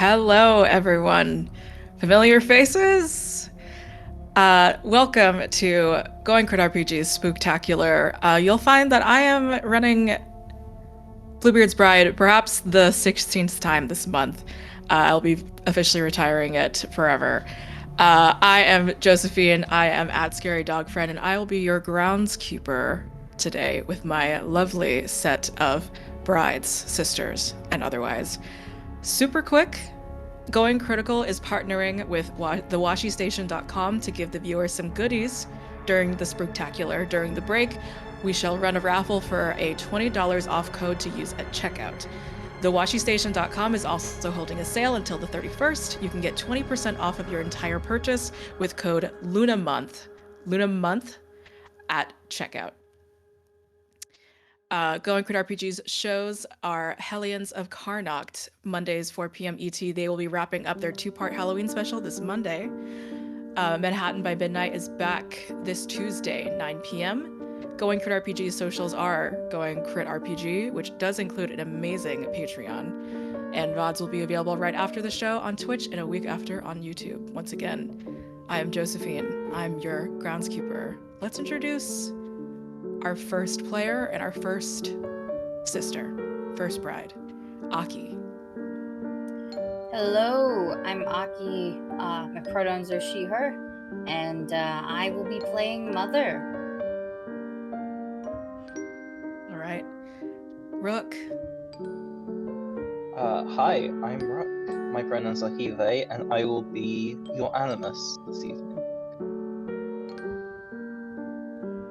Hello, everyone. Familiar faces? Welcome to Going Crit RPG's Spooktacular. You'll find that I am running Bluebeard's Bride perhaps the 16th time this month. I'll be officially retiring it forever. I am Josephine. I am at Scary Dog Friend, and I will be your groundskeeper today with my lovely set of brides, sisters, and otherwise. Super quick, Going Critical is partnering with thewashystation.com to give the viewers some goodies during the Spooktacular. During the break, we shall run a raffle for a $20 off code to use at checkout. Thewashystation.com is also holding a sale until the 31st. You can get 20% off of your entire purchase with code LunaMonth at checkout. Going Crit RPG's shows are Hellions of Karnacht, Mondays 4 p.m. ET. They will be wrapping up their two-part Halloween special this Monday. Manhattan by Midnight is back this Tuesday, 9 p.m. Going Crit RPG's socials are Going Crit RPG, which does include an amazing Patreon. And VODs will be available right after the show on Twitch and a week after on YouTube. Once again, I am Josephine. I'm your groundskeeper. Let's introduce our first player and our first sister, first bride, Aki. Hello, I'm Aki. My pronouns are she, her, and I will be playing Mother. All right. Rook. Hi, I'm Rook. My pronouns are he, they, and I will be your animus this evening.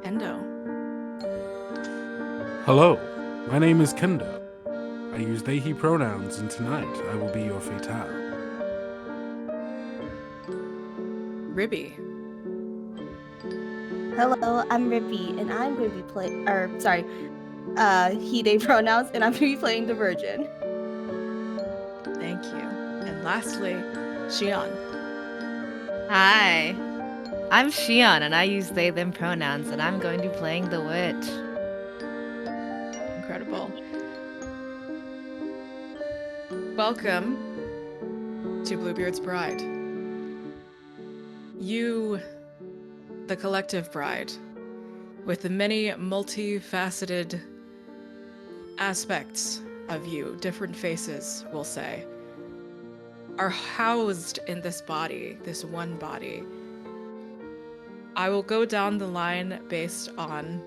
Endo. Hello, my name is Kendo. I use they, he pronouns, and tonight I will be your fatale. Ribby. Hello, I'm Rippy, and I'm going to be he, they pronouns, and I'm going to be playing the Virgin. Thank you. And lastly, Shion. Hi, I'm Shion, and I use they, them pronouns, and I'm going to be playing the witch. Incredible. Welcome to Bluebeard's Bride. You, the collective bride, with the many multifaceted aspects of you, different faces, we'll say, are housed in this body, this one body. I will go down the line based on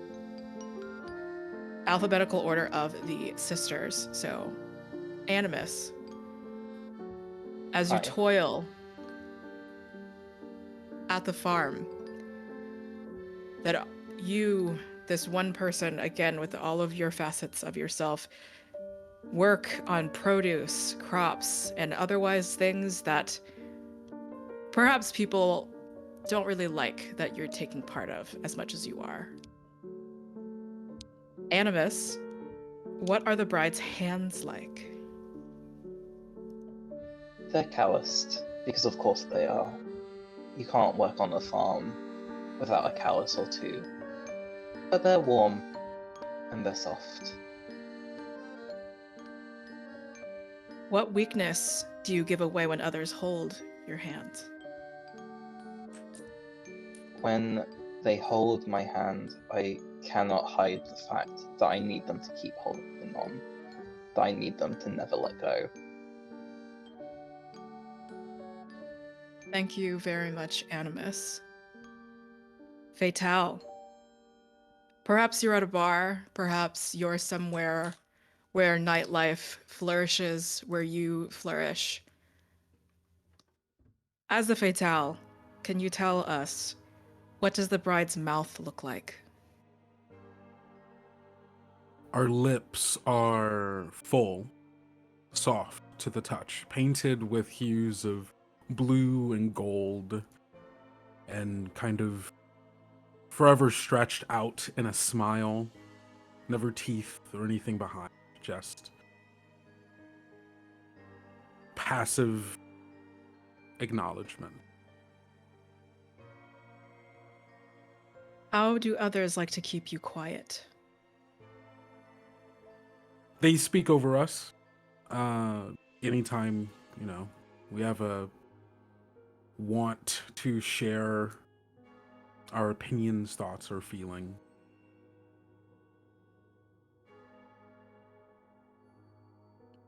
alphabetical order of the sisters. So, Animus, as you Hi. toil at the farm, that you, this one person, again, with all of your facets of yourself, work on produce, crops, and otherwise things that perhaps people don't really like that you're taking part of as much as you are. Animus, what are the bride's hands like? They're calloused, because of course they are. You can't work on a farm without a callus or two. But they're warm, and they're soft. What weakness do you give away when others hold your hands? When they hold my hand, I cannot hide the fact that I need them to keep holding on, that I need them to never let go. Thank you very much, Animus. Fatale. Perhaps you're at a bar, perhaps you're somewhere where nightlife flourishes, where you flourish. As the Fatale, can you tell us, what does the bride's mouth look like? Our lips are full, soft to the touch, painted with hues of blue and gold, and kind of forever stretched out in a smile. Never teeth or anything behind, just passive acknowledgement. How do others like to keep you quiet? They speak over us anytime, We have a want to share our opinions, thoughts, or feeling.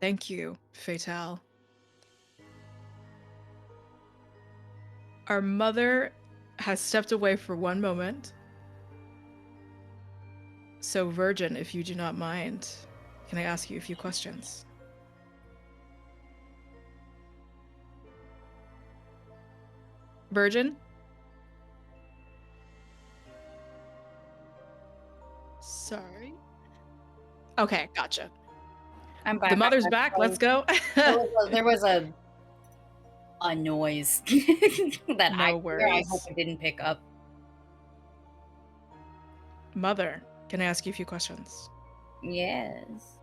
Thank you, Fatale. Our mother has stepped away for one moment. So, Virgin, if you do not mind, can I ask you a few questions? Virgin? Sorry. Okay, gotcha. I'm back. The mother's I'm back. sorry. Let's go. There was a noise that No I worries. hope it didn't pick up. Mother, can I ask you a few questions? Yes.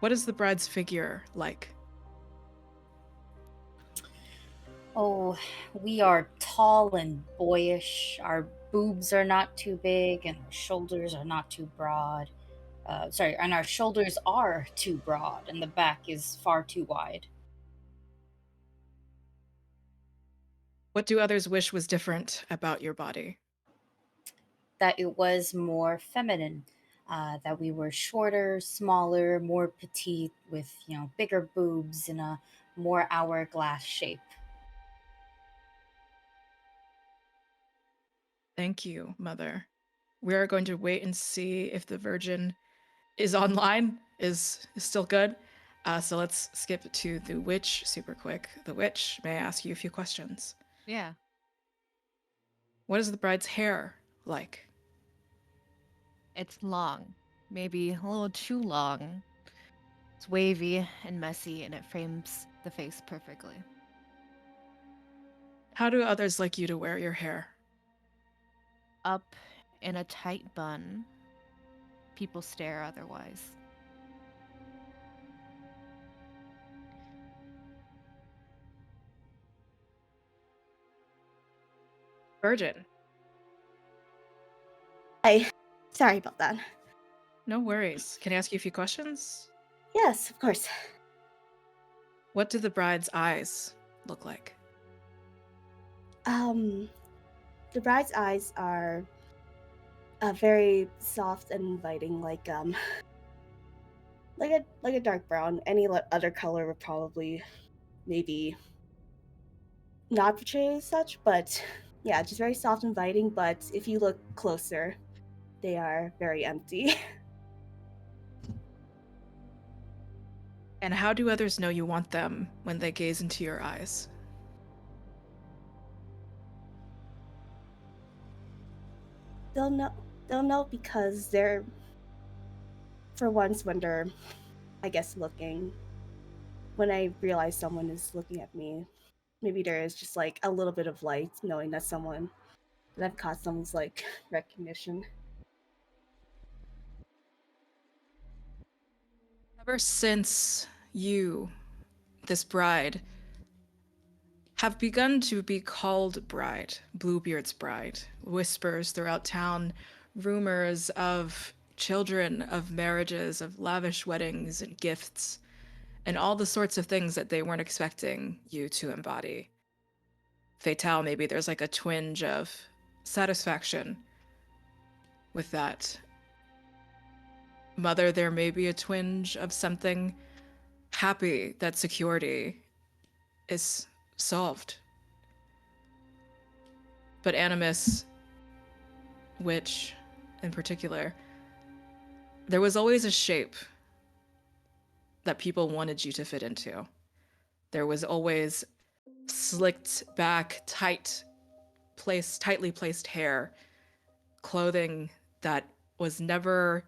What is the bride's figure like? Oh, we are tall and boyish. Our boobs are not too big, and our shoulders are not too broad. And our shoulders are too broad, and the back is far too wide. What do others wish was different about your body? That it was more feminine. That we were shorter, smaller, more petite, with bigger boobs and a more hourglass shape. Thank you, Mother. We are going to wait and see if the Virgin is online, is still good. So let's skip to the witch super quick. The witch, may I ask you a few questions? Yeah. What is the bride's hair like? It's long. Maybe a little too long. It's wavy and messy, and it frames the face perfectly. How do others like you to wear your hair? Up in a tight bun. People stare otherwise. Virgin. Sorry about that. No worries. Can I ask you a few questions? Yes, of course. What do the bride's eyes look like? The bride's eyes are very soft and inviting, like a dark brown. Any other color would probably maybe not portray as such, but yeah, just very soft and inviting. But if you look closer, they are very empty. And how do others know you want them when they gaze into your eyes? They'll know. They'll know because they're, for once, when they're, I guess, looking. When I realize someone is looking at me, maybe there is just like a little bit of light, knowing that I've caught someone's like recognition. Ever since you, this bride, have begun to be called bride, Bluebeard's bride, whispers throughout town, rumors of children, of marriages, of lavish weddings and gifts, and all the sorts of things that they weren't expecting you to embody. Fatale, maybe there's like a twinge of satisfaction with that. Mother, there may be a twinge of something happy that security is solved. But Animus, which in particular, there was always a shape that people wanted you to fit into. There was always slicked back, tightly placed hair, clothing that was never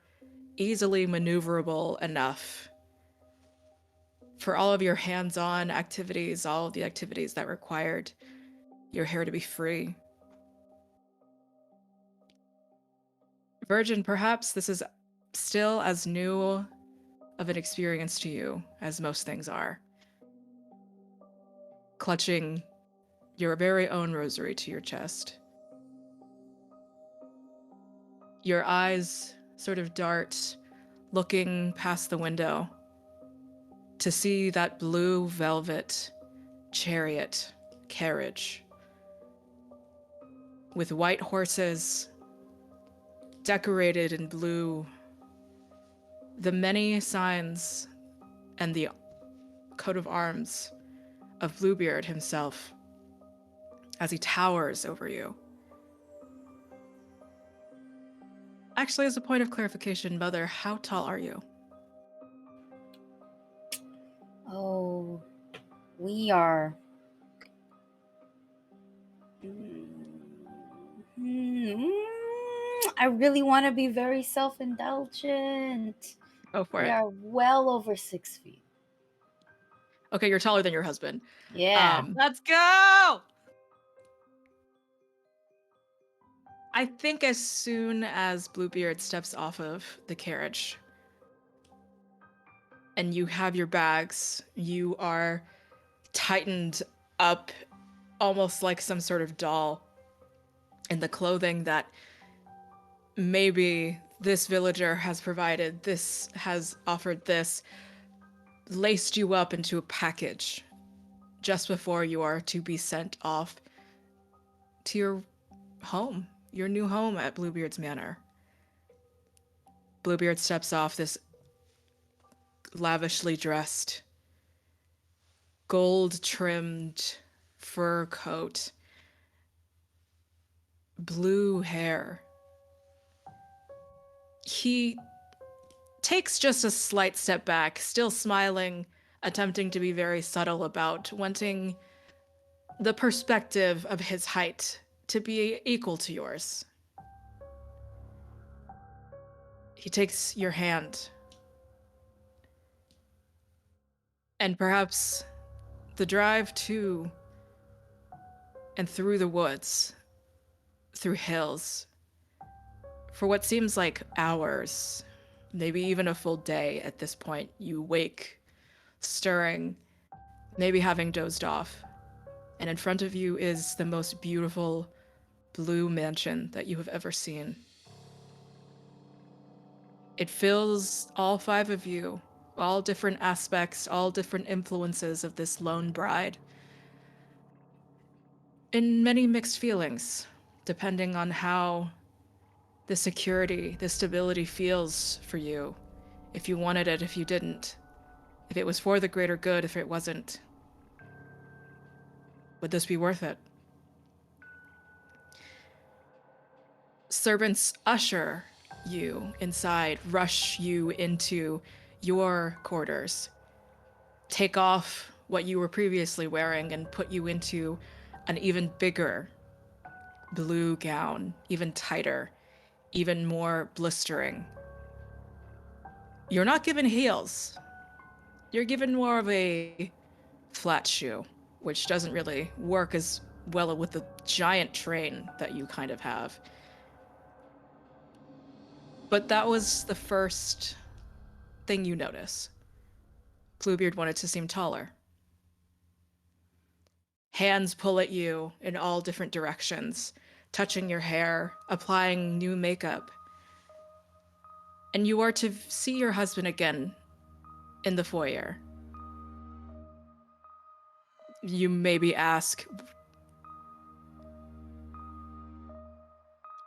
easily maneuverable enough for all of your hands-on activities, all of the activities that required your hair to be free. Virgin, perhaps this is still as new of an experience to you as most things are. Clutching your very own rosary to your chest. Your eyes sort of dart, looking past the window to see that blue velvet chariot carriage with white horses decorated in blue, the many signs and the coat of arms of Bluebeard himself as he towers over you. Actually, as a point of clarification, Mother, how tall are you? Oh, we are. I really want to be very self-indulgent. Go for We it. are well over 6 feet. Okay, you're taller than your husband. Yeah. Let's go! I think as soon as Bluebeard steps off of the carriage and you have your bags, you are tightened up almost like some sort of doll in the clothing that maybe this villager has provided, this has offered this, laced you up into a package just before you are to be sent off to your home, your new home at Bluebeard's Manor. Bluebeard steps off this lavishly dressed, gold-trimmed fur coat, blue hair. He takes just a slight step back, still smiling, attempting to be very subtle about wanting the perspective of his height to be equal to yours. He takes your hand, and perhaps the drive to and through the woods, through hills, for what seems like hours, maybe even a full day at this point, you wake, stirring, maybe having dozed off, and in front of you is the most beautiful blue mansion that you have ever seen. It fills all 5 of you, all different aspects, all different influences of this lone bride, in many mixed feelings, depending on how the security, the stability feels for you. If you wanted it, if you didn't. If it was for the greater good, if it wasn't. Would this be worth it? Servants usher you inside, rush you into your quarters, take off what you were previously wearing and put you into an even bigger blue gown, even tighter, even more blistering. You're not given heels. You're given more of a flat shoe, which doesn't really work as well with the giant train that you kind of have. But that was the first thing you notice. Bluebeard wanted to seem taller. Hands pull at you in all different directions, touching your hair, applying new makeup. And you are to see your husband again in the foyer. You maybe ask,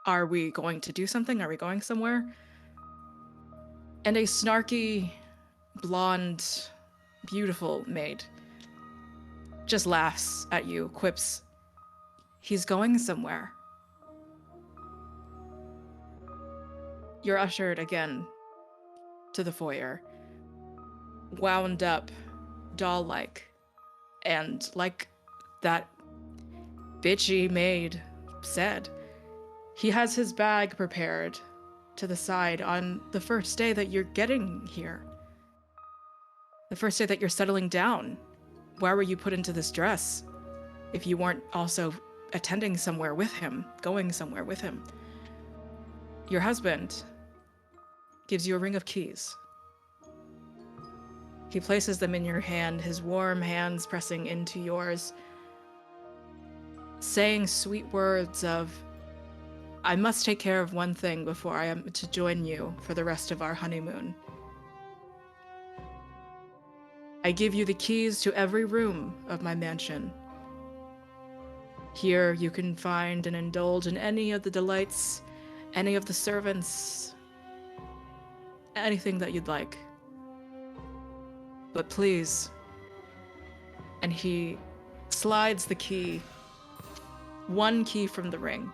are we going to do something? Are we going somewhere? And a snarky, blonde, beautiful maid just laughs at you, quips, he's going somewhere. You're ushered again to the foyer, wound up, doll-like, and like that bitchy maid said, he has his bag prepared to the side on the first day that you're getting here. The first day that you're settling down. Why were you put into this dress if you weren't also attending somewhere with him, going somewhere with him? Your husband gives you a ring of keys. He places them in your hand, his warm hands pressing into yours, saying sweet words of, I must take care of one thing before I am to join you for the rest of our honeymoon. I give you the keys to every room of my mansion. Here you can find and indulge in any of the delights, any of the servants, anything that you'd like. But please, and he slides the key, one key from the ring.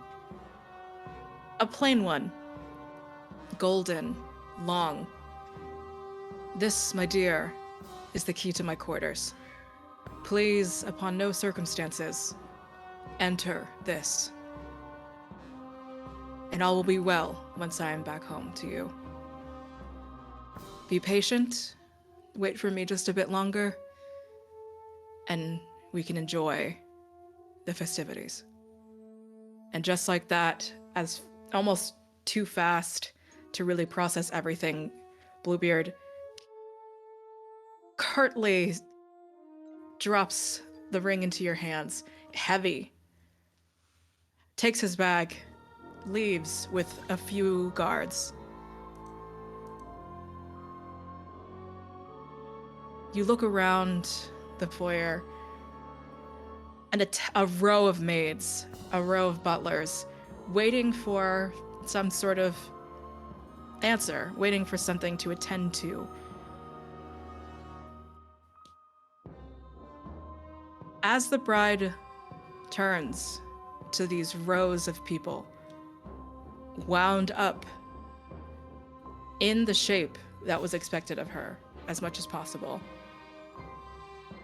A plain one, golden, long. This, my dear, is the key to my quarters. Please, upon no circumstances, enter this. And all will be well once I am back home to you. Be patient, wait for me just a bit longer, and we can enjoy the festivities. And just like that, as almost too fast to really process everything, Bluebeard curtly drops the ring into your hands, heavy, takes his bag, leaves with a few guards. You look around the foyer, and a row of maids, a row of butlers, waiting for some sort of answer, waiting for something to attend to. As the bride turns to these rows of people, wound up in the shape that was expected of her as much as possible,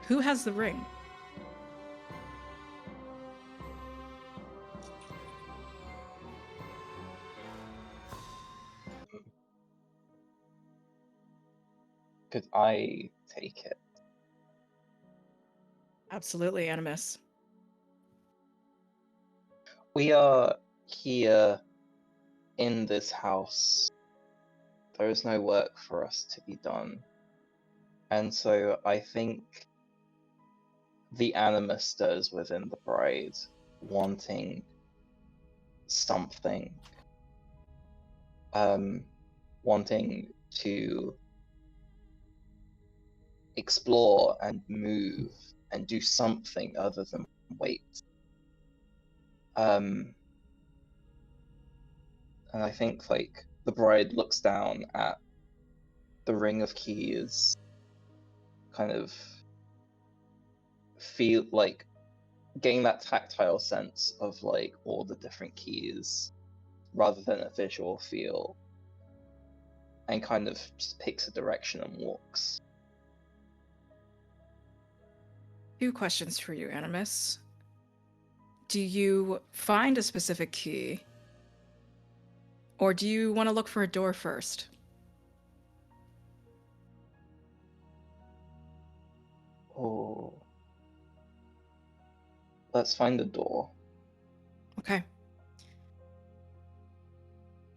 who has the ring? Could I take it? Absolutely, Animus. We are here in this house. There is no work for us to be done. And so I think the animus stirs within the bride, wanting something. Wanting to explore and move and do something other than wait. And I think like the bride looks down at the ring of keys, kind of feel like getting that tactile sense of like all the different keys rather than a visual feel, and kind of just picks a direction and walks. Few questions for you, Animus. Do you find a specific key, or do you want to look for a door first? Oh, let's find the door. Okay.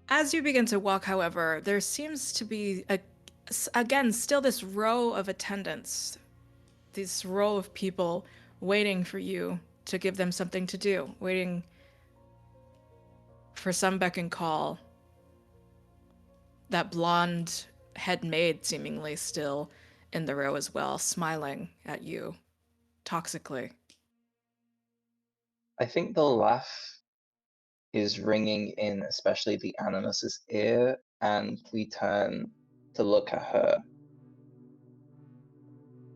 As you begin to walk, however, there seems to be, again, still this row of attendants, this row of people waiting for you to give them something to do, waiting for some beck and call. That blonde head maid seemingly still in the row as well, smiling at you toxically. I think the laugh is ringing in especially the animus's ear, and we turn to look at her.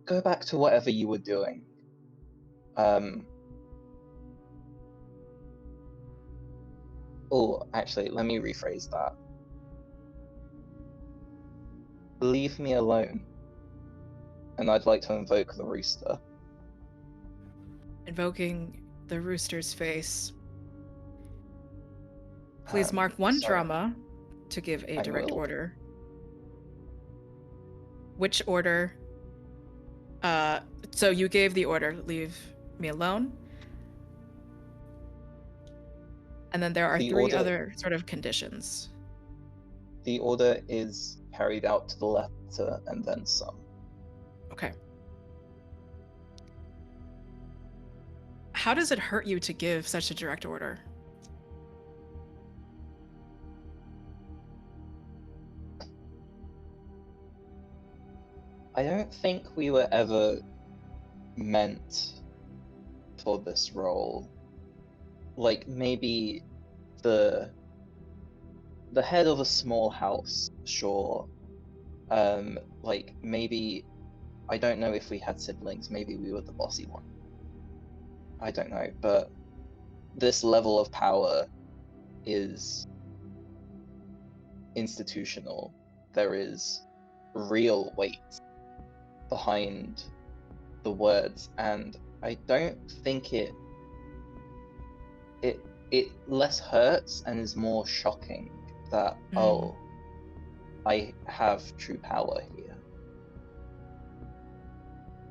Go back to whatever you were doing. Oh, actually, let me rephrase that. Leave me alone. And I'd like to invoke the rooster. Invoking the rooster's face. Please mark one sorry. drama to give a I direct will. order. Which order? So you gave the order, leave me alone. And then there are The three order- other sort of conditions. The order is carried out to the letter and then some. Okay. How does it hurt you to give such a direct order? I don't think we were ever meant for this role. Like, maybe the head of a small house, sure. Like, maybe, I don't know if we had siblings, maybe we were the bossy one. I don't know, but this level of power is institutional. There is real weight behind the words, and I don't think it less hurts and is more shocking that oh, I have true power here.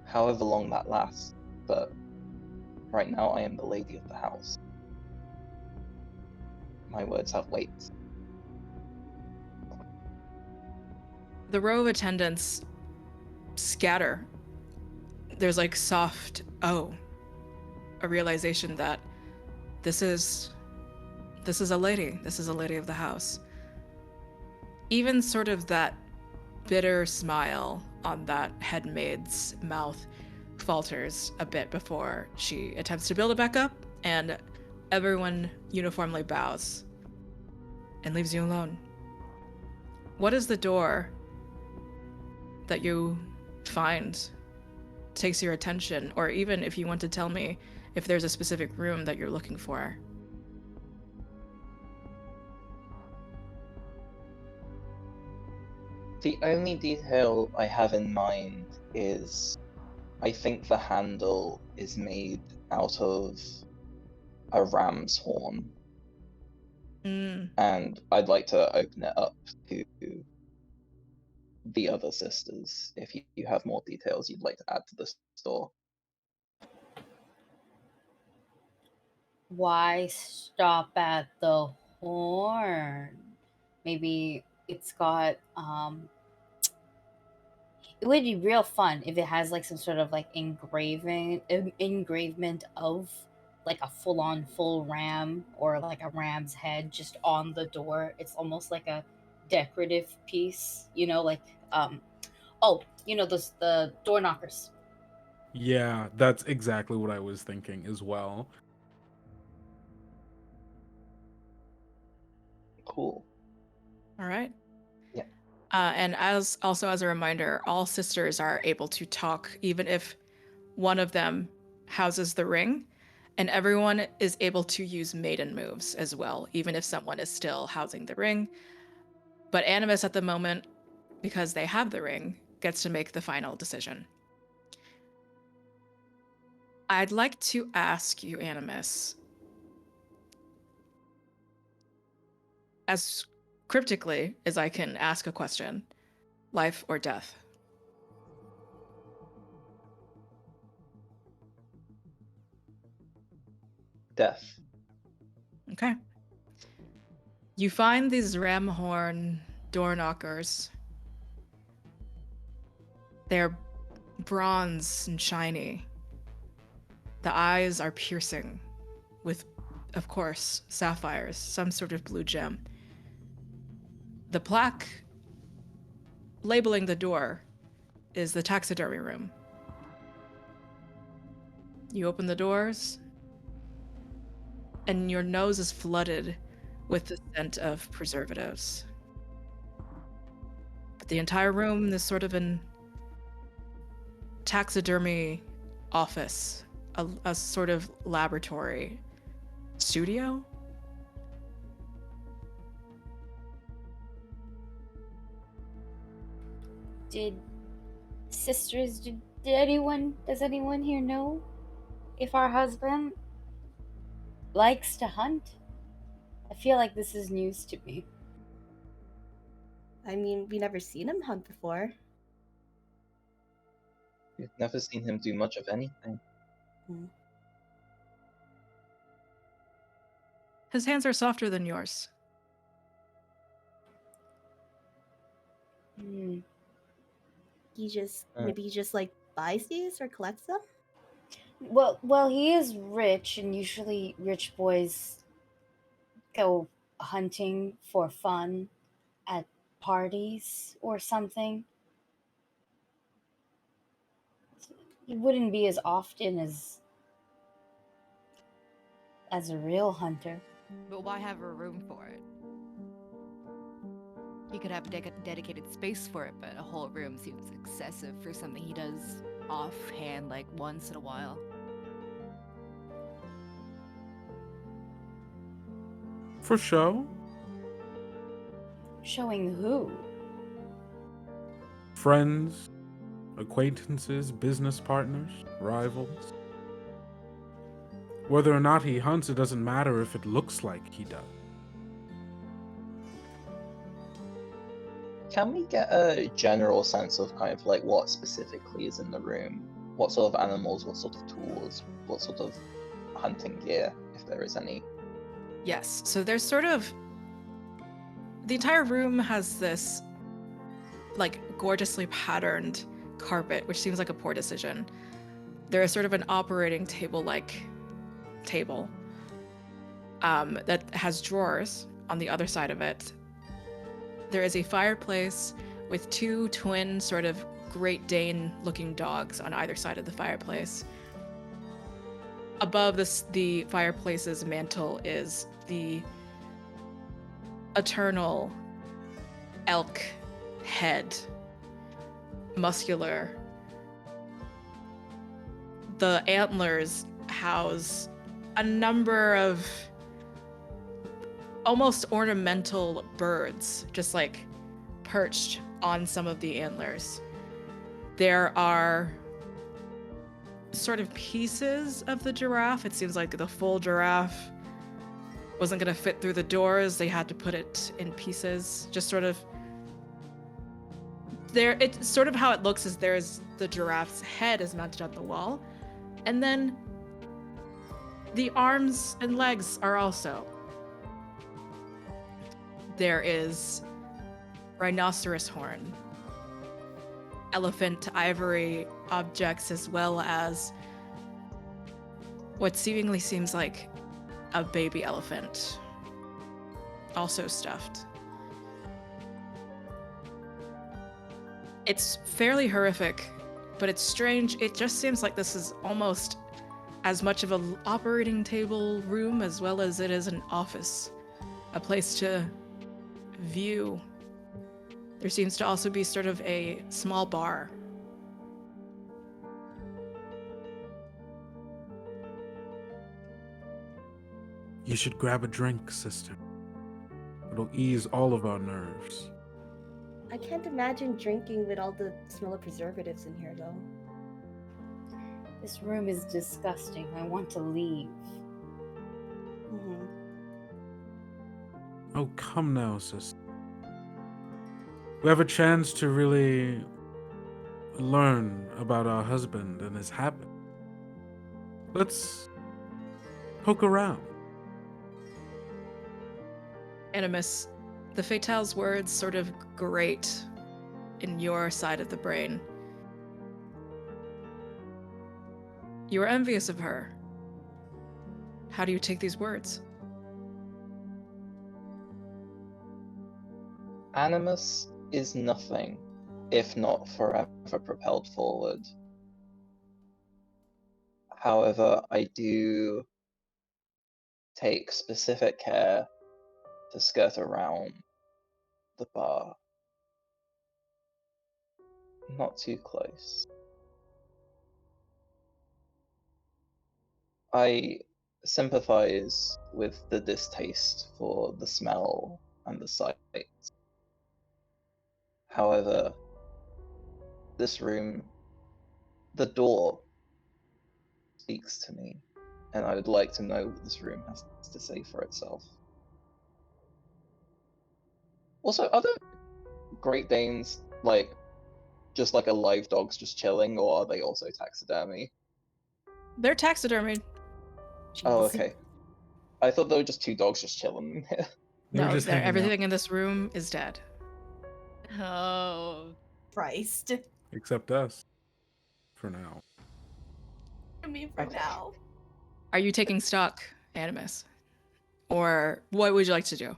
However long that lasts, but right now I am the lady of the house. My words have weight. The row of attendants scatter. There's like soft, oh, a realization that this is a lady. This is a lady of the house. Even sort of that bitter smile on that headmaid's mouth falters a bit before she attempts to build it back up, and everyone uniformly bows and leaves you alone. What is the door that you find takes your attention, or even if you want to tell me if there's a specific room that you're looking for? The only detail I have in mind is I think the handle is made out of a ram's horn. And I'd like to open it up to the other sisters if you have more details you'd like to add to this store. Why stop at the horn? Maybe it's got it would be real fun if it has like some sort of like engravement of like a full ram or like a ram's head just on the door. It's almost like a decorative piece, like those the door knockers. Yeah, that's exactly what I was thinking as well. Cool. All right. Yeah. And as a reminder, all sisters are able to talk, even if one of them houses the ring, and everyone is able to use maiden moves as well, even if someone is still housing the ring. But Animus at the moment, because they have the ring, gets to make the final decision. I'd like to ask you, Animus, as cryptically as I can ask a question, life or death? Death. Okay. You find these ram horn door knockers. They're bronze and shiny. The eyes are piercing with, of course, sapphires, some sort of blue gem. The plaque labeling the door is the taxidermy room. You open the doors, and your nose is flooded with the scent of preservatives. But the entire room is sort of an taxidermy office, a sort of laboratory studio. Does anyone here know if our husband likes to hunt? I feel like this is news to me. I mean, we never seen him hunt before. We've never seen him do much of anything. His hands are softer than yours. Maybe he just like buys these or collects them. Well, he is rich, and usually rich boys go hunting for fun at parties or something. He wouldn't be as often as a real hunter. But why have a room for it? He could have dedicated space for it, but a whole room seems excessive for something he does offhand, like once in a while. For show? Showing who? Friends, acquaintances, business partners, rivals. Whether or not he hunts, it doesn't matter if it looks like he does. Can we get a general sense of kind of like what specifically is in the room? What sort of animals, what sort of tools, what sort of hunting gear, if there is any? Yes, so there's sort of... The entire room has this, like, gorgeously patterned carpet, which seems like a poor decision. There is sort of an operating table-like table that has drawers on the other side of it. There is a fireplace with two twin sort of Great Dane-looking dogs on either side of the fireplace. Above the fireplace's mantle is the eternal elk head, muscular. The antlers house a number of almost ornamental birds, just like perched on some of the antlers. There are sort of pieces of the giraffe. It seems like the full giraffe wasn't going to fit through the doors. They had to put it in pieces. Just sort of there. It's sort of how it looks is there's the giraffe's head is mounted on the wall, and then the arms and legs are also. There is rhinoceros horn, elephant ivory objects, as well as what seemingly seems like a baby elephant, also stuffed. It's fairly horrific, but it's strange. It just seems like this is almost as much of an operating table room as well as it is an office, a place to view. There seems to also be sort of a small bar. You should grab a drink, sister. It'll ease all of our nerves. I can't imagine drinking with all the smell of preservatives in here, though. This room is disgusting. I want to leave. Mm-hmm. Oh, come now, sister. We have a chance to really learn about our husband and his habit. Let's poke around. Animus, the Fatale's words sort of grate in your side of the brain. You are envious of her. How do you take these words? Animus is nothing if not forever propelled forward. However, I do take specific care to skirt around the bar. Not too close. I sympathize with the distaste for the smell and the sight. However, this room, the door speaks to me, and I would like to know what this room has to say for itself. Also, are there Great Danes like just like a live dogs just chilling, or are they also taxidermy? They're taxidermied. Oh, Jeez. okay. I thought there were just two dogs just chilling here. They're No, just hanging out. everything in this room is dead. Oh, Christ. Except us. For now. I mean, for Okay. now. Are you taking stock, Animus? Or what would you like to do?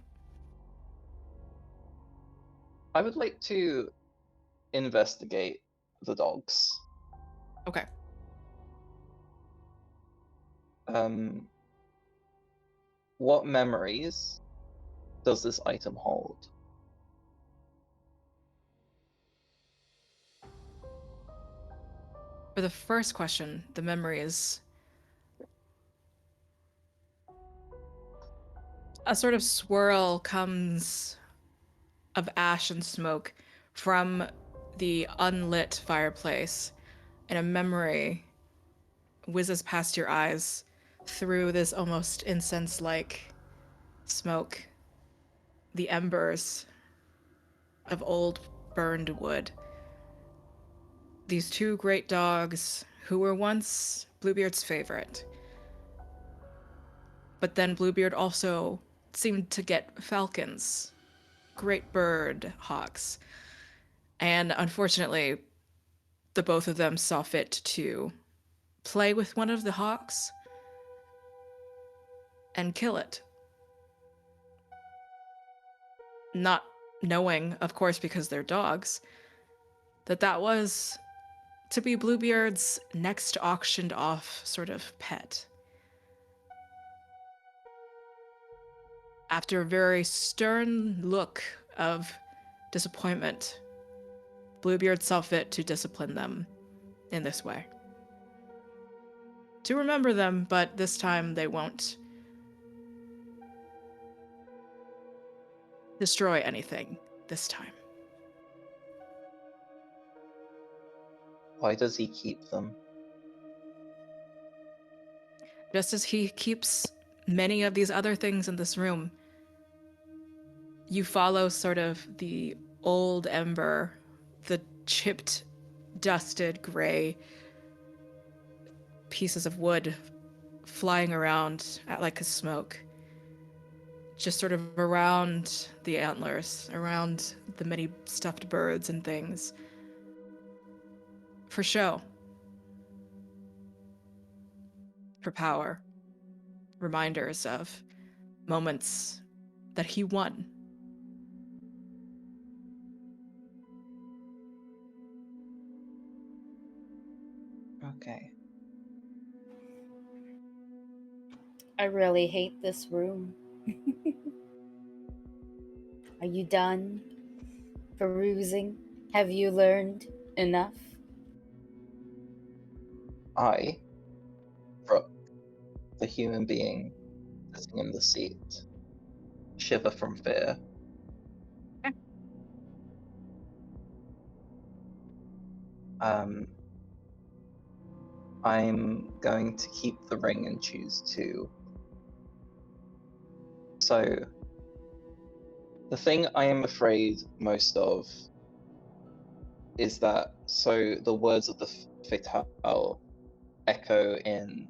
I would like to investigate the dogs. Okay. What memories does this item hold? For the first question, the memories. A sort of swirl comes of ash and smoke from the unlit fireplace, and a memory whizzes past your eyes through this almost incense-like smoke. The embers of old burned wood. These two great dogs who were once Bluebeard's favorite. But then Bluebeard also seemed to get falcons, great bird hawks. And unfortunately, the both of them saw fit to play with one of the hawks and kill it. Not knowing, of course, because they're dogs, that was to be Bluebeard's next auctioned off sort of pet. After a very stern look of disappointment, Bluebeard saw fit to discipline them in this way. To remember them, but this time they won't destroy anything this time. Why does he keep them? Just as he keeps many of these other things in this room, you follow sort of the old ember, the chipped, dusted gray pieces of wood flying around like a smoke. Just sort of around the antlers, around the many stuffed birds and things. For show. For power. Reminders of moments that he won. Okay. I really hate this room. Are you done perusing? Have you learned enough? I, Brooke, the human being sitting in the seat, shiver from fear. I'm going to keep the ring and choose 2. So, the thing I am afraid most of is that, so the words of the Fatale echo in,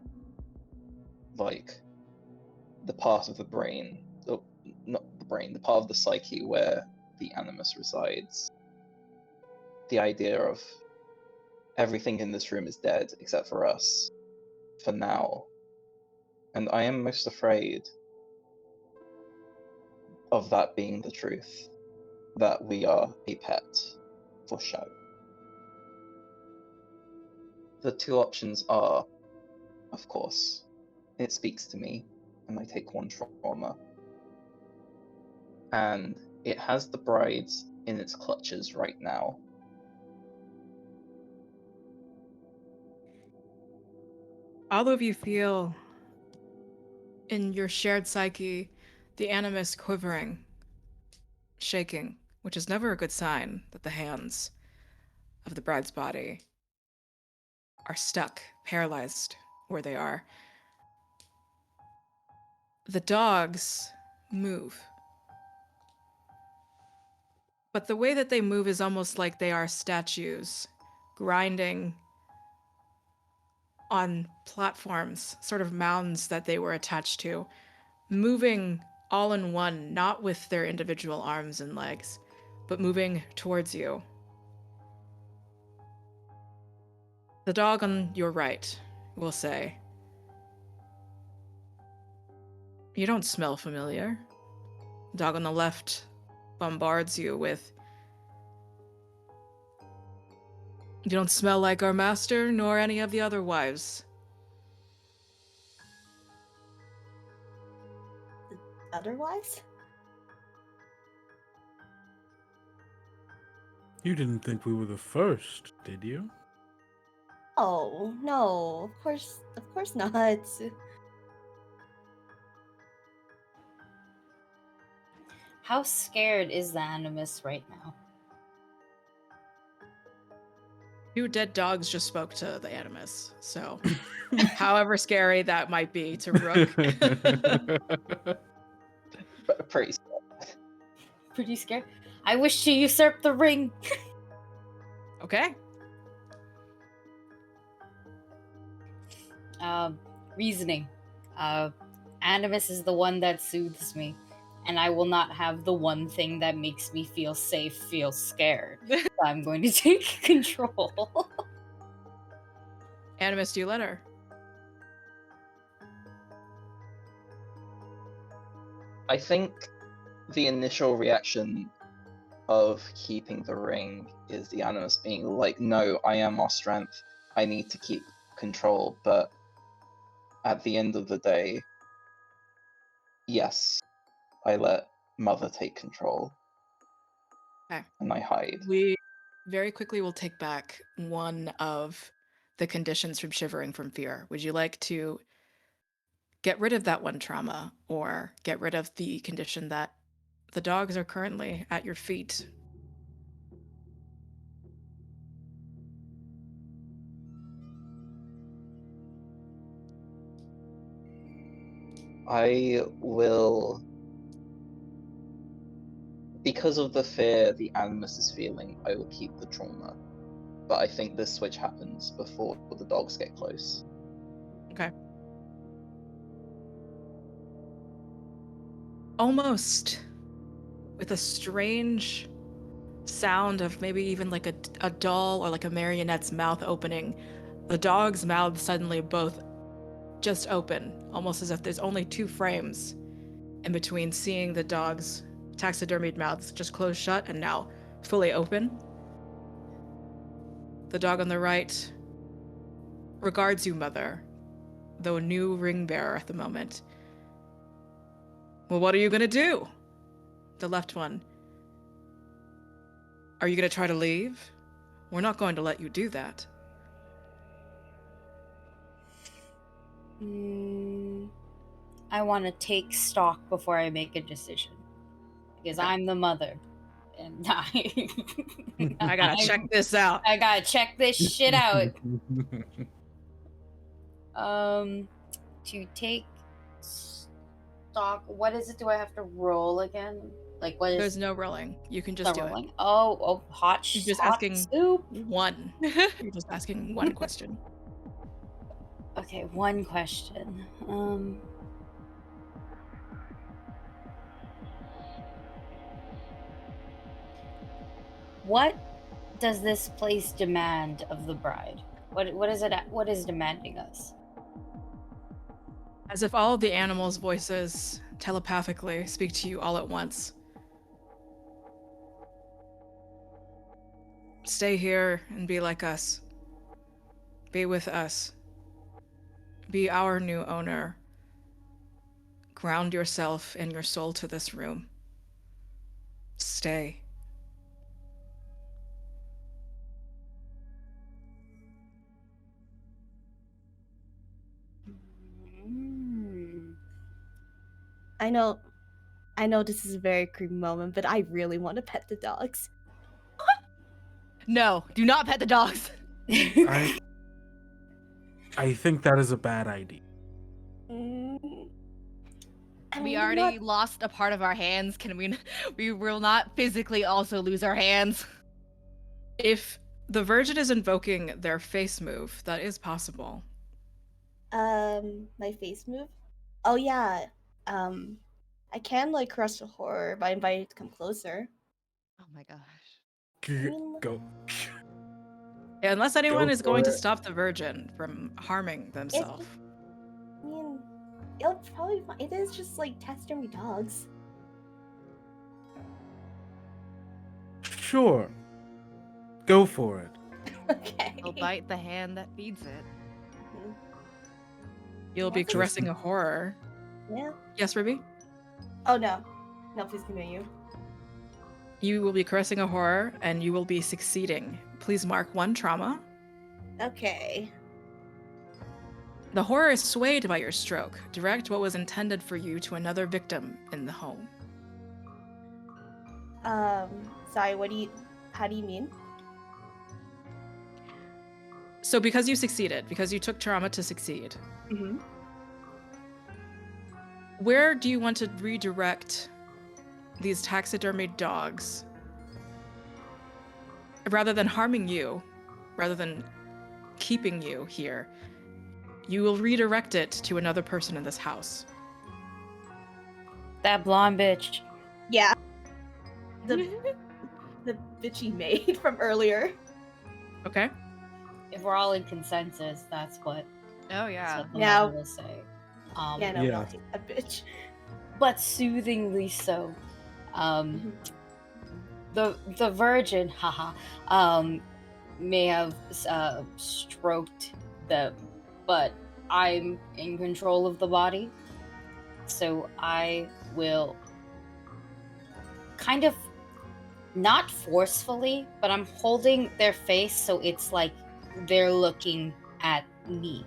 like, the part of the brain, not the brain, the part of the psyche where the animus resides. The idea of everything in this room is dead except for us, for now. And I am most afraid of that being the truth, that we are a pet for show. The 2 options are, of course, it speaks to me, and I take 1 trauma, and it has the bride in its clutches right now. All of you feel in your shared psyche the animus quivering, shaking, which is never a good sign that the hands of the bride's body are stuck, paralyzed where they are. The dogs move. But the way that they move is almost like they are statues, grinding on platforms, sort of mounds that they were attached to, moving all in one, not with their individual arms and legs, but moving towards you. The dog on your right will say, "You don't smell familiar." The dog on the left bombards you with, "You don't smell like our master, nor any of the other wives." otherwise? You didn't think we were the first, did you? Oh, no, of course not. How scared is the Animus right now? 2 dead dogs just spoke to the Animus, so however scary that might be to Rook. Pretty. Pretty scared. I wish to usurp the ring. Okay. Reasoning. Animus is the one that soothes me, and I will not have the one thing that makes me feel safe feel scared. So I'm going to take control. Animus, do you let her? I think the initial reaction of keeping the ring is the Animus being like, no, I am our strength. I need to keep control. But at the end of the day, yes, I let Mother take control. Okay. And I hide. We very quickly will take back one of the conditions from Shivering from Fear. Would you like to get rid of that one trauma or get rid of the condition that the dogs are currently at your feet? I will, because of the fear the Animus is feeling, I will keep the trauma. But I think this switch happens before the dogs get close. Okay. Almost with a strange sound of maybe even like a doll or like a marionette's mouth opening, the dog's mouths suddenly both just open, almost as if there's only 2 frames in between seeing the dog's taxidermied mouths just closed shut and now fully open. The dog on the right regards you, Mother, though a new ring bearer at the moment. Well, what are you gonna do? The left one. Are you gonna try to leave? We're not going to let you do that. I want to take stock before I make a decision. Because I'm the mother. And I gotta check this out. I gotta check this shit out. To take stock, what is it? Do I have to roll again? Like, what is? There's no rolling. You can just not do rolling. it. Oh, hot. You're just hot asking soup. one. You're just asking one question. Okay, one question. What does this place demand of the bride? What is it? What is demanding us? As if all of the animals' voices telepathically speak to you all at once. Stay here and be like us. Be with us. Be our new owner. Ground yourself and your soul to this room. Stay. I know this is a very creepy moment, but I really want to pet the dogs. No, do not pet the dogs. I think that is a bad idea. We already lost a part of our hands. Can we? We will not physically also lose our hands. If the Virgin is invoking their face move, that is possible. My face move? Oh yeah. I can like crush the horror by inviting it to come closer. Oh my gosh. Go. Yeah, unless anyone Go is going for to it. stop the Virgin from harming themselves. I mean, it'll probably it is just like taxidermy dogs. Sure. Go for it. Okay. It'll bite the hand that feeds it. You'll be Yes. caressing a horror. Yeah. Yes, Ruby? Oh no. No, please continue. You will be caressing a horror, and you will be succeeding. Please mark 1 trauma. Okay. The horror is swayed by your stroke. Direct what was intended for you to another victim in the home. Sorry, how do you mean? So because you succeeded, because you took trauma to succeed, Mm-hmm. where do you want to redirect these taxidermied dogs? Rather than harming you, rather than keeping you here, you will redirect it to another person in this house. That blonde bitch. Yeah. The bitchy maid from earlier. Okay? If we're all in consensus, that's what, Oh that's yeah. what the Yeah. mother will say. Yeah, no, Yeah. I'll hate that bitch. But soothingly so. Mhm. The virgin, haha, may have stroked them, but I'm in control of the body, so I will kind of not forcefully, but I'm holding their face so it's like they're looking at me,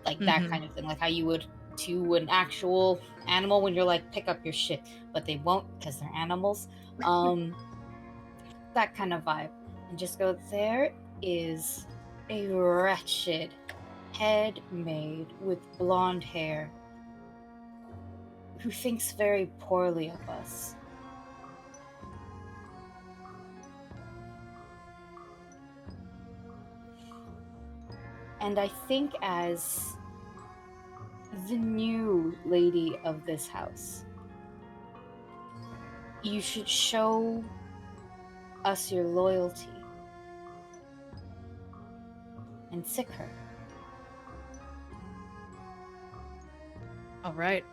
like that Mhm. kind of thing, like how you would to an actual animal when you're like, pick up your shit, but they won't because they're animals. That kind of vibe, and just go, there is a wretched head maid with blonde hair who thinks very poorly of us. And I think as the new lady of this house, you should show us your loyalty and sick her. All right.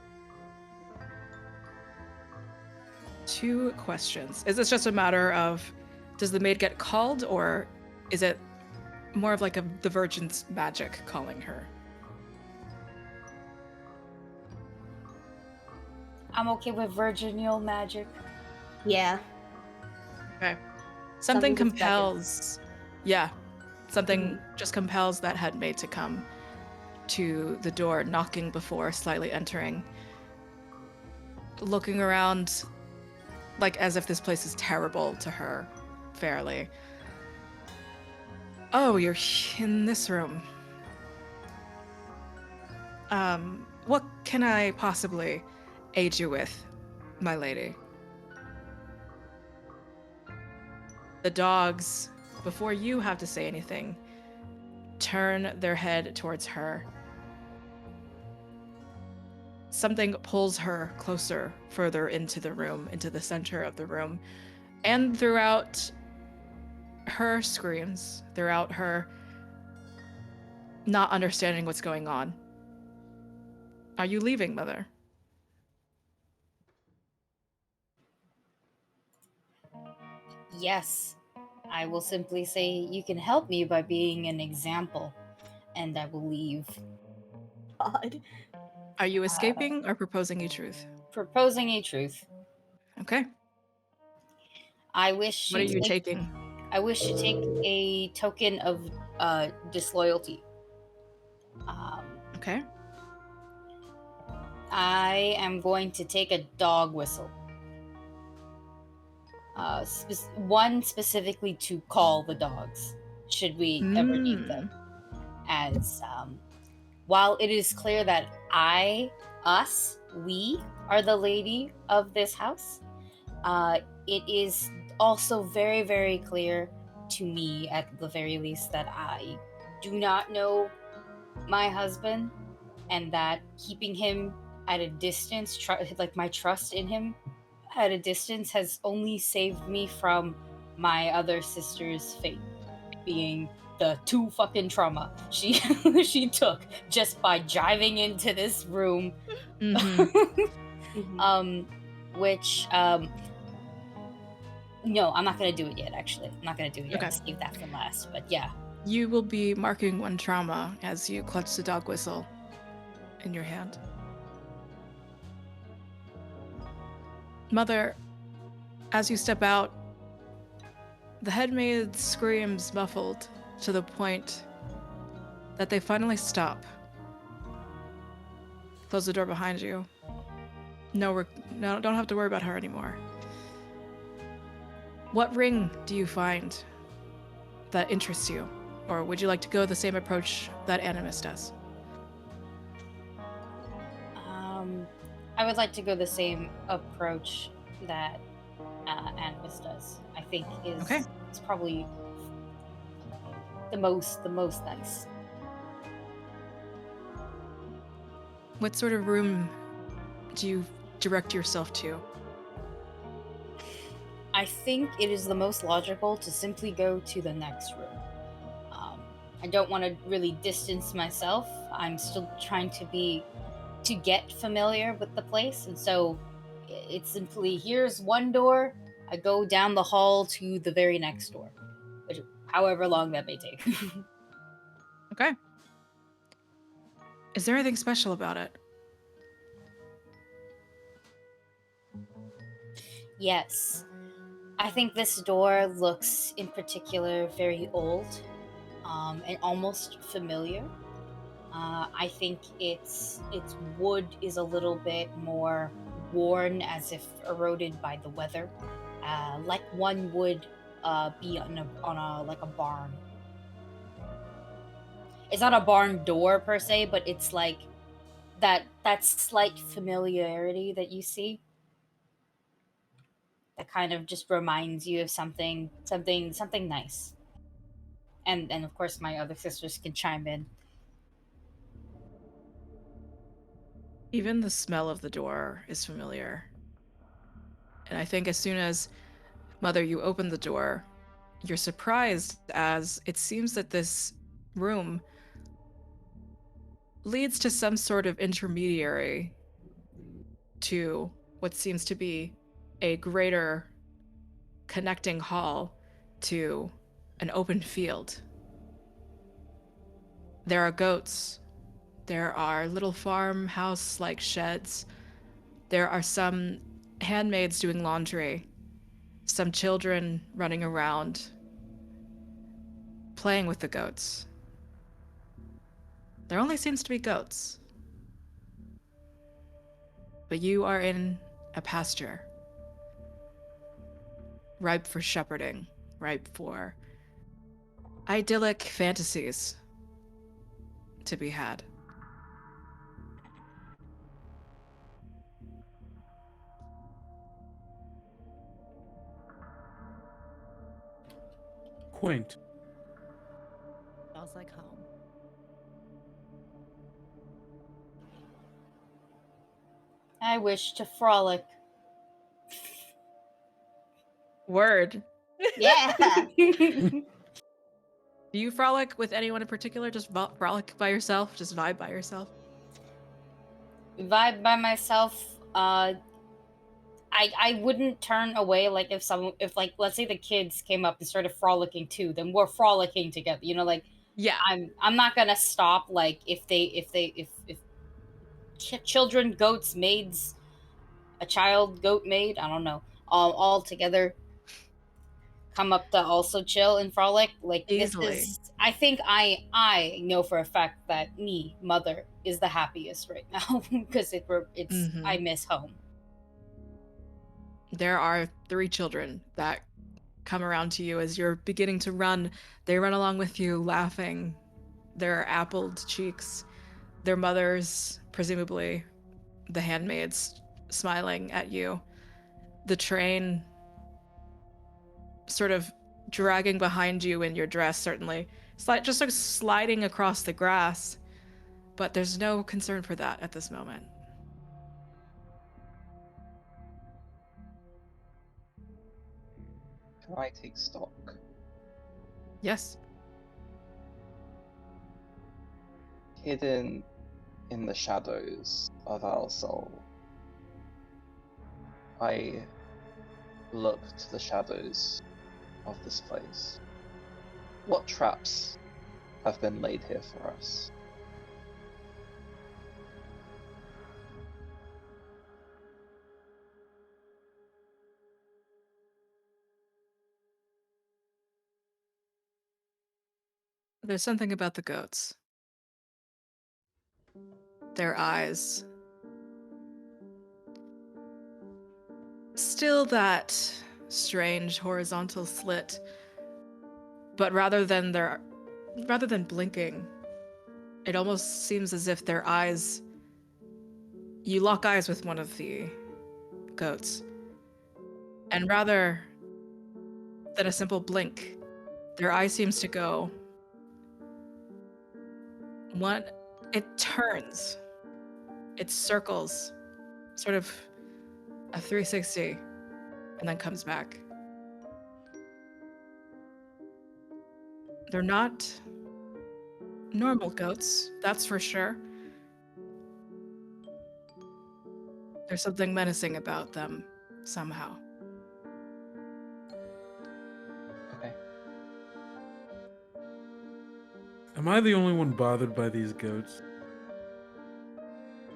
2 questions. Is this just a matter of, does the maid get called, or is it more of like the Virgin's magic calling her? I'm okay with virginal magic. Yeah. Okay. Something Something just compels. Yeah. Something Mhm. just compels that head maid to come to the door, knocking before slightly entering, looking around like as if this place is terrible to her, fairly. Oh, you're in this room. What can I possibly aid you with, my lady? The dogs, before you have to say anything, turn their head towards her. Something pulls her closer, further into the room, into the center of the room. And throughout her screams, throughout her not understanding what's going on, are you leaving, Mother? Yes, I will simply say you can help me by being an example, and I will leave. God. Are you escaping or proposing a truth? Proposing a truth. Okay. I wish What are to you take, taking? I wish to take a token of disloyalty. Okay. I am going to take a dog whistle. One specifically to call the dogs, should we ever need them. As while it is clear that we are the lady of this house, it is also very, very clear to me, at the very least, that I do not know my husband, and that keeping him at a distance, like my trust in him at a distance, has only saved me from my other sister's fate, being the 2 fucking trauma she she took just by driving into this room. Mhm. Which no, I'm not gonna do it yet. Actually, I'm not gonna do it yet. Okay. I'll save that for last. But yeah, You will be marking 1 trauma as you clutch the dog whistle in your hand. Mother, as you step out, the headmaid screams muffled to the point that they finally stop. Close the door behind you. No, don't have to worry about her anymore. What ring do you find that interests you? Or would you like to go the same approach that Animus does? I would like to go the same approach that Animus does. I think Okay. is probably the most nice. What sort of room do you direct yourself to? I think it is the most logical to simply go to the next room. I don't want to really distance myself. I'm still trying to get familiar with the place, and so it's simply here's one door. I go down the hall to the very next door, which however long that may take. Okay. Is there anything special about it? Yes. I think this door looks in particular very old and almost familiar. I think its wood is a little bit more worn, as if eroded by the weather, like one would be on a like a barn. It's not a barn door per se, but it's like that slight familiarity that you see that kind of just reminds you of something nice. And of course my other sisters can chime in. Even the smell of the door is familiar. And I think as soon as, Mother, you open the door, you're surprised as it seems that this room leads to some sort of intermediary to what seems to be a greater connecting hall to an open field. There are goats. There are little farmhouse-like sheds. There are some handmaids doing laundry. Some children running around, playing with the goats. There only seems to be goats. But you are in a pasture, ripe for shepherding, ripe for idyllic fantasies to be had. Quaint. Smells like home. I wish to frolic. Word. Yeah. Do you frolic with anyone in particular? Just frolic by yourself? Just vibe by yourself? Vibe by myself. I wouldn't turn away, like if like let's say the kids came up and started frolicking too, then we're frolicking together. You know, like Yeah. I'm not gonna stop. Like if children, goats, maids, a child goat maid, I don't know, all together come up to also chill and frolic. Like this Easily. is, I think I know for a fact that me, Mother, is the happiest right now because it's I miss home. There are 3 children that come around to you as you're beginning to run. They run along with you, laughing, their appled cheeks, their mothers, presumably the handmaids, smiling at you. The train sort of dragging behind you in your dress, certainly. Just sort of sliding across the grass, but there's no concern for that at this moment. Can I take stock? Yes. Hidden in the shadows of our soul, I look to the shadows of this place. What traps have been laid here for us? There's something about the goats. Their eyes. Still that strange horizontal slit, but rather than blinking, it almost seems as if their eyes. You lock eyes with one of the goats, and rather than a simple blink, their eye seems to go. It turns, it circles, sort of a 360, and then comes back. They're not normal goats, that's for sure. There's something menacing about them, somehow. Okay. Am I the only one bothered by these goats?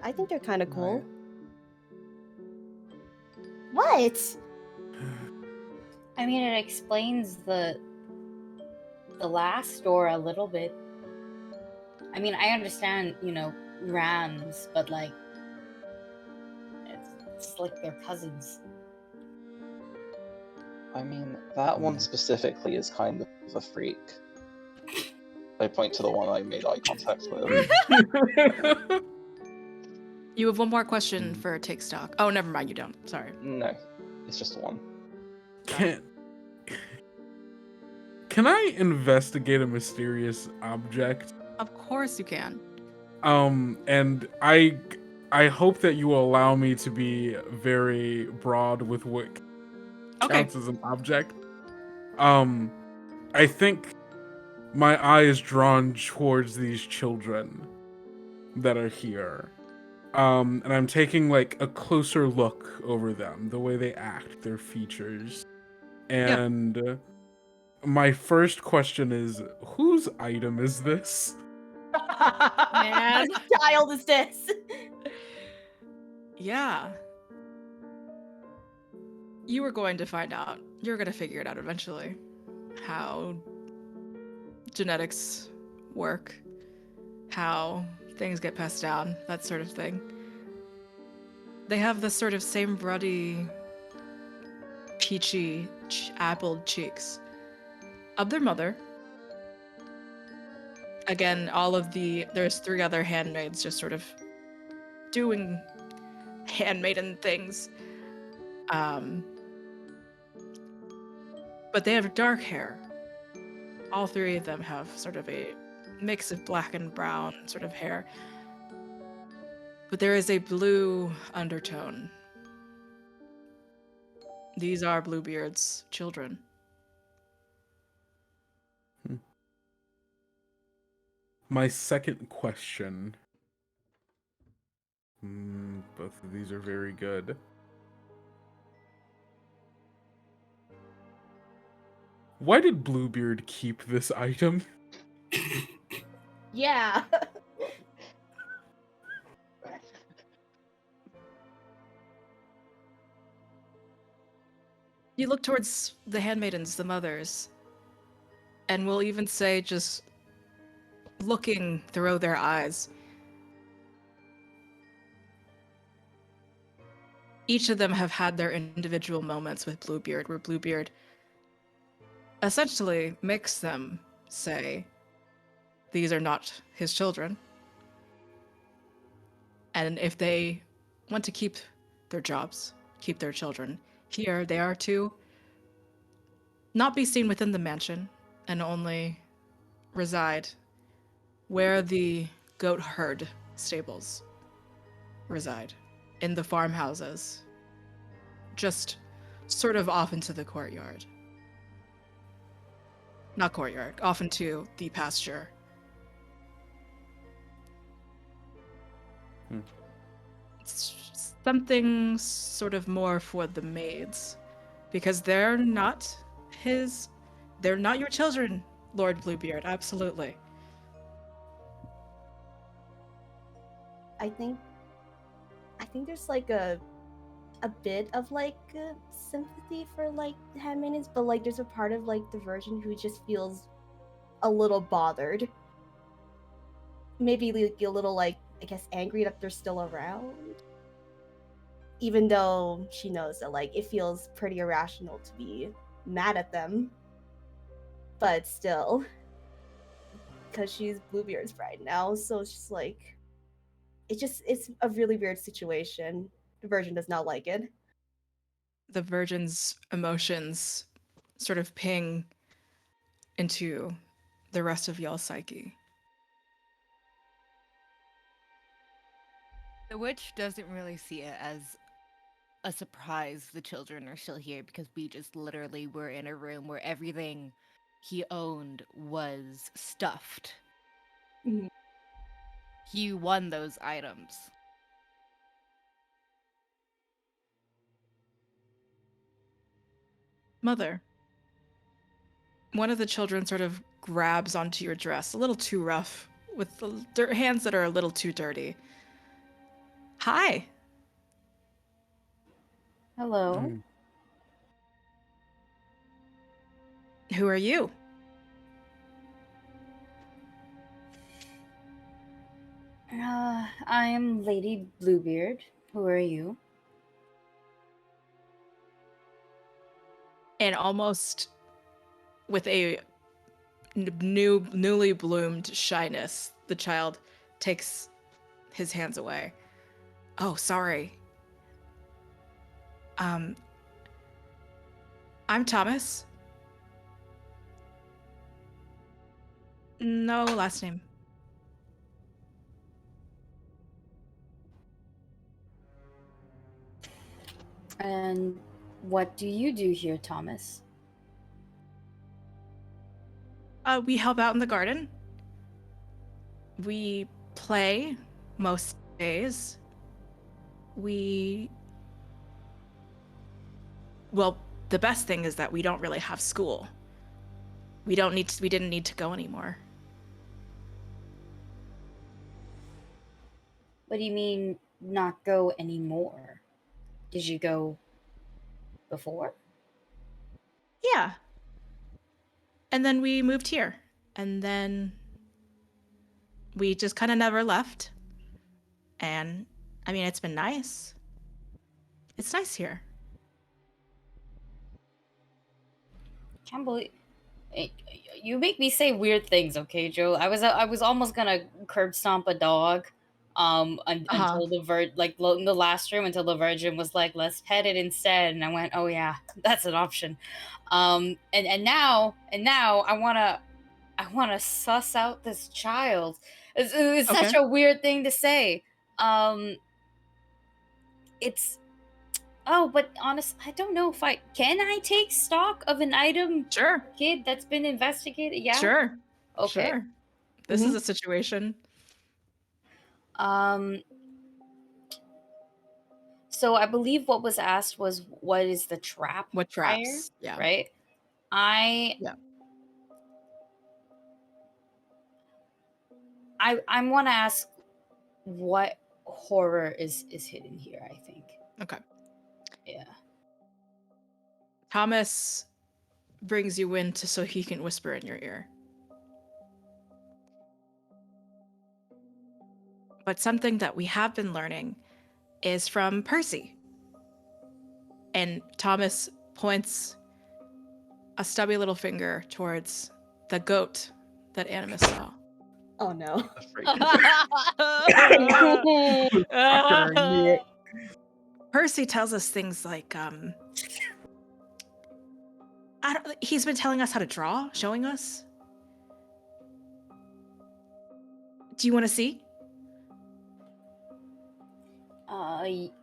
I think they're kind of No. cool. What? I mean, it explains the last door a little bit. I mean, I understand, rams, but like, it's like they're cousins. I mean, that one specifically is kind of a freak. I point to the one I made eye contact with. You have one more question for Take Stock. Oh, never mind, you don't. Sorry. No, it's just one. Can I investigate a mysterious object? Of course you can. And I hope that you will allow me to be very broad with what counts as an object. I think my eye is drawn towards these children that are here. And I'm taking like a closer look over them, the way they act, their features. And my first question is, whose item is this? Man. Whose child is this? Yeah. You were going to find out. You're going to figure it out eventually. How genetics work. How things get passed down. That sort of thing. They have the sort of same ruddy, peachy, appled cheeks of their mother. Again, there's 3 other handmaids just sort of doing handmaiden things. But they have dark hair. All 3 of them have sort of a mix of black and brown sort of hair. But there is a blue undertone. These are Bluebeard's children. My second question. Both of these are very good. Why did Bluebeard keep this item? Yeah. You look towards the handmaidens, the mothers, and we'll even say just looking through their eyes. Each of them have had their individual moments with Bluebeard, where Bluebeard essentially makes them say, these are not his children. And if they want to keep their jobs, keep their children, here they are to not be seen within the mansion and only reside where the Goatherd stables reside, in the farmhouses, just sort of off into the courtyard. Not courtyard, off into the pasture. It's something sort of more for the maids, because they're not your children, Lord Bluebeard, absolutely. I think there's like a bit of like sympathy for like handmaidens, but like there's a part of like the virgin who just feels a little bothered. Maybe like a little, like, I guess, angry that they're still around. Even though she knows that, like, it feels pretty irrational to be mad at them. But still, because she's Bluebeard's bride now, so it's just like, it's a really weird situation. The Virgin does not like it. The Virgin's emotions sort of ping into the rest of y'all's psyche. The witch doesn't really see it as a surprise the children are still here because we just literally were in a room where everything he owned was stuffed. Mhm. He won those items. Mother, one of the children sort of grabs onto your dress, a little too rough, with the hands that are a little too dirty. Hi. Hello. Mm. Who are you? I am Lady Bluebeard. Who are you? And almost with a newly bloomed shyness, the child takes his hands away. Oh, sorry. I'm Thomas. No last name. And what do you do here, Thomas? We help out in the garden. We play most days. Well, the best thing is that we don't really have school. We didn't need to go anymore. What do you mean not go anymore? Did you go before? Yeah. And then we moved here. And then we just kind of never left. And I mean, it's been nice. It's nice here. Can't believe you make me say weird things. Okay, Joe. I was almost gonna curb stomp a dog, until in the last room until the Virgin was like, let's pet it instead, and I went, oh yeah, that's an option. And now I wanna suss out this child. It's Okay. such a weird thing to say. It's but honest, I don't know if I can. I take stock of an item, Sure. kid, that's been investigated. Yeah. Sure. Okay. Sure. This is a situation. So I believe what was asked was, what is the trap? What fire? traps? Yeah. Right. I want to ask what horror is hidden here. I think. Okay. Yeah. Thomas brings you in so he can whisper in your ear. But something that we have been learning is from Percy. And Thomas points a stubby little finger towards the goat that Animus saw. Oh no. Percy tells us things like, he's been telling us how to draw, showing us. Do you want to see?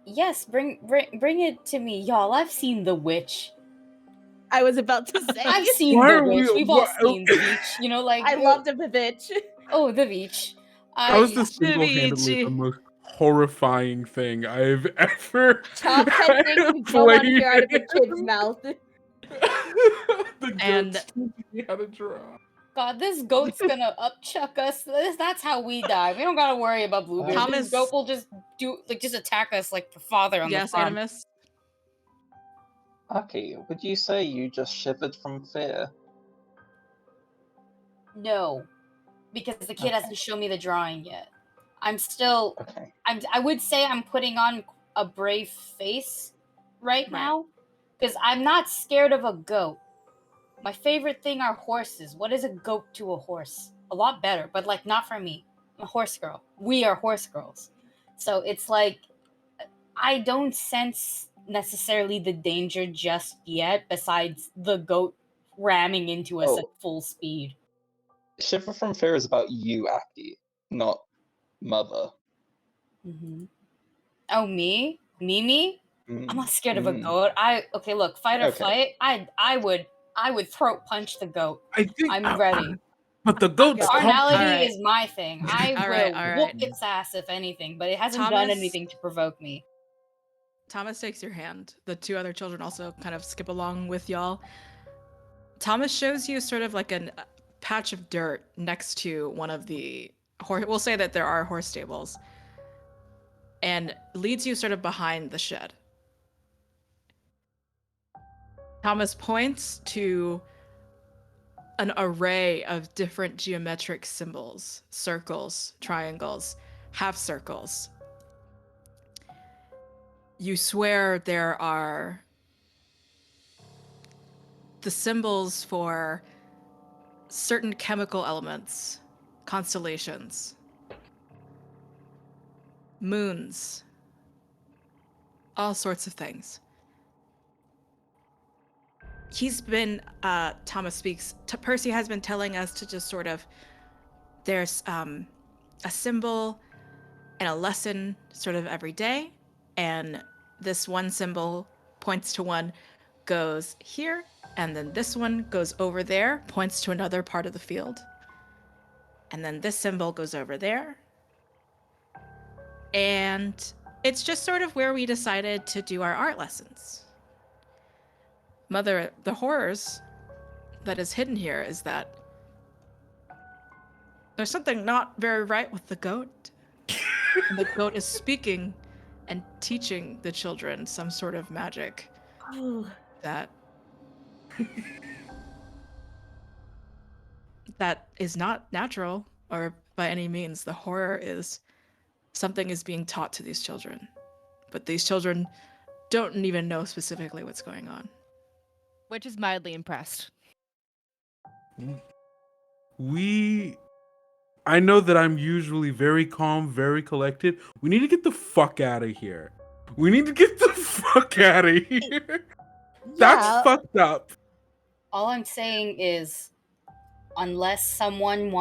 Yes. Bring it to me, y'all. I've seen The Witch. I was about to say. I've seen Why The are we- Witch. We've all why- seen The Witch. You know, like I loved the bitch. Oh, The Witch. That was the single-handedly the most horrifying thing I've ever Childhead things you don't want to hear out of a played. kid's mouth. The And- goats teaching me how to draw. God, this goat's gonna upchuck us. That's how we die. We don't gotta worry about Bluebeard. Thomas- This goat will just just attack us like the father on the Yes, farm. Animus. Aki, would you say you just shivered from fear? No, because the kid Okay. hasn't shown me the drawing yet. I'm still. Okay. I would say I'm putting on a brave face right now, because I'm not scared of a goat. My favorite thing are horses. What is a goat to a horse? A lot better, but like not for me. I'm a horse girl. We are horse girls. So it's like I don't sense necessarily the danger just yet, besides the goat ramming into us at Oh, full speed. Shiver from Fear is about you, Aki, not Mother. Mm-hmm. Oh, me? Me? I'm not scared of a Mm. goat. Okay, look, fight or Okay. flight. I would throat punch the goat. I think, I'm ready. but the goat's Go. pumped. Carnality Alright. is my thing. I Alright, will alright. whoop its ass if anything, but it hasn't done Thomas? anything to provoke me. Thomas takes your hand. The two other children also kind of skip along with y'all. Thomas shows you sort of like a patch of dirt next to one of the we'll say that there are horse stables, and leads you sort of behind the shed. Thomas points to an array of different geometric symbols, circles, triangles, half circles. You swear there are the symbols for certain chemical elements, constellations, moons, all sorts of things. He's been, Thomas speaks, Percy has been telling us to just sort of, there's a symbol and a lesson sort of every day, and this one symbol points to one, goes here, and then this one goes over there, points to another part of the field, and then this symbol goes over there, and it's just sort of where we decided to do our art lessons. Mother, the horrors that is hidden here is that there's something not very right with the goat. And the goat is speaking and teaching the children some sort of magic Oh, that that is not natural or by any means. The horror is something is being taught to these children, but these children don't even know specifically what's going on. Which is mildly impressed. I know that I'm usually very calm, very collected. We need to get the fuck out of here. We need to get the fuck out of here. That's yeah. fucked up. All I'm saying is, unless someone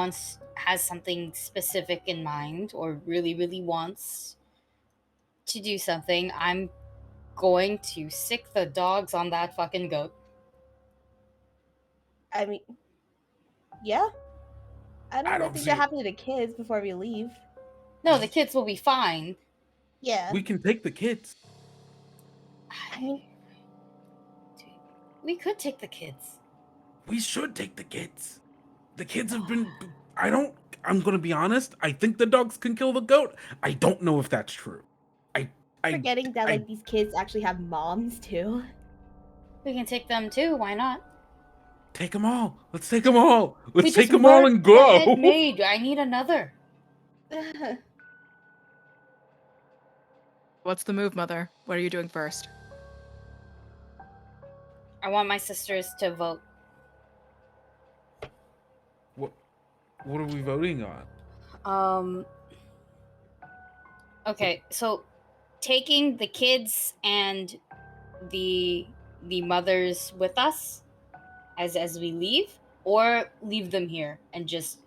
has something specific in mind or really wants to do something, I'm going to sick the dogs on that fucking goat. I mean, yeah. I don't I want don't anything see to it. happen to the kids before we leave. No, the kids will be fine. Yeah. We can take the kids. I mean, We could take the kids. We should take the kids. The kids have been. I'm gonna be honest. I think the dogs can kill the goat. I don't know if that's true. forgetting that like these kids actually have moms too. We can take them too. Why not? Take them all. Let's take them all. We Let's just take them all murdered and the go. head maid. I need another. What's the move, Mother? What are you doing first? I want my sisters to vote. What are we voting on? Okay, so taking the kids and the mothers with us as we leave, or leave them here and just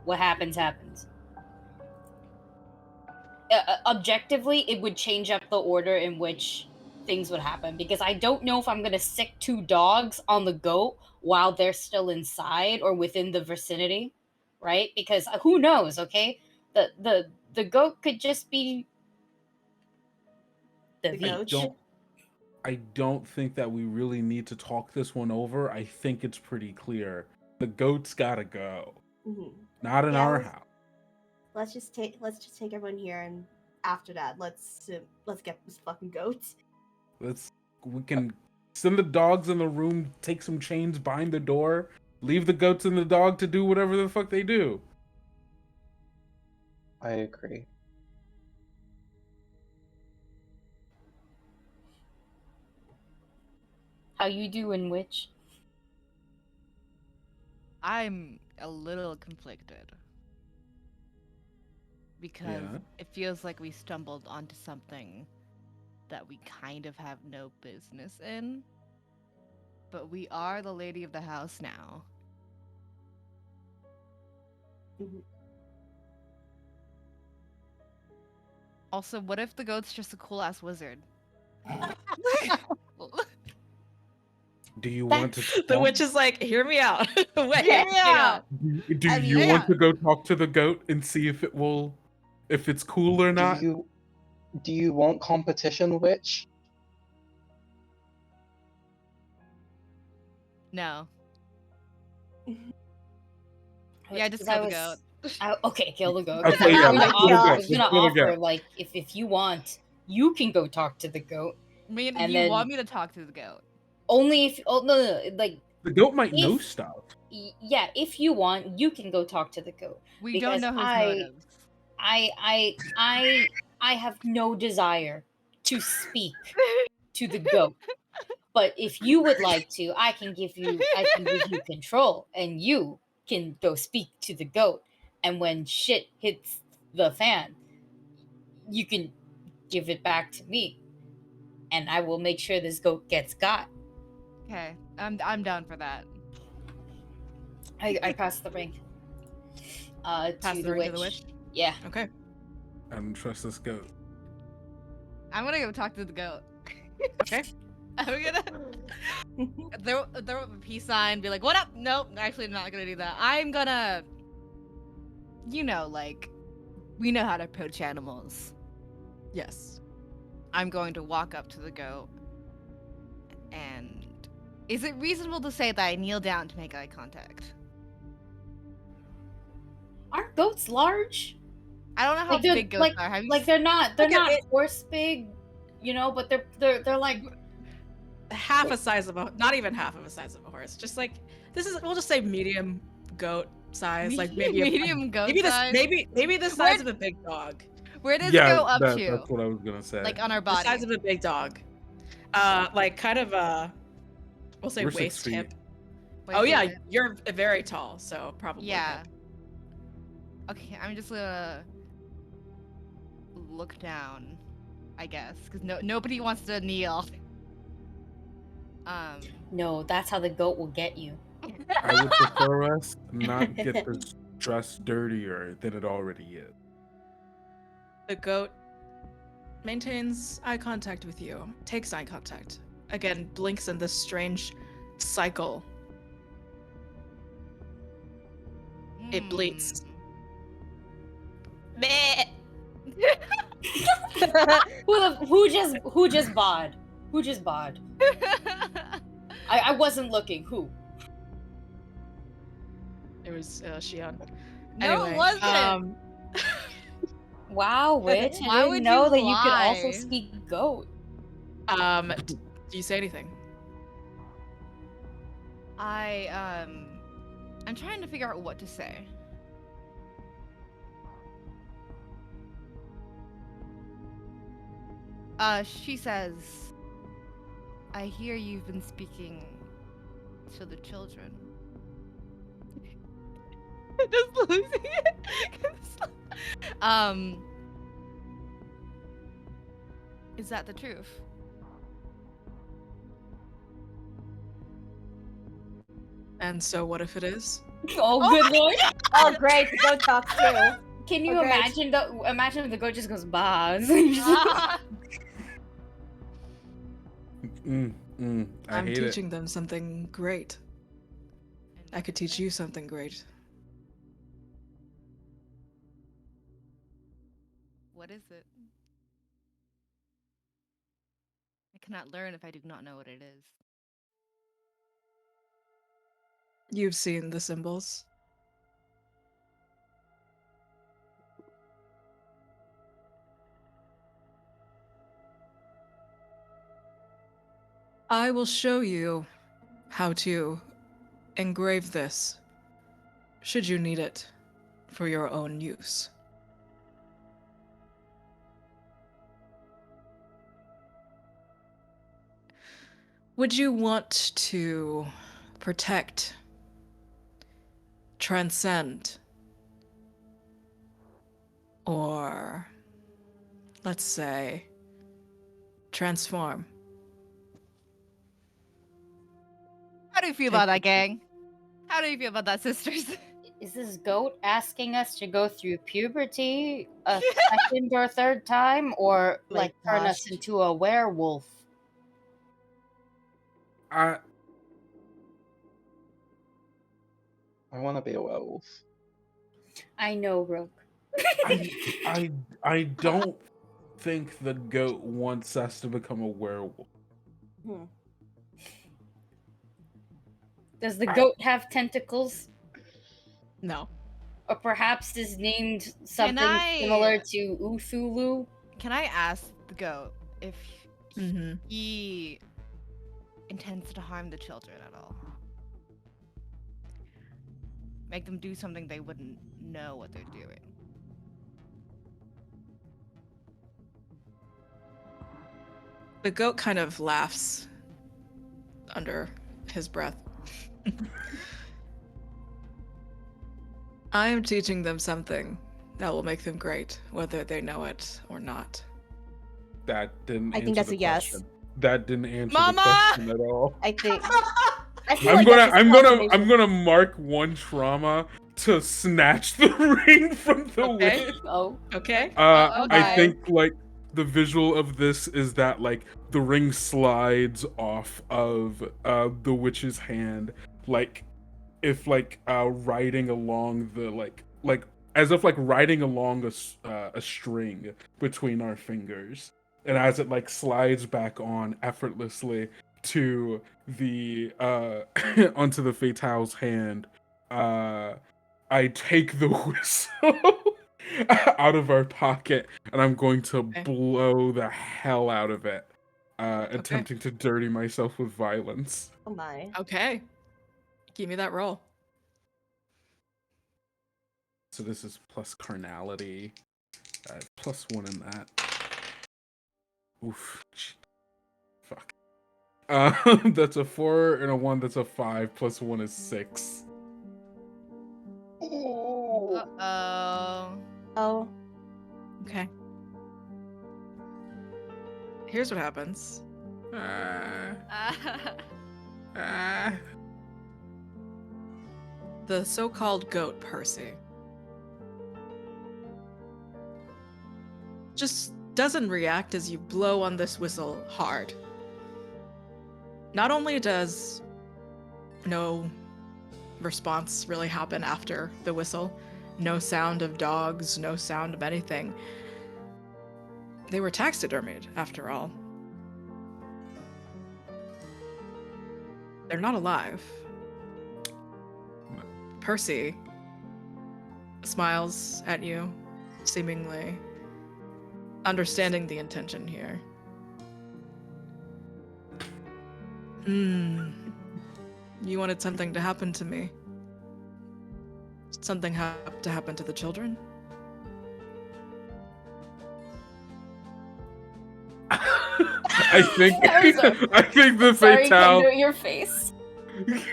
what happens. Objectively, it would change up the order in which things would happen, because I don't know if I'm gonna sick 2 dogs on the goat while they're still inside or within the vicinity, right? Because who knows? Okay, the goat could just be the The Veach. goat. I don't think that we really need to talk this one over. I think it's pretty clear. The goat's gotta go. Mhm. Not in Yeah, our let's- house. Let's just take everyone here, and after that, let's get this fucking goat. We can send the dogs in the room, take some chains, bind the door, Leave the goats and the dog to do whatever the fuck they do. I agree. How you doing, witch? I'm a little conflicted because Yeah. it feels like we stumbled onto something that we kind of have no business in. But we are the lady of the house now. Mhm. Also, what if the goat's just a cool ass wizard? Do you want to The talk? witch is like, hear me out. Wait, Hear me hang out. on. Do I you mean, want yeah. to go talk to the goat and see if it's cool or not? Do you want competition, witch? No. Yeah, just kill the goat. Okay, kill the goat. Okay, Because yeah, I was let's gonna kill offer, the I was gonna Kill the offer goat. like if you want, you can go talk to the goat. I mean, And you then- want me to talk to the goat? Only if no, like The goat might know If- stuff. yeah, if you want, you can go talk to the goat. We Because don't know his motives. I have no desire to speak to the goat. But if you would like to, I can give you control and you can go speak to the goat. And when shit hits the fan, you can give it back to me. And I will make sure this goat gets got. Okay, I'm down for that. I pass the ring. Pass To the the ring witch. to the witch. Yeah. Okay. I don't trust this goat. I'm gonna go talk to the goat. Okay. I'm gonna throw up a peace sign, be like, "What up?" Nope, actually, I'm not gonna do that. I'm gonna, like, we know how to approach animals. Yes. I'm going to walk up to the goat, and is it reasonable to say that I kneel down to make eye contact? Aren't goats large? I don't know how Like they're big goats are. Have you like they're not Look at it. horse big, but they're like Half a size of not even half of a size of a horse. Just like we'll just say medium goat size, like maybe medium goat maybe size? maybe the size of a big dog. Where does Yeah, it go up to? that's what I was gonna say. Like on our The body. size of a big dog. Like kind of we'll say We're 6 waist feet. hip. Wait, Oh so yeah, it- you're very tall, so probably Yeah. hip. Okay, I'm just gonna look down, I guess, because nobody wants to kneel. no, that's how the goat will get you. I would prefer us not get this dress dirtier than it already is. The goat maintains eye contact with you, takes eye contact. Again, blinks in this strange cycle. It bleats. Meh. Who just bawed? Who just bawed? I wasn't looking. Who? It was Shion. No, it wasn't. Wow, witch! Why I would didn't know you that you could also lie? speak goat. Do you say anything? I'm trying to figure out what to say. She says, I hear you've been speaking to the children. Just losing it. Is that the truth? And so what if it is? Oh, good lord! Oh, great. The goat talks too. Can you Okay. imagine if the goat just goes bah? Ah. I I'm hate teaching them something great. I could teach you something great. What is it? I cannot learn if I do not know what it is. You've seen the symbols. I will show you how to engrave this, should you need it for your own use. Would you want to protect, transcend, or, let's say, transform? How do you feel about that, gang? How do you feel about that, sisters? Is this goat asking us to go through puberty a second or third time, or My like turn us gosh. into a werewolf? I want to be a werewolf. I know, Rook. I don't think the goat wants us to become a werewolf. Hmm. Does the goat have tentacles? No. Or perhaps is named something I- similar to Uthulu? Can I ask the goat if Mm-hmm. he intends to harm the children at all? Make them do something they wouldn't know what they're doing. The goat kind of laughs under his breath. I am teaching them something that will make them great, whether they know it or not. That didn't. I think answer that's the a yes. question. That didn't answer Mama! the question at all. I think I feel I'm like gonna, that's his I'm confirmation. gonna mark one trauma to snatch the ring from the Okay. wind. Oh, Okay? Oh, I okay. think like the visual of this is that like the ring slides off of the witch's hand, like if like riding along the like as if like riding along a string between our fingers, and as it like slides back on effortlessly to the onto the fatale's hand, I take the whistle out of our pocket and I'm going to Okay. blow the hell out of it, attempting to dirty myself with violence. Oh my. Okay. Give me that roll. So this is plus carnality, +1 in that. Oof. Fuck. That's a 4 and a 1. That's a 5. +1 is 6. Uh-oh. Oh. Okay. Here's what happens. The so-called goat Percy just doesn't react as you blow on this whistle hard. Not only does no response really happen after the whistle, no sound of dogs, no sound of anything. They were taxidermied, after all. They're not alive. Percy smiles at you, seemingly understanding the intention here. You wanted something to happen to me. Something to happen to the children? I think That was I think the sorry, fatale. Kendo, your face.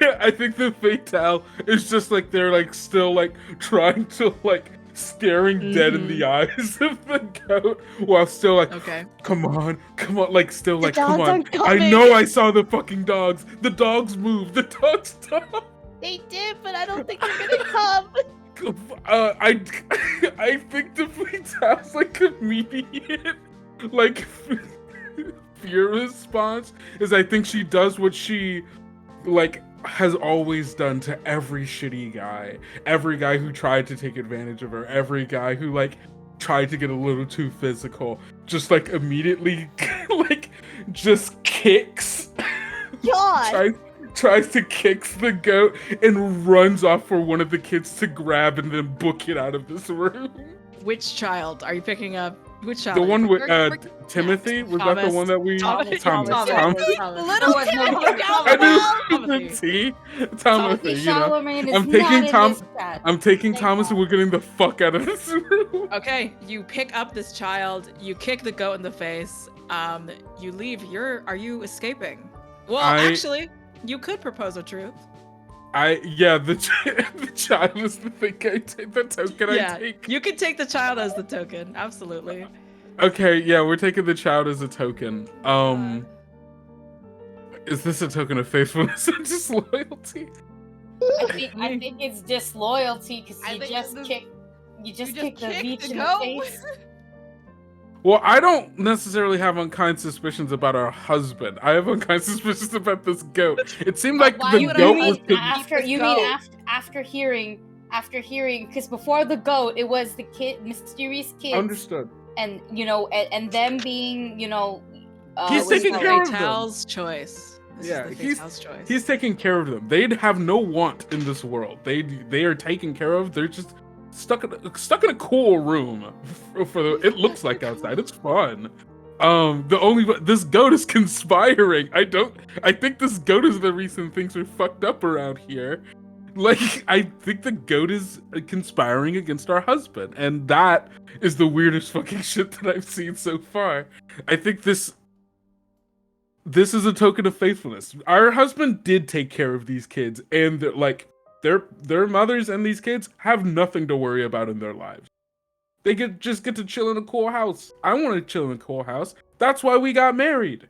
Yeah, I think the fatale is just like they're like still like trying to like staring dead in the eyes of the goat while still like, Okay. come on, like still The like, come dogs on. aren't I coming. know I saw the fucking dogs. The dogs moved. The dogs stopped. They did, but I don't think they're gonna come. I think the fatale's like immediate like fear response is I think she does what she like has always done to every shitty guy, every guy who tried to take advantage of her, every guy who like tried to get a little too physical, just like immediately like just kicks God. tries to kick the goat and runs off for one of the kids to grab and then book it out of this room. Which child? Are you picking up Which The child? one with We're Timothy? Was that the Thomas. one that we... Thomas. Thomas. Thomas. Thomas. Little was no Timothy I knew Timothy. the T. Timothy Timothy, you know. Chalamet is I'm not taking in Tom. this chat. I'm taking Thank Thomas, God. and we're getting the fuck out of this room. Okay, you pick up this child, you kick the goat in the face, you leave. Are you escaping? Well, actually, you could propose a truth. The child is the thing I take, the token I take. You can take the child as the token, absolutely. Okay, yeah, we're taking the child as a token. Is this a token of faithfulness or disloyalty? I think it's disloyalty because I you think just this- kicked the kicked beach the in goat. the face. Well, I don't necessarily have unkind suspicions about our husband. I have unkind suspicions about this goat. It seemed like why the would I goat mean was... after hearing because before the goat it was the mysterious kids. Understood. And and them being He's This is taking the care of them. Fatale's choice. He's taking care of them. They'd have no want in this world. They are taken care of. They're just stuck in a cool room. It looks like outside. It's fun. This goat is conspiring. I think this goat is the reason things are fucked up around here. Like, I think the goat is conspiring against our husband, and that is the weirdest fucking shit that I've seen so far. I think this is a token of faithfulness. Our husband did take care of these kids, and their mothers and these kids have nothing to worry about in their lives. They just get to chill in a cool house. I want to chill in a cool house. That's why we got married.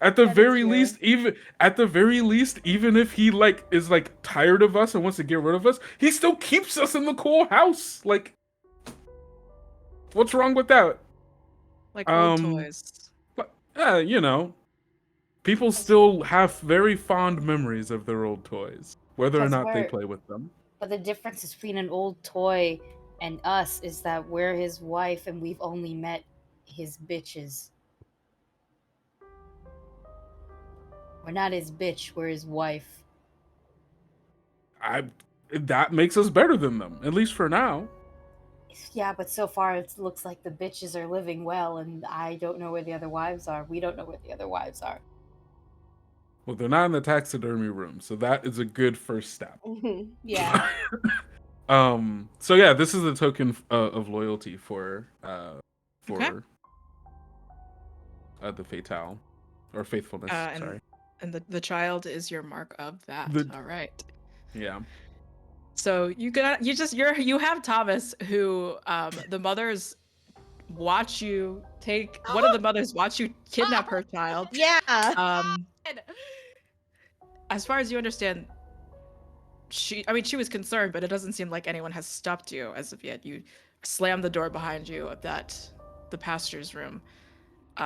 At the very least, even if he is tired of us and wants to get rid of us, he still keeps us in the cool house. Like, what's wrong with that? Like old toys. People still have very fond memories of their old toys, whether or not they play with them. But the difference between an old toy and us is that we're his wife and we've only met his bitches. We're not his bitch, we're his wife. That makes us better than them, at least for now. Yeah, but so far it looks like the bitches are living well, and I don't know where the other wives are. We don't know where the other wives are. Well, they're not in the taxidermy room, so that is a good first step. Yeah. So yeah, this is a token of loyalty for the fatale or faithfulness. Sorry. And the child is your mark of that. All right. Yeah. So you have Thomas, who the mothers watch you take. One of the mothers watch you kidnap her child. Yeah. As far as you understand, she was concerned, but it doesn't seem like anyone has stopped you as of yet. You slam the door behind you of the pastor's room,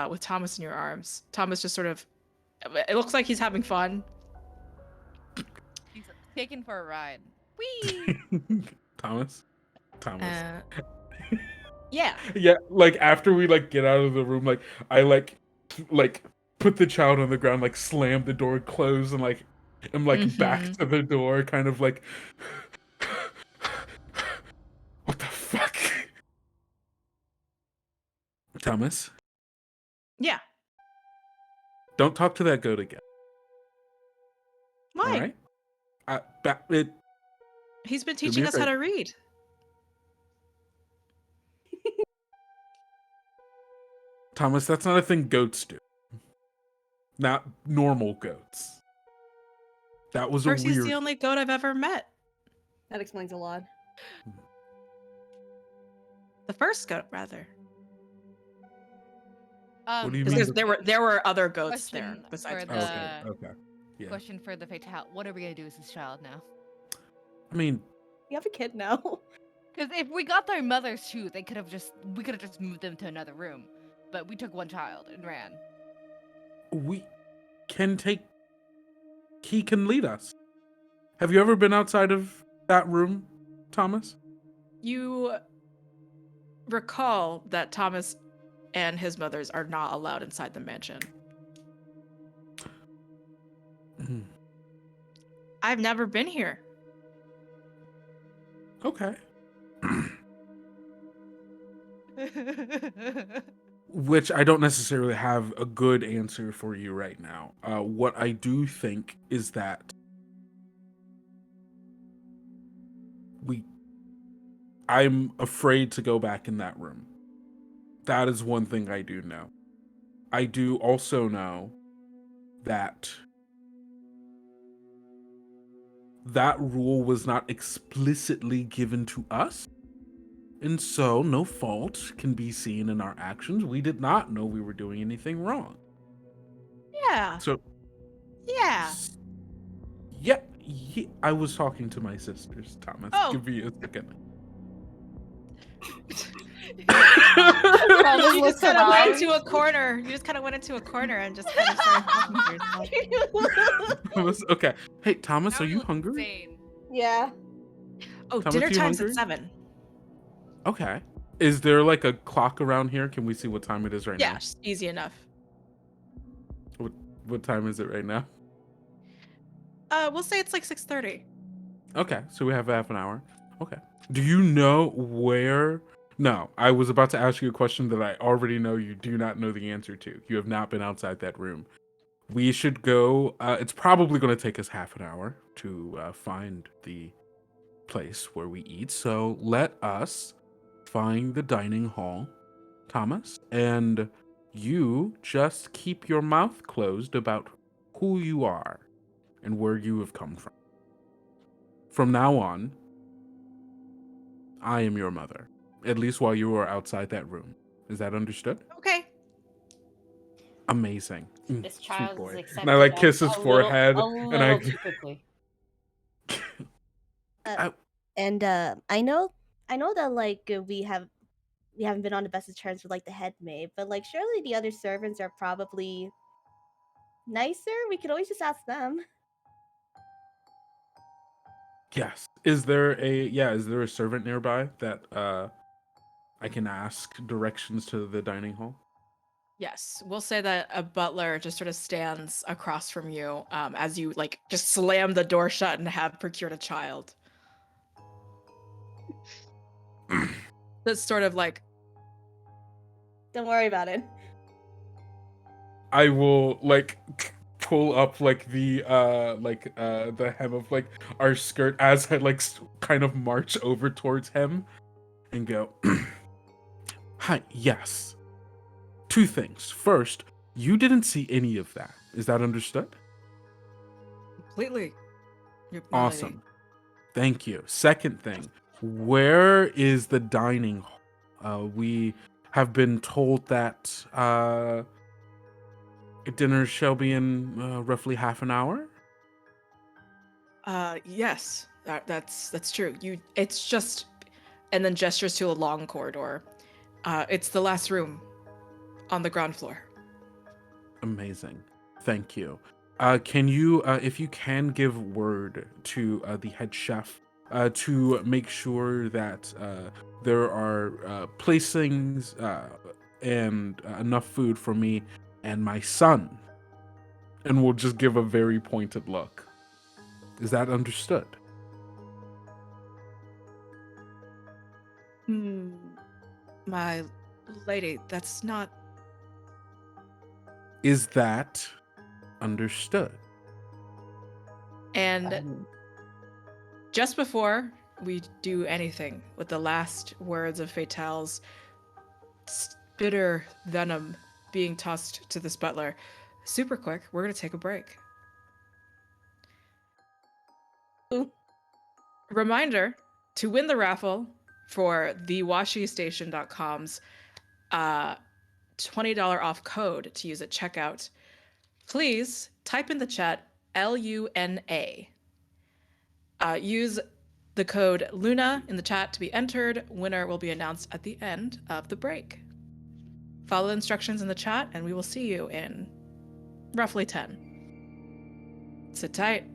with Thomas in your arms. Thomas just sort of, it looks like he's having fun. He's taken for a ride. Whee! Thomas. Yeah. Yeah, like after we get out of the room, I put the child on the ground, slam the door closed, and am back to the door, kind of what the fuck? Thomas? Yeah. Don't talk to that goat again. Why? All right? He's been teaching us how to read. Thomas, that's not a thing goats do. Not normal goats. That was Percy's the only goat I've ever met. That explains a lot. The first goat, rather. What do you Because mean? there were other goats Question there besides for Percy. Okay. Yeah. Question for the fatale. What are we gonna do with this child now? I mean, You have a kid now. Because if we got their mothers too, we could have just moved them to another room. But we took one child and ran. we can take... He can lead us. Have you ever been outside of that room, Thomas? You recall that Thomas and his mothers are not allowed inside the mansion. I've never been here. Okay. Which I don't necessarily have a good answer for you right now. What I do think is that I'm afraid to go back in that room. That is one thing I do know. I do also know that that rule was not explicitly given to us, and so no fault can be seen in our actions. We did not know we were doing anything wrong. Yeah. So, Yeah. yeah, I was talking to my sisters, Thomas. Oh. Give me a second. Thomas You looks just kind of went around. into a corner. You just kind of went into a corner and just kind of started talking to yourself. Thomas, okay. Hey, Thomas, Now are you look hungry? insane. Yeah. Oh, Thomas, dinner are you time's at hungry? 7. Okay. Is there like a clock around here? Can we see what time it is right Yeah, now? easy enough. What time is it right now? We'll say it's like 6:30. Okay, so we have half an hour. Okay. Do you know where? No, I was about to ask you a question that I already know you do not know the answer to. You have not been outside that room. We should go. It's probably going to take us half an hour to find the place where we eat. So let us find the dining hall, Thomas, and you just keep your mouth closed about who you are and where you have come from. From now on, I am your mother, at least while you are outside that room. Is that understood? Okay. Amazing. This Sweet child is boy. And I accepted like kiss his a little, forehead, a and I. little too quickly. I And I know that like we haven't been on the best of terms with like the head maid, but like surely the other servants are probably nicer. We could always just ask them. yes. Is there a servant nearby that I can ask directions to the dining hall? Yes, we'll say that a butler just sort of stands across from you as you like just slam the door shut and have procured a child. That's sort of like, Don't worry about it. I will like pull up like the hem of like our skirt as I like kind of march over towards him and go, "Hi, yes. Two things. First, you didn't see any of that. Is that understood? completely. My lady. Awesome. Thank you. Second thing, where is the dining hall? We have been told that dinner shall be in roughly half an hour. Yes, that's true. It's just, and then gestures to a long corridor. It's the last room on the ground floor. Amazing. Thank you. Can you, if you can, give word to the head chef to make sure that there are placings and enough food for me and my son? And we'll just give a very pointed look. Is that understood? My lady, that's not. Is that understood? And just before we do anything with the last words of Fatale's bitter venom being tossed to this butler, super quick, we're going to take a break. Ooh. Reminder to win the raffle for the washystation.com's $20 off code to use at checkout, please type in the chat LUNA. Use the code LUNA in the chat to be entered. Winner will be announced at the end of the break. Follow the instructions in the chat, and we will see you in roughly 10. Sit tight.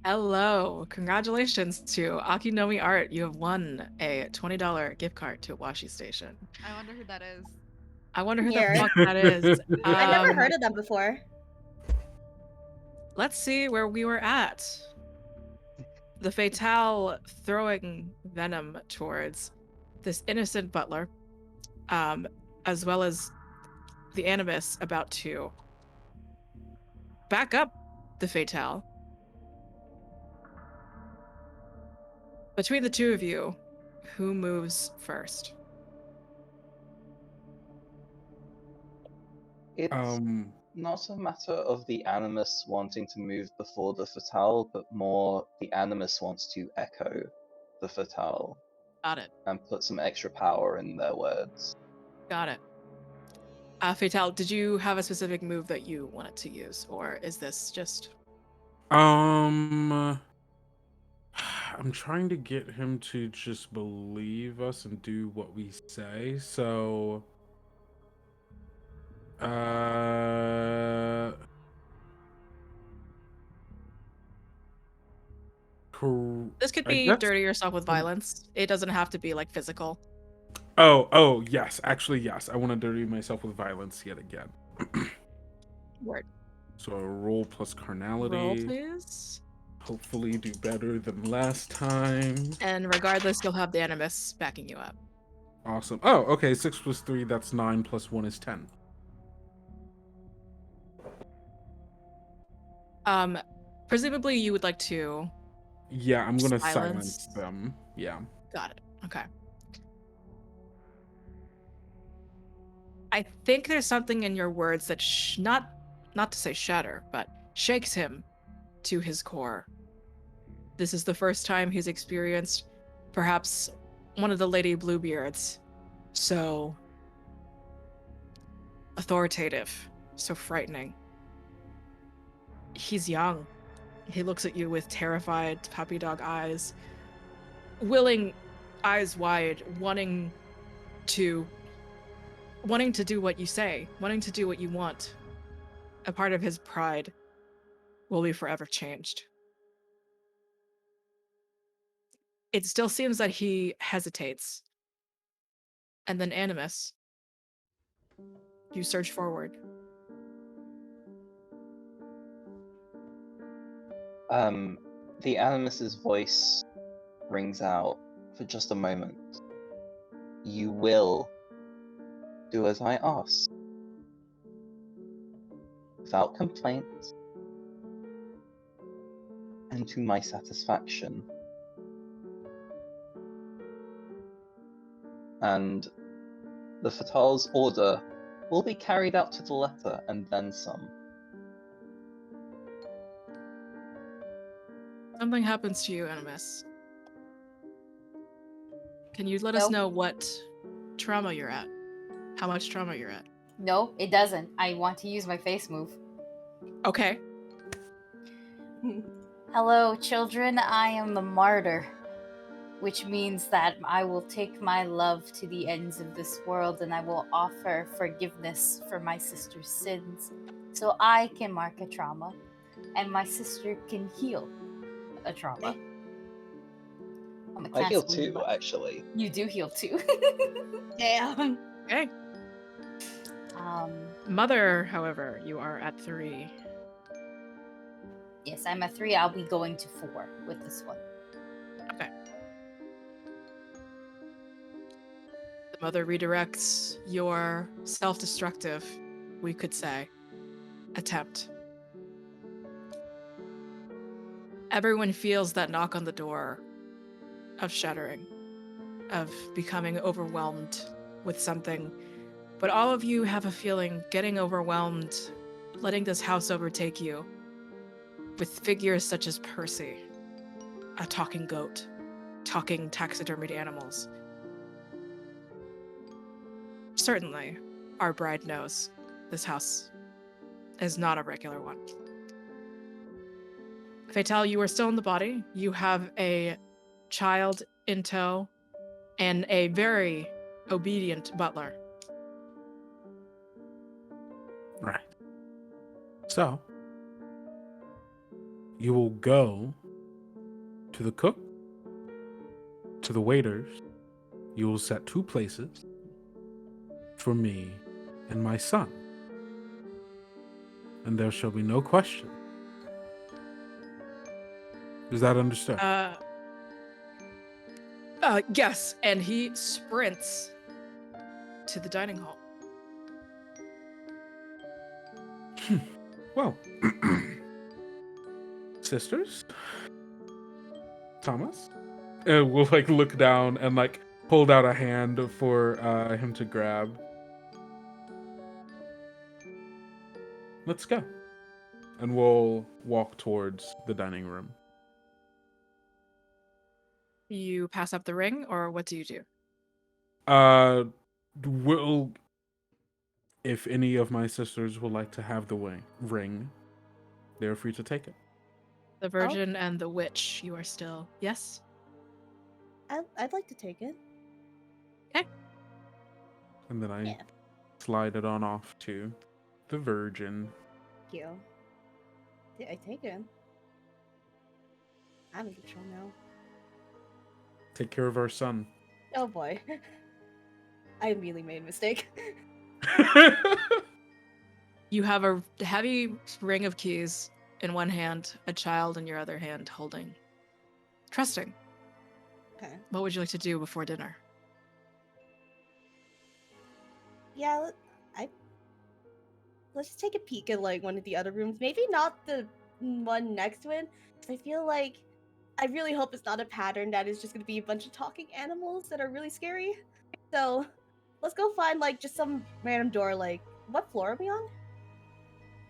Hello. Congratulations to Akinomi Art. You have won a $20 gift card to Washi Station. I wonder who that is. I wonder who the Here. fuck that is. I've never heard of them before. Let's see where we were at. The Fatale throwing venom towards this innocent butler, as well as the Animus about to back up the Fatale. Between the two of you, who moves first? It's not a matter of the Animus wanting to move before the Fatale, but more the Animus wants to echo the Fatale Got it. and put some extra power in their words. Got it. Fatale, did you have a specific move that you wanted to use, or is this just... I'm trying to get him to just believe us and do what we say. So, This could I be guess. dirty yourself with violence. It doesn't have to be like physical. Oh, yes. Actually, yes. I want to dirty myself with violence yet again. Word. So a roll plus carnality. Roll, please. Hopefully do better than last time. And regardless, you'll have the Animus backing you up. Awesome. Oh, okay. 6 plus 3, that's 9 plus 1 is 10. Presumably you would like to... Yeah, I'm gonna Silence. silence them. Yeah. Got it. Okay. I think there's something in your words that not to say shatter, but shakes him to his core. This is the first time he's experienced perhaps one of the Lady Bluebeards so authoritative, so frightening. He's young. He looks at you with terrified puppy dog eyes, willing, eyes wide, wanting to do what you say, wanting to do what you want. A part of his pride will be forever changed. It still seems that he hesitates. And then Animus, you surge forward. The Animus's voice rings out for just a moment. You will do as I ask, without complaint, and to my satisfaction. And the Fatale's order will be carried out to the letter and then some. Something happens to you, Animus. Can you let us know what trauma you're at? How much trauma you're at? No, it doesn't. I want to use my face move. Okay. Hello, children. I am the martyr, which means that I will take my love to the ends of this world and I will offer forgiveness for my sister's sins so I can mark a trauma and my sister can heal a trauma. I heal too, actually. You do heal too. Damn. Okay. Mother, however, you are at 3. Yes, I'm at 3. I'll be going to 4 with this one. Okay. The mother redirects your self-destructive, we could say, attempt. Everyone feels that knock on the door of shattering, of becoming overwhelmed with something. But all of you have a feeling getting overwhelmed, letting this house overtake you, with figures such as Percy, a talking goat, talking taxidermied animals. Certainly, our bride knows this house is not a regular one. Fatale, you are still in the body. You have a child in tow and a very obedient butler. Right. So, you will go To the cook, to the waiters, you will set 2 places for me and my son, and there shall be no question. Is that understood? Yes, and he sprints to the dining hall. Well, sisters, Thomas, we'll like look down and like hold out a hand for him to grab. Let's go, and we'll walk towards the dining room. You pass up the ring, or what do you do? Will if any of my sisters would like to have the ring, they're free to take it. The Virgin and the Witch, you are still... Yes? I'd like to take it. Okay. And then I slide it on off to the Virgin. Thank you. Did I take it? I'm in control now. Take care of our son. Oh boy. I immediately made a mistake. You have a heavy ring of keys in one hand, a child in your other hand holding. Trusting. Okay. What would you like to do before dinner? Yeah, let's just take a peek at like one of the other rooms. Maybe not the one next to it. 'Cause I feel like I really hope it's not a pattern that is just gonna be a bunch of talking animals that are really scary. So let's go find like just some random door. Like, what floor are we on?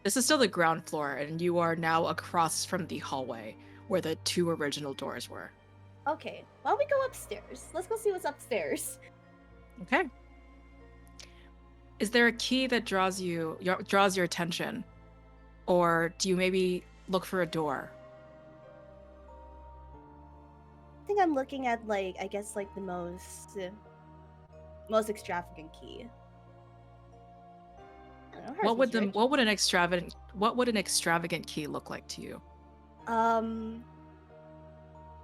This is still the ground floor, and you are now across from the hallway where the 2 original doors were. Okay, why don't we go upstairs? Let's go see what's upstairs. Okay. Is there a key that draws your attention? Or do you maybe look for a door? I think I'm looking at like I guess like the most extravagant key. I don't know, hers was rich. What would an extravagant key look like to you?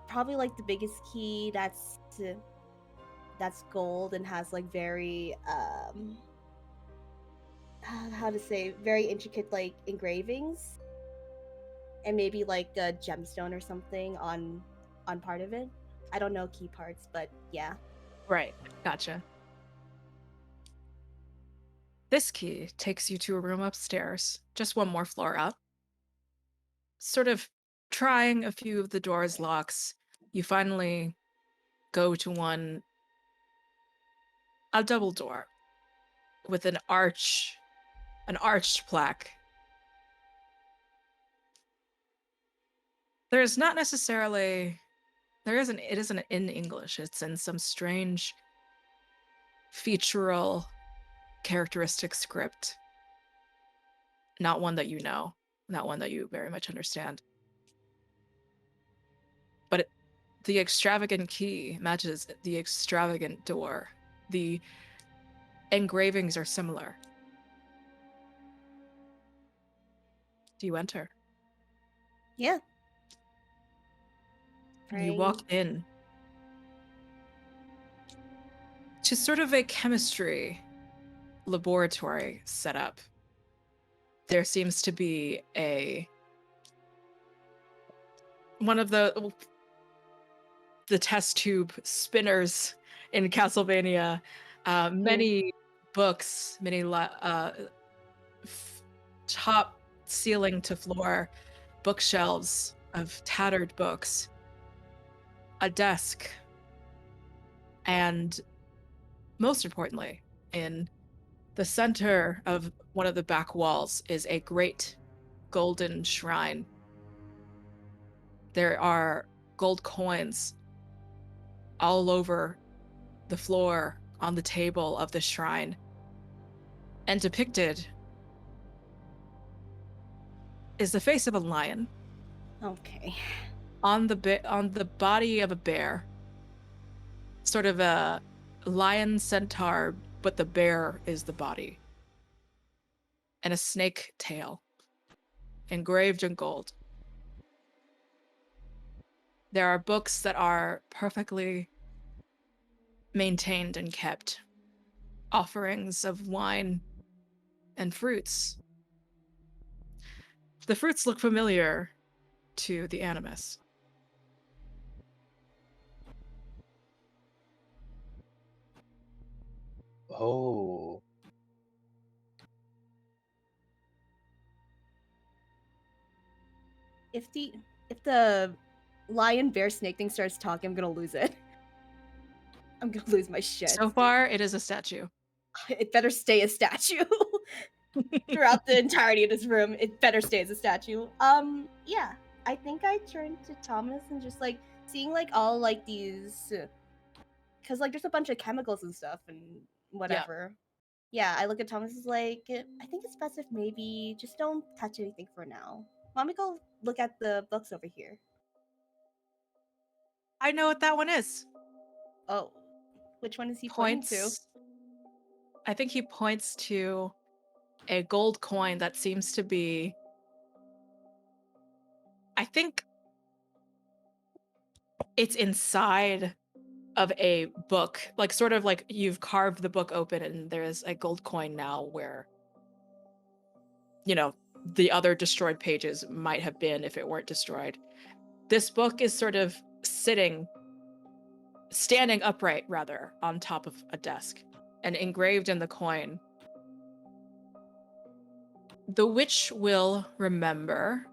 Probably like the biggest key that's gold and has like very how to say, very intricate like engravings, and maybe like a gemstone or something on part of it. I don't know key parts, but yeah. Right. Gotcha. This key takes you to a room upstairs, just one more floor up. Sort of trying a few of the door's locks, you finally go to a double door with an arched plaque. It isn't in English. It's in some strange featural characteristic script. Not one that you know, not one that you very much understand. But the extravagant key matches the extravagant door. The engravings are similar. Do you enter? Yeah. You walk in to sort of a chemistry laboratory setup. There seems to be one of the test tube spinners in Castlevania. Many books, top ceiling to floor bookshelves of tattered books, a desk, and most importantly, in the center of one of the back walls is a great golden shrine. There are gold coins all over the floor on the table of the shrine. And depicted is the face of a lion. Okay. On the body of a bear. Sort of a lion centaur, but the bear is the body. And a snake tail, engraved in gold. There are books that are perfectly maintained and kept. Offerings of wine and fruits. The fruits look familiar to the Animus. Oh. If the lion bear snake thing starts talking, I'm gonna lose it. I'm gonna lose my shit. So far, it is a statue. It better stay a statue. Throughout the entirety of this room, it better stay as a statue. Yeah. I think I turned to Thomas and just like seeing like all like these, because like there's a bunch of chemicals and stuff and whatever. Yeah, I look at Thomas as like, I think it's best if maybe just don't touch anything for now. Why don't we go look at the books over here? I know what that one is. Oh, which one is he pointing to? I think he points to a gold coin that seems to be, I think it's inside of a book, like sort of like you've carved the book open and there's a gold coin now where, you know, the other destroyed pages might have been if it weren't destroyed. This book is sort of standing upright rather, on top of a desk, and engraved in the coin. The witch will remember,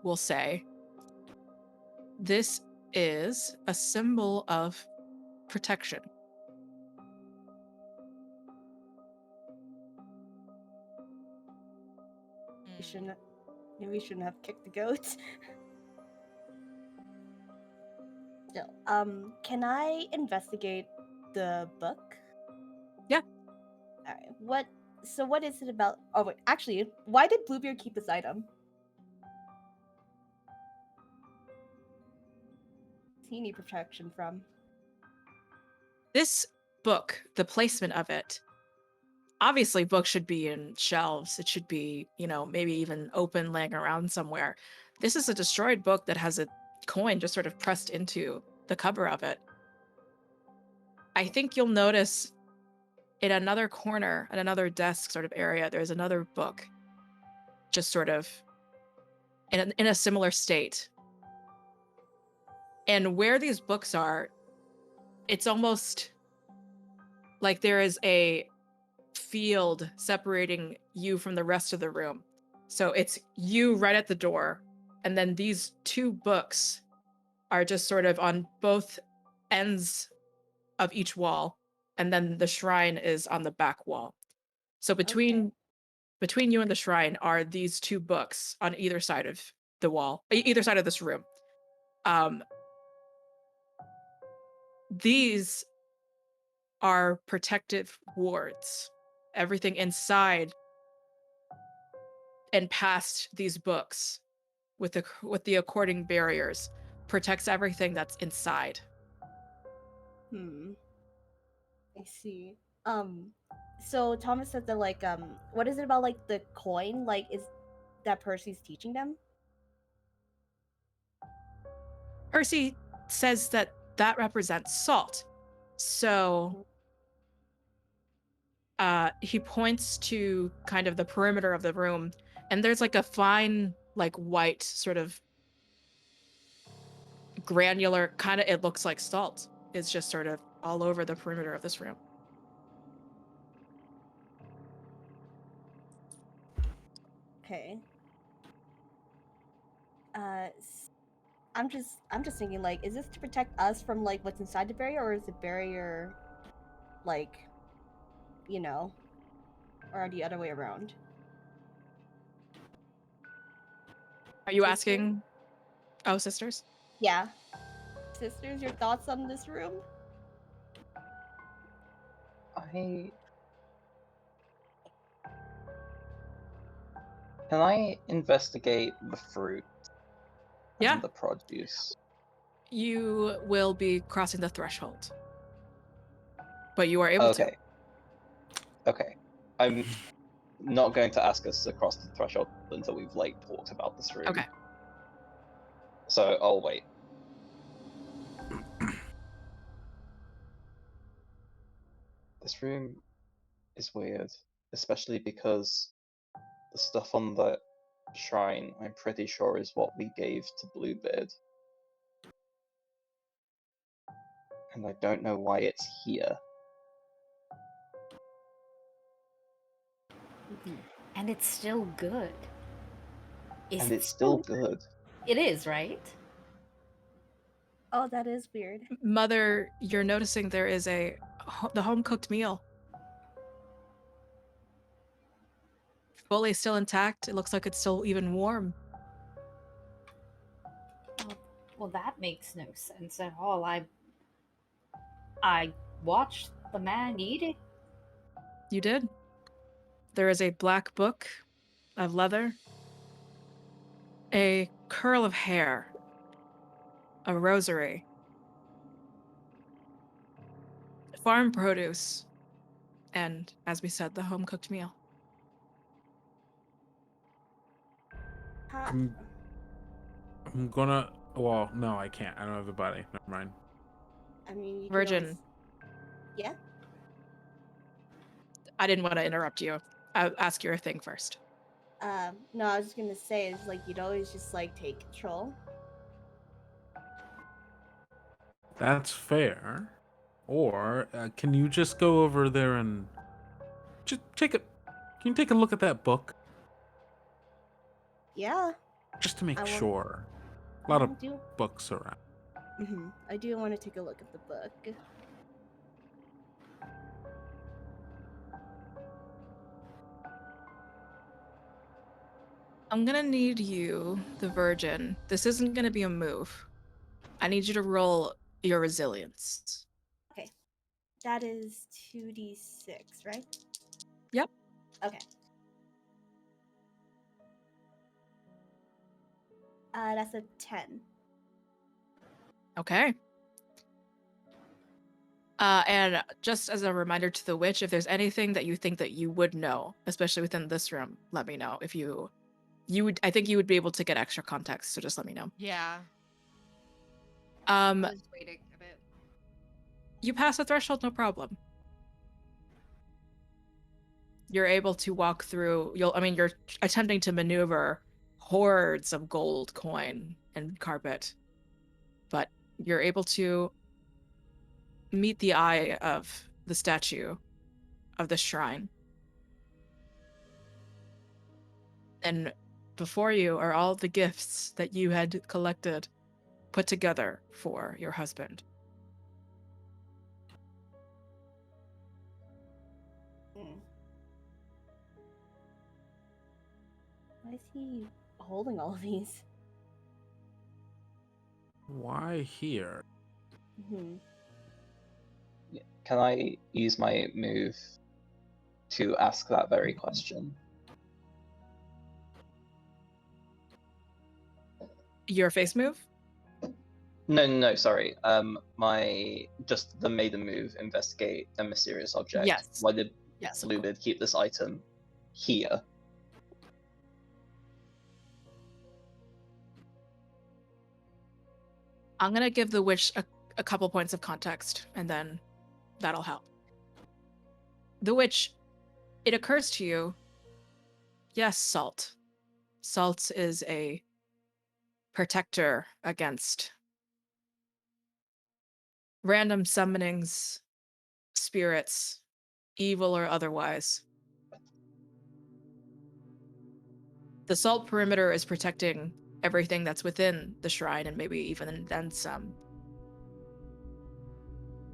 will say, this is a symbol of protection. Maybe we shouldn't have kicked the goat. Still, can I investigate the book? Yeah. All right. What is it about? Oh wait, actually, why did Bluebeard keep this item? Does he need protection from? This book, the placement of it, obviously books should be in shelves. It should be, you know, maybe even open, laying around somewhere. This is a destroyed book that has a coin just sort of pressed into the cover of it. I think you'll notice in another corner, at another desk sort of area, there's another book just sort of in a similar state. And where these books are, it's almost like there is a field separating you from the rest of the room. So it's you right at the door, and then these two books are just sort of on both ends of each wall, and then the shrine is on the back wall. So between you and the shrine are these two books on either side of the wall, either side of this room. These are protective wards. Everything inside and past these books with the according barriers protects everything that's inside. I see. So Thomas said that like what is it about like the coin? Like is that Percy's teaching them? Percy says that represents salt. So he points to kind of the perimeter of the room, and there's like a fine, like white sort of granular kind of, it looks like salt. It's just sort of all over the perimeter of this room. Okay. I'm just thinking like, is this to protect us from like what's inside the barrier, or is the barrier like, you know, or the other way around? Are you asking? Oh, sisters? Yeah. Sisters, your thoughts on this room? Can I investigate the fruit Yeah. and the produce? You will be crossing the threshold, but you are able to. Okay. I'm not going to ask us to cross the threshold until we've like talked about this room. Okay. So I'll wait. This room is weird, especially because the stuff on the shrine, I'm pretty sure, is what we gave to Bluebeard. And I don't know why it's here. And it's still good. And it's still good. It is, right? Oh, that is weird. Mother, you're noticing there is the home-cooked meal. Fully still intact. It looks like it's still even warm. Well, that makes no sense at all. I watched the man eat it. You did. There is a black book of leather, a curl of hair, a rosary, farm produce, and, as we said, the home-cooked meal. I'm gonna. Well, no, I can't. I don't have the body. Never mind. I mean, you Virgin. Can always... Yeah. I didn't want to interrupt you. I'll ask your thing first. No, I was just gonna say it's like you'd always just like take control. That's fair. Or can you just go over there and just take a? Can you take a look at that book Yeah. just to make I will- sure? A lot of I do. books around. I do want to take a look at the book. I'm gonna need you, the Virgin. This isn't gonna be a move. I need you to roll your resilience. Okay. That is 2d6, right? Yep. Okay. That's a 10. Okay. And just as a reminder to the witch, if there's anything that you think that you would know, especially within this room, let me know. If you would, I think you would be able to get extra context, so just let me know. Yeah. I was waiting a bit. You pass the threshold, no problem. You're able to walk through, you're attempting to maneuver hordes of gold coin and carpet, but you're able to meet the eye of the statue of the shrine. And before you are all the gifts that you had collected, put together for your husband. Why is he holding all of these? Why here? Can I use my move to ask that very question? Your face move? No, sorry. My just the maiden move, investigate a mysterious object. Yes. Why did Yes. Bluebeard keep this item here? I'm gonna give the witch a couple points of context, and then that'll help. The witch, it occurs to you, yes, salt. Salt is a protector against random summonings, spirits, evil or otherwise. The salt perimeter is protecting everything that's within the shrine, and maybe even then some.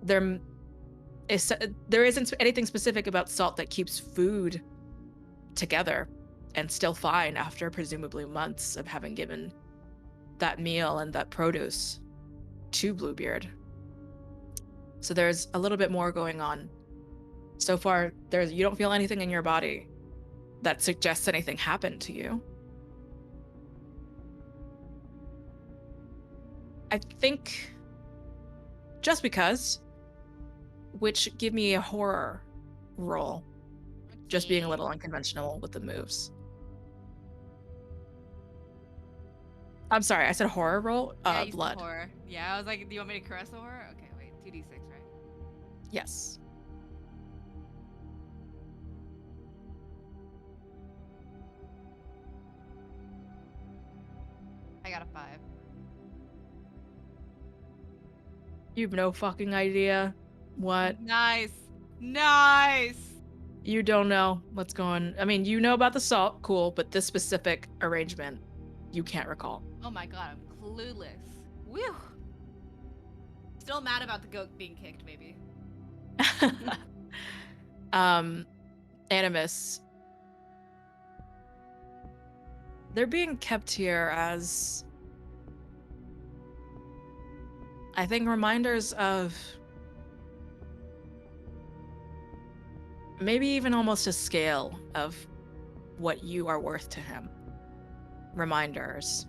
There isn't anything specific about salt that keeps food together and still fine after presumably months of having given that meal and that produce to Bluebeard. So there's a little bit more going on. So far, you don't feel anything in your body that suggests anything happened to you. I think just because, which give me a horror roll. Just being a little unconventional with the moves. I'm sorry, I said horror roll? Yeah, you said Blood. horror. Yeah, I was like, do you want me to caress the horror? Okay, wait, 2d6, right? Yes. I got a 5. You've no fucking idea what. Nice. Nice. You don't know what's going. I mean, you know about the salt, cool, but this specific arrangement, you can't recall. Oh my god, I'm clueless. Whew. Still mad about the goat being kicked, maybe. Animus. They're being kept here as, I think, reminders of maybe even almost a scale of what you are worth to him. Reminders.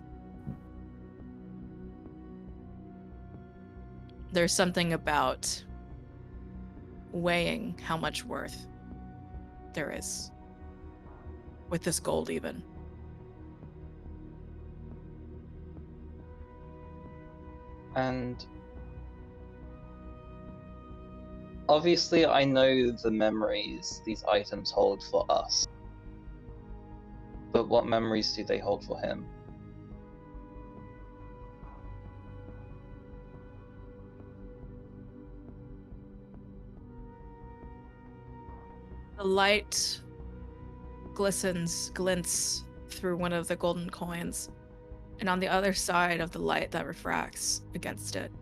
There's something about weighing how much worth there is with this gold, even. And obviously I know the memories these items hold for us. But what memories do they hold for him? The light glints through one of the golden coins, and on the other side of the light that refracts against it,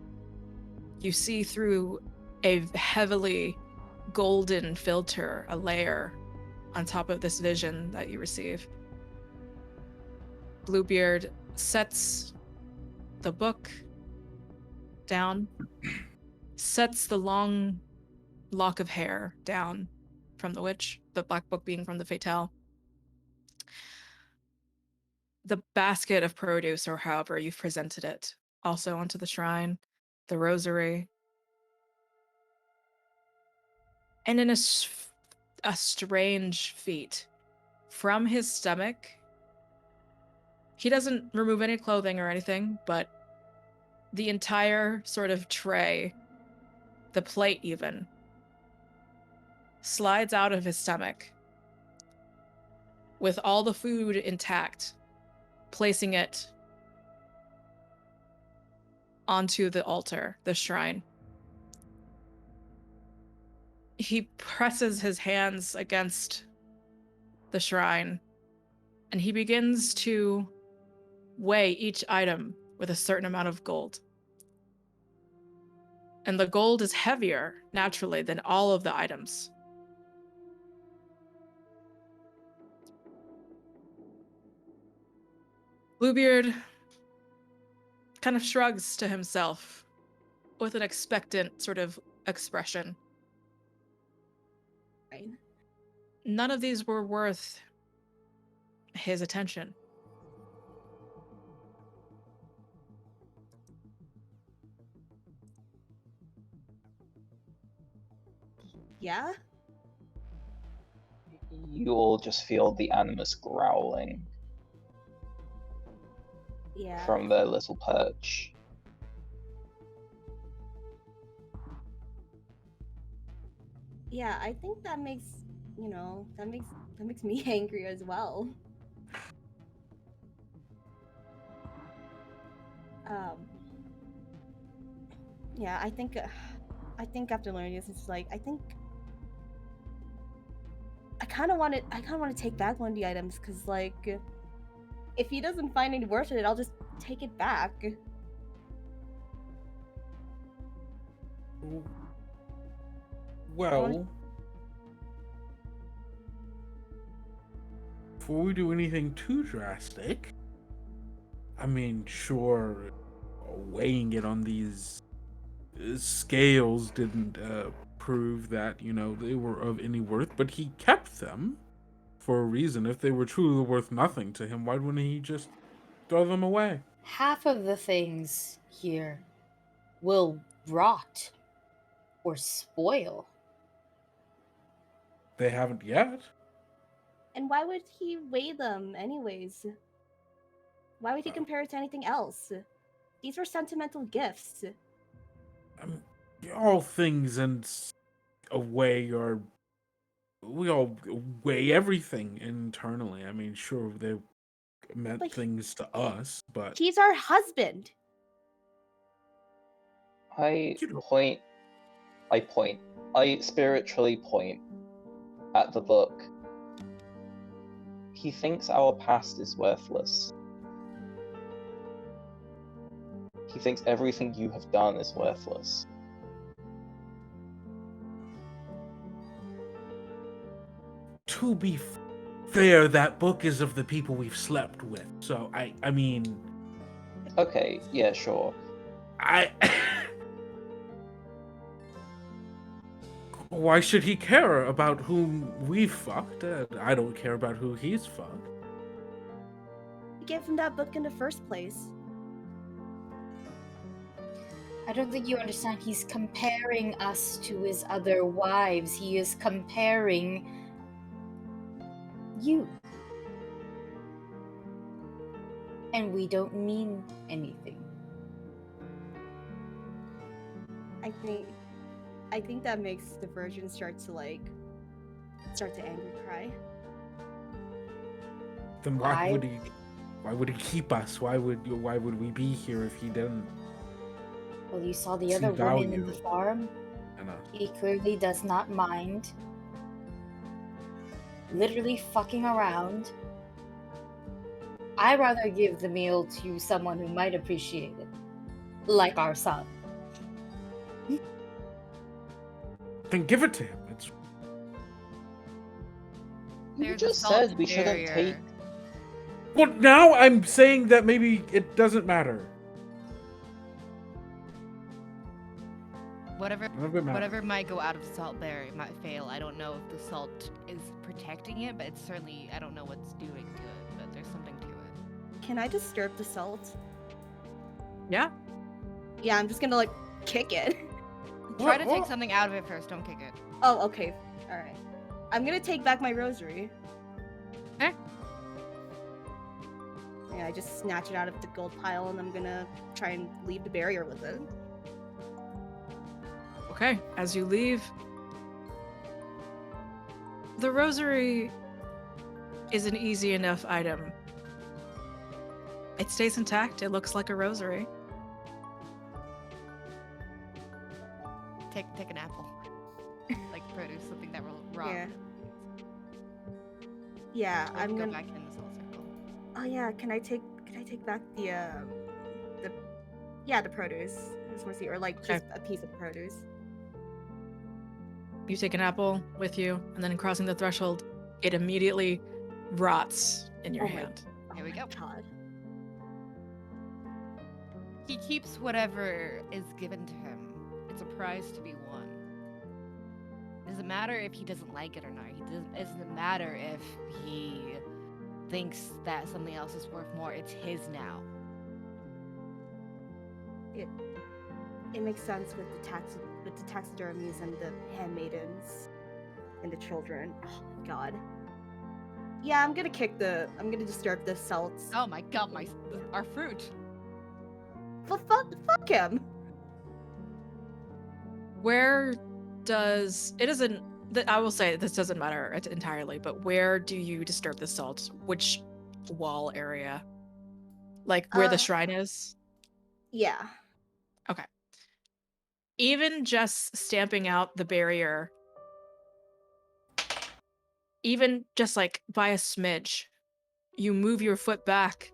you see through a heavily golden filter, a layer on top of this vision that you receive. Bluebeard sets the book down, sets the long lock of hair down from the witch, the black book being from the fatale. The basket of produce, or however you've presented it, also onto the shrine, the rosary. And in a strange feat, from his stomach, he doesn't remove any clothing or anything, but the entire sort of tray, the plate even, slides out of his stomach with all the food intact, placing it onto the altar, the shrine. He presses his hands against the shrine, and he begins to weigh each item with a certain amount of gold. And the gold is heavier, naturally, than all of the items. Bluebeard kind of shrugs to himself with an expectant sort of expression. Right. None of these were worth his attention. Yeah? You all just feel the animus growling Yeah. from their little perch. Yeah, I think that makes, that makes me angry as well. Yeah, I think after learning this, it's like, I kind of want to take back one of the items, because, like, if he doesn't find any worth in it, I'll just take it back. Well, before we do anything too drastic, I mean, sure, weighing it on these scales didn't prove that, they were of any worth, but he kept them for a reason. If they were truly worth nothing to him, why wouldn't he just throw them away? Half of the things here will rot or spoil. They haven't yet. And why would he weigh them anyways? Why would he compare it to anything else? These were sentimental gifts. All things in a way we all weigh everything internally. I mean, sure, meant But things to us, but he's our husband. I you know, point. I spiritually point at the book. He thinks our past is worthless. He thinks everything you have done is worthless. to be fair, that book is of the people we've slept with. So I mean, Okay, yeah, sure. I. Why should he care about whom we've fucked? I don't care about who he's fucked. We gave him that book in the first place. I don't think you understand. He's comparing us to his other wives. He is comparing you. And we don't mean anything. I think that makes the virgin start to angry cry. Then Why? why would he keep us? Why would we be here if he didn't? Well, you saw the See other women in the value. farm. I know. He clearly does not mind. Literally fucking around. I'd rather give the meal to someone who might appreciate it. Like our son. Then give it to him. It's You There's a just salt said we shouldn't barrier. take. well, now I'm saying that maybe it doesn't matter. Whatever None of it matters. whatever might go out of the salt barrier might fail. I don't know if the salt is protecting it, but it's certainly, I don't know what's doing to it, but there's something to it. Can I disturb the salt? Yeah. Yeah, I'm just gonna kick it. Try to take What? something out of it first, don't kick it. Oh, okay. Alright. I'm gonna take back my rosary. Okay. Yeah, I just snatch it out of the gold pile and I'm gonna try and leave the barrier with it. Okay, as you leave, the rosary is an easy enough item. It stays intact. It looks like a rosary. Take an apple. Like produce something that will rot. Yeah. Yeah, Or I'm go gonna. back in the soul circle. Oh yeah, can I take back the produce? I just want to see, or just a piece of produce. You take an apple with you, and then crossing the threshold, it immediately rots in your Oh my- hand. Here we Oh my go. God. He keeps whatever is given to him. It's a prize to be won. It doesn't matter if he doesn't like it or not. It doesn't matter if he thinks that something else is worth more. It's his now. It makes sense with the taxidermies and the handmaidens and the children. Oh my God. Yeah, I'm gonna disturb the salts. Oh my god, our fruit. Well, fuck him. Where does it isn't that I will say this doesn't matter entirely, but where do you disturb the salt? Which wall area? Like where the shrine is? Yeah. Okay. Even just stamping out the barrier, even just by a smidge, you move your foot back.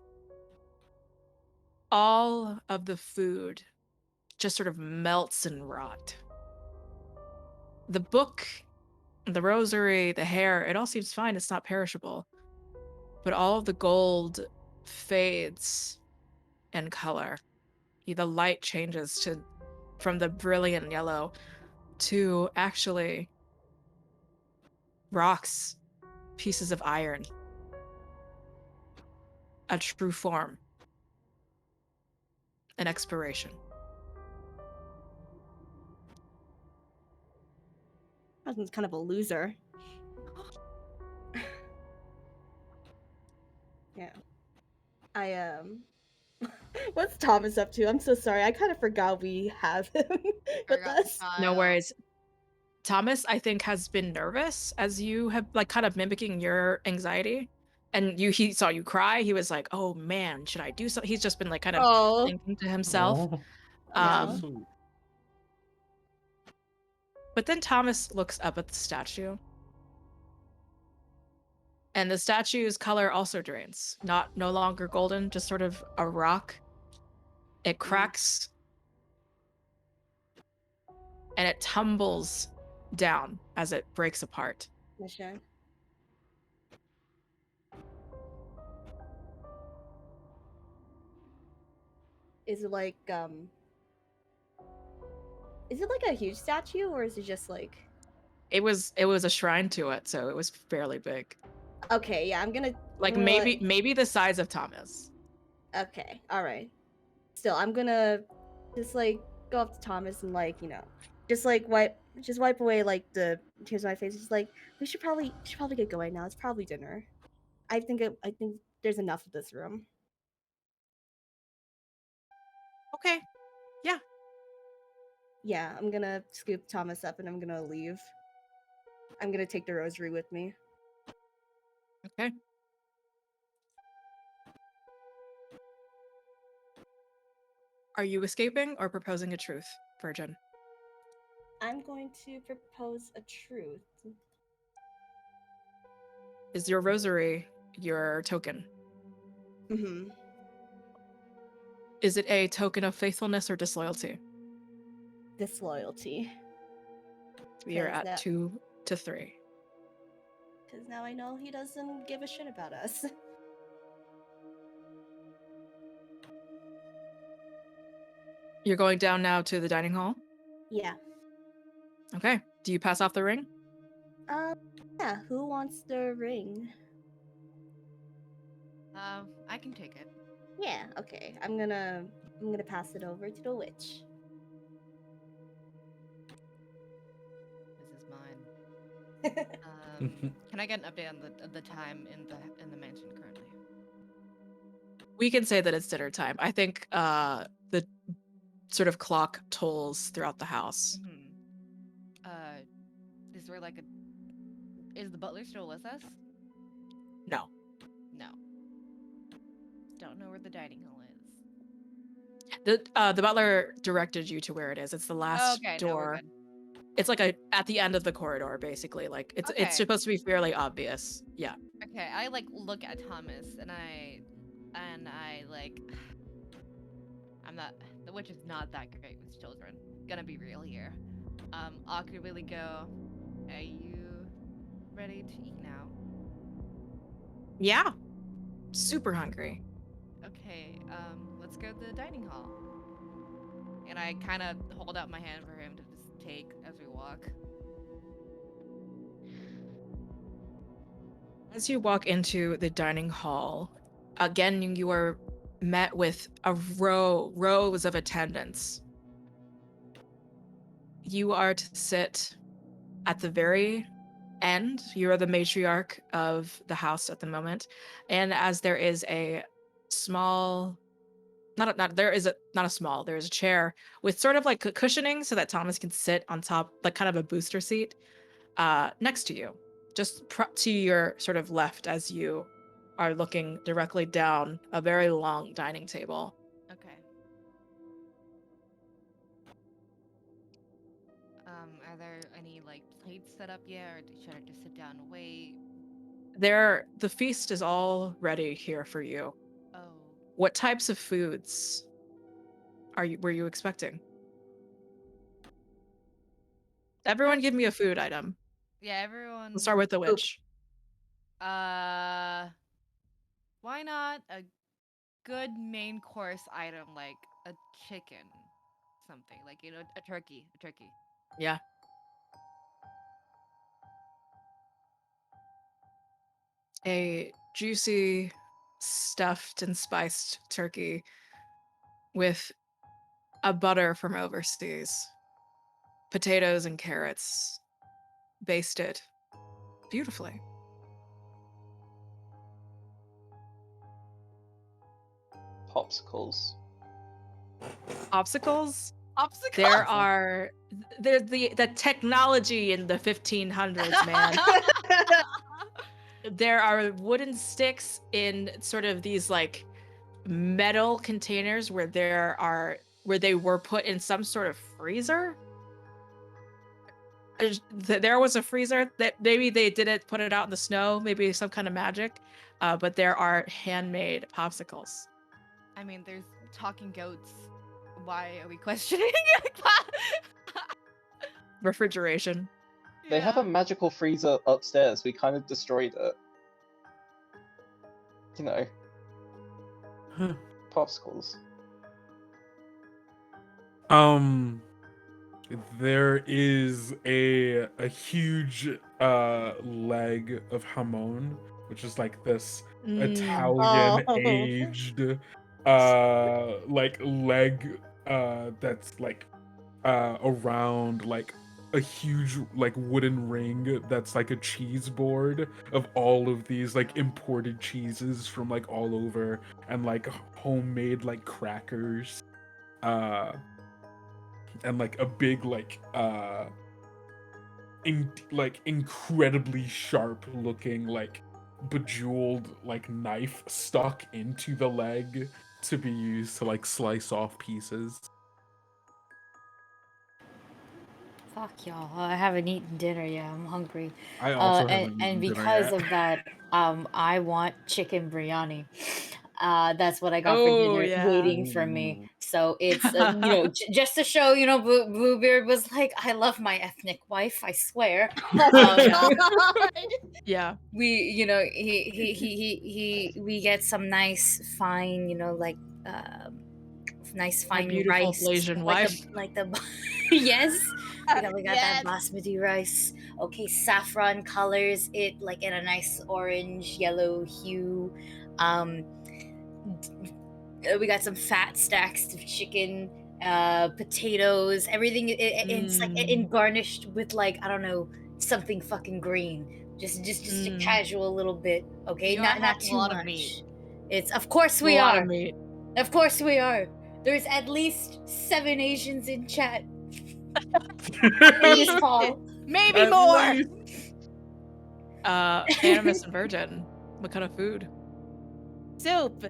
All of the food just sort of melts and rot. The book, the rosary, the hair, it all seems fine. It's not perishable. But all of the gold fades in color. The light changes from the brilliant yellow to actually rocks, pieces of iron, a true form, an expiration. Husband's kind of a loser. Yeah. What's Thomas up to? I'm so sorry. I kind of forgot we have him with us. No worries. Thomas, I think, has been nervous as you have kind of mimicking your anxiety. and he saw you cry. He was like, "Oh man, should I do something?" He's just been like kind of Oh, thinking to himself. Oh, Yeah. Um, So but then Thomas looks up at the statue, and the statue's color also drains. No longer golden, just sort of a rock. It cracks, and it tumbles down as it breaks apart. Mission. Is it like is it like a huge statue or is it just like It was a shrine to it, so it was fairly big. okay, yeah, I'm gonna Like I'm gonna let- maybe the size of Thomas. okay, alright. Still, I'm gonna just like go up to Thomas and like, just like wipe away like the tears on my face. Just like we should probably get going now. It's probably dinner. I think there's enough of this room. Okay. Yeah, I'm gonna scoop Thomas up and I'm gonna leave. I'm gonna take the rosary with me. Okay. Are you escaping or proposing a truth, Virgin? I'm going to propose a truth. Is your rosary your token? Mm-hmm. Is it a token of faithfulness or disloyalty? Disloyalty. We are Because at that- 2 to 3. Because now I know he doesn't give a shit about us. You're going down now to the dining hall? Yeah. Okay. Do you pass off the ring? Yeah, who wants the ring? I can take it. Yeah, okay. I'm gonna pass it over to the witch. This is mine. Can I get an update on the time in the mansion currently? We can say that it's dinner time. I think the sort of clock tolls throughout the house. Is there like is the butler still with us? No. No. Don't know where the dining hall is. The butler directed you to where it is. It's the last Okay, no, we're door. good. It's like at the end of the corridor, basically. Like it's Okay. supposed to be fairly obvious. Yeah. Okay, I like look at Thomas and I like the witch is not that great with children. Gonna be real here. Awkwardly go, are you ready to eat now? Yeah. Super hungry. Okay, let's go to the dining hall. And I kind of hold out my hand for him to just take as we walk. As you walk into the dining hall, again you are met with rows of attendants. You are to sit at the very end. You are the matriarch of the house at the moment, and as there is a small, there is a chair with sort of like cushioning so that Thomas can sit on top, like kind of a booster seat, next to you, just to your sort of left as you are looking directly down a very long dining table. Okay. Are there any like plates set up yet, or should I just sit down and wait? The feast is all ready here for you. Oh. What types of foods were you expecting? Everyone give me a food item. Yeah, everyone. We'll start with the witch. Why not a good main course item like a chicken, something like a turkey, Yeah. A juicy, stuffed and spiced turkey with a butter from overseas, potatoes and carrots, basted beautifully. Popsicles. Obstacles? Obstacles. There are the technology in the 1500s, man. There are wooden sticks in sort of these like metal containers where they were put in some sort of freezer. There was a freezer that maybe they didn't put it out in the snow, maybe some kind of magic, but there are handmade popsicles. I mean, there's talking goats. Why are we questioning? Refrigeration. They have a magical freezer upstairs. We kind of destroyed it. You know, Huh. popsicles. There is a huge leg of hamon, which is like this Italian Oh. aged like leg that's like around like a huge like wooden ring that's like a cheese board of all of these like imported cheeses from like all over, and like homemade like crackers, and like a big like incredibly sharp looking like bejeweled like knife stuck into the leg to be used to like slice off pieces. Fuck y'all. I haven't eaten dinner yet. I'm hungry. I also And haven't eaten dinner because yet. of that, I want chicken biryani. That's what I got for Oh, dinner, yeah. waiting for me. Ooh. So it's just to show, Bluebeard was like, I love my ethnic wife. I swear. Yeah. God. Yeah. We, we get some nice fine, like nice My fine beautiful rice, Blasian like wife. the yes. We got that Yes. basmati rice. Okay, saffron colors it like in a nice orange yellow hue. We got some fat stacks of chicken, potatoes, everything. It's like in garnished with like, I don't know, something fucking green. Just a casual little bit. Okay, You are not having a too lot much. of meat. It's of course A we lot are. of meat. Of course we are. There's at least 7 Asians in chat. In this call. Maybe At more. least. Animus and Virgin. What kind of food? Soup.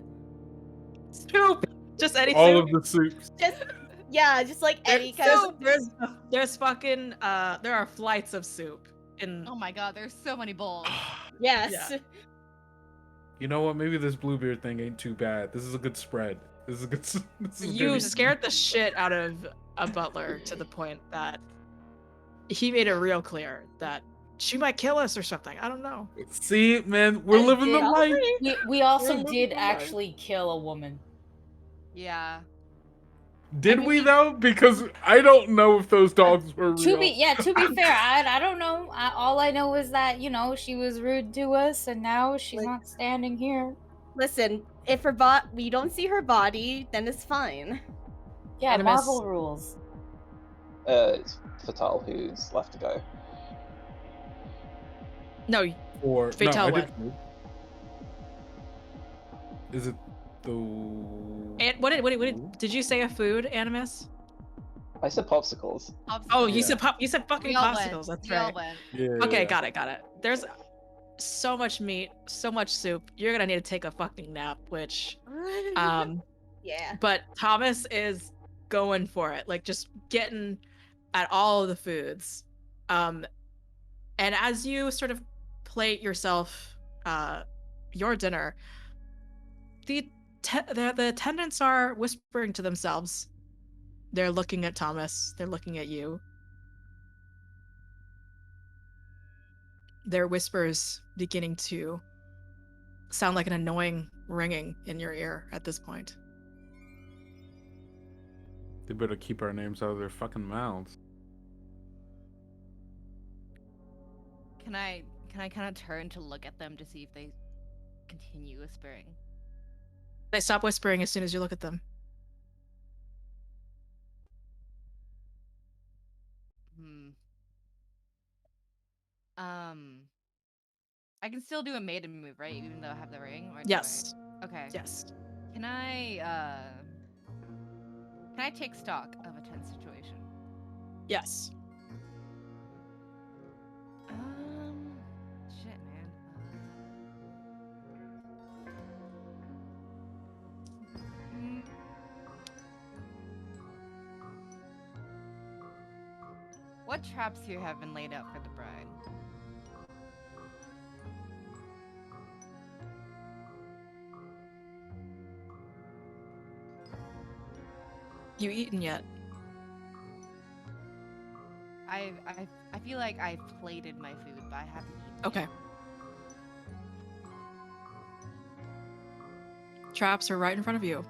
Soup. Just any All soup. of the soups. Just like any kind of There's fucking there are flights of soup in. Oh my god, there's so many bowls. yes. Yeah. You know what? Maybe this Bluebeard thing ain't too bad. This is a good spread. This is a good. This is You good. scared the shit out of a butler to the point that he made it real clear that she might kill us or something. I don't know. See, man, we're living the life. We also We're did living the life. actually kill a woman. Yeah. Did we though? Because I don't know if those dogs were real. To be fair, I don't know. All I know is that she was rude to us, and now she's Like- not standing here. Listen, if we don't see her body, then it's fine. Yeah, Animus. Marvel rules. It's Fatal who's left to go. No, Or Fatal no, I went. did. Is it the? And what did you say? A food, Animus? I said popsicles. Oh, you Yeah. said fucking We all popsicles. went. That's We all right. went. Yeah. Okay, yeah. got it. There's so much meat, so much soup. You're gonna need to take a fucking nap, which Yeah. but Thomas is going for it, like just getting at all of the foods. And as you sort of plate yourself your dinner, the attendants are whispering to themselves. They're looking at Thomas. They're looking at you. Their whispers beginning to sound like an annoying ringing in your ear at this point. They better keep our names out of their fucking mouths. Can I kind of turn to look at them to see if they continue whispering? They stop whispering as soon as you look at them. I can still do a maiden move, right? Even though I have the ring? Or do Yes. Okay. Yes. Can I take stock of a tense situation? Yes. Shit, man. What traps here have been laid out for the bride? You eaten yet? I feel like I've plated my food, but I haven't eaten. Okay. Traps are right in front of you.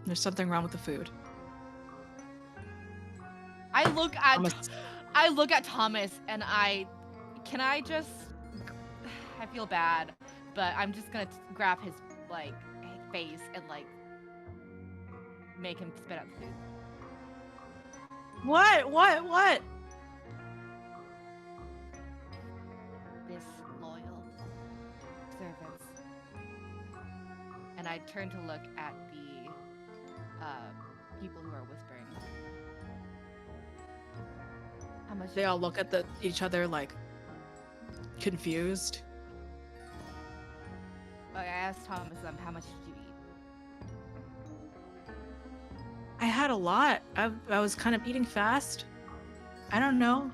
There's something wrong with the food. I look at Thomas and I feel bad, but I'm just gonna grab his like face and like make him spit out the food. What? Disloyal servants. And I turn to look at the people who are whispering. How much? They all look at each other like confused. I asked Thomas how much did you eat? I had a lot. I was kind of eating fast. I don't know.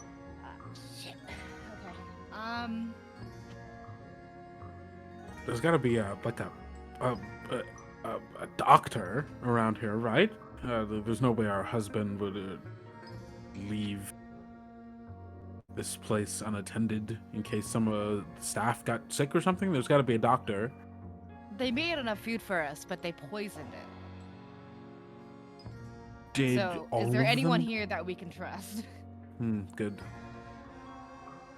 Shit. Okay. There's got to be a doctor around here, right? There's no way our husband would leave this place unattended in case some of the staff got sick or something. There's got to be a doctor. They made enough food for us, but they poisoned it. Did So, all is there of anyone them? here that we can trust? Good.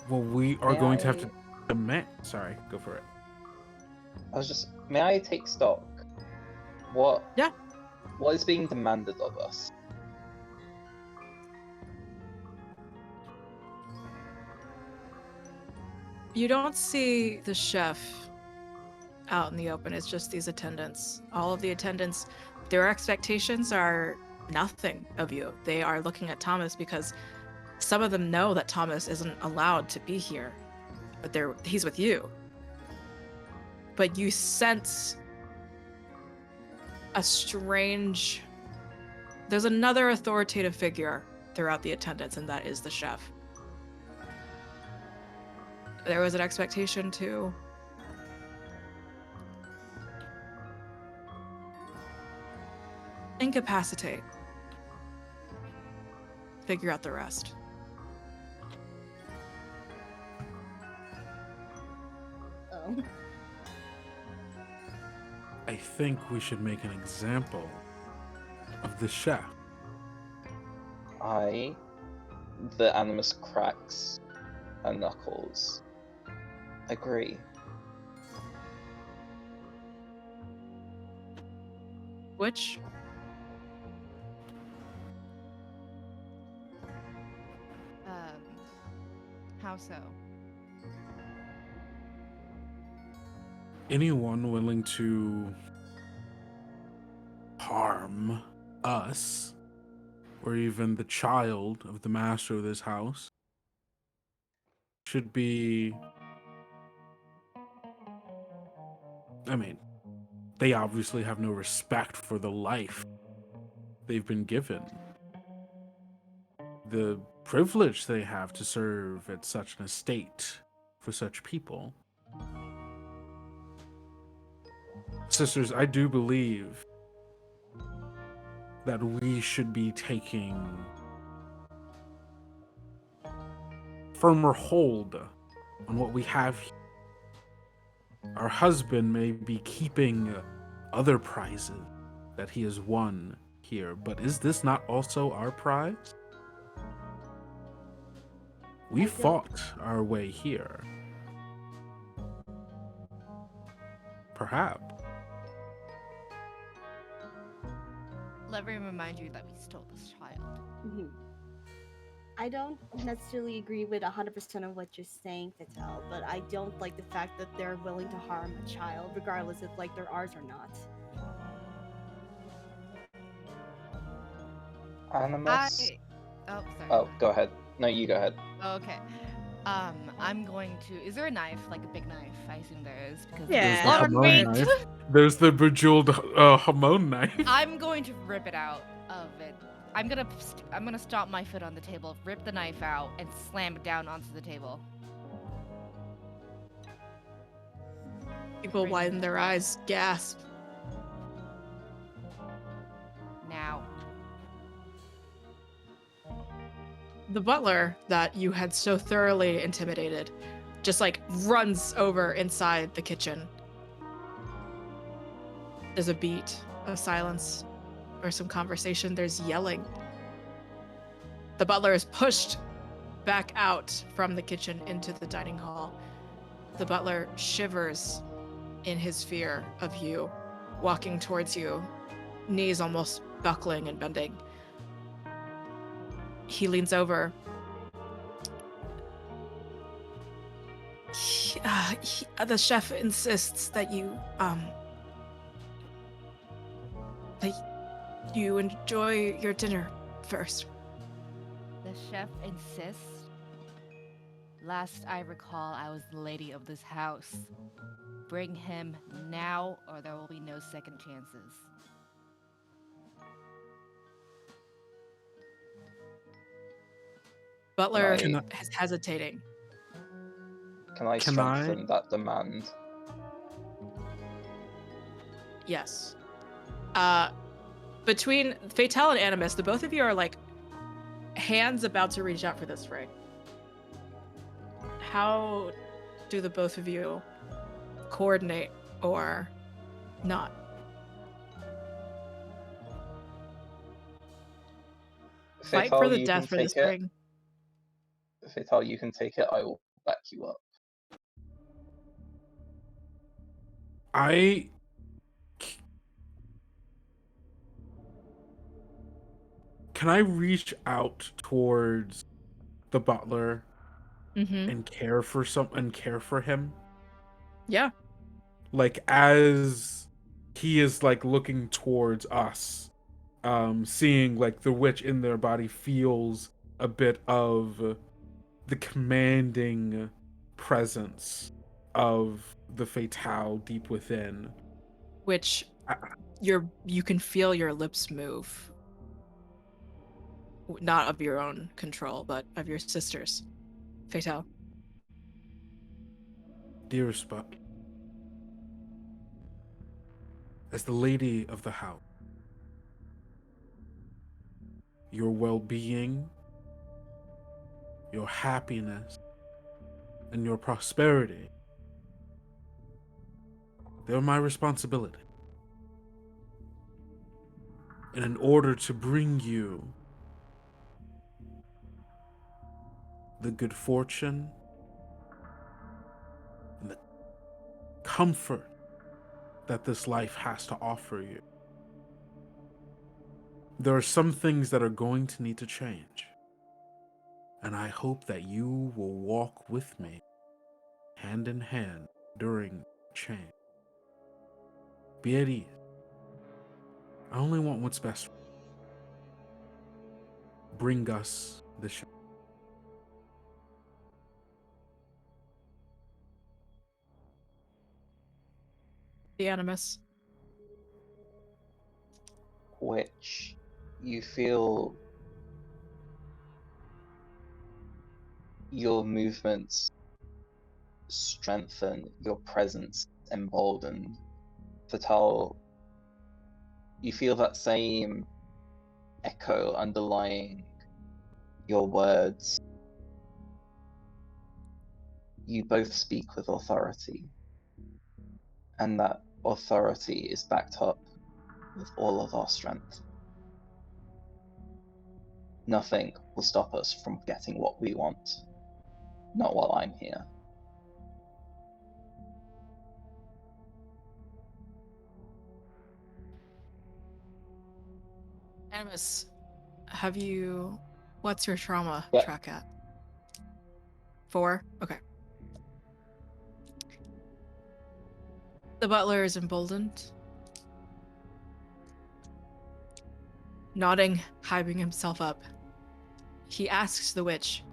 Well, we are May going to have I- to demand. Sorry, go for it. May I take stock? What? Yeah. What is being demanded of us? You don't see the chef out in the open. It's just these attendants. All of the attendants, their expectations are nothing of you. They are looking at Thomas because some of them know that Thomas isn't allowed to be here, but he's with you. But you sense a strange. There's another authoritative figure throughout the attendants, and that is the chef. There was an expectation to incapacitate. Figure out the rest. Oh. I think we should make an example of the chef. The animus cracks her knuckles. Agree. Which? How so? Anyone willing to harm us, or even the child of the master of this house, should be... I mean, they obviously have no respect for the life they've been given. The privilege they have to serve at such an estate for such people. Sisters, I do believe that we should be taking firmer hold on what we have here. Our husband may be keeping other prizes that he has won here, but is this not also our prize? We fought our way here. Perhaps. Let me remind you that we stole this child. Mhm. I don't necessarily agree with 100% of what you're saying, Patel, but I don't like the fact that they're willing to harm a child, regardless if like they're ours or not. Animus? Oh, sorry. Oh, go ahead. No, you go ahead. Okay. I'm going to. Is there a knife, like a big knife? I assume there is because Yeah. there's a lot of Hamon meat. knife. There's the bejeweled Hamon knife. I'm going to rip it out of it. I'm gonna stomp my foot on the table, rip the knife out, and slam it down onto the table. People widen their eyes, gasp. Now. The butler that you had so thoroughly intimidated just like runs over inside the kitchen. There's a beat, a silence, or some conversation. There's yelling. The butler is pushed back out from the kitchen into the dining hall. The butler shivers in his fear of you, walking towards you, knees almost buckling and bending. He leans over. The chef insists that you enjoy your dinner first. The chef insists. Last I recall, I was the lady of this house. Bring him now, or there will be no second chances. Butler Can is hesitating. Can I Can strengthen that demand? Yes. Between Fatale and Animus, the both of you are like hands about to reach out for this ring. How do the both of you coordinate or not? Fight for the death for this ring. Fatal, you can take it. I will back you up. Can I reach out towards the butler and care for him? Yeah. Like as he is like looking towards us, seeing like the witch in their body feels a bit of the commanding presence of the Fatale deep within. Which you can feel your lips move. Not of your own control, but of your sister's. Fatale. Dearest Buck, as the lady of the house, your well-being, your happiness, and your prosperity, they're my responsibility. And in order to bring you the good fortune and the comfort that this life has to offer you, there are some things that are going to need to change. And I hope that you will walk with me hand in hand during change. Be at ease. I only want what's best for you. Bring us the show. The Animus. Which you feel your movements strengthen, your presence emboldened. Fatal, you feel that same echo underlying your words. You both speak with authority, and that authority is backed up with all of our strength. Nothing will stop us from getting what we want. Not while I'm here. Animus, what's your trauma Yeah. track at? 4? Okay. The butler is emboldened. Nodding, hyping himself up. He asks the witch,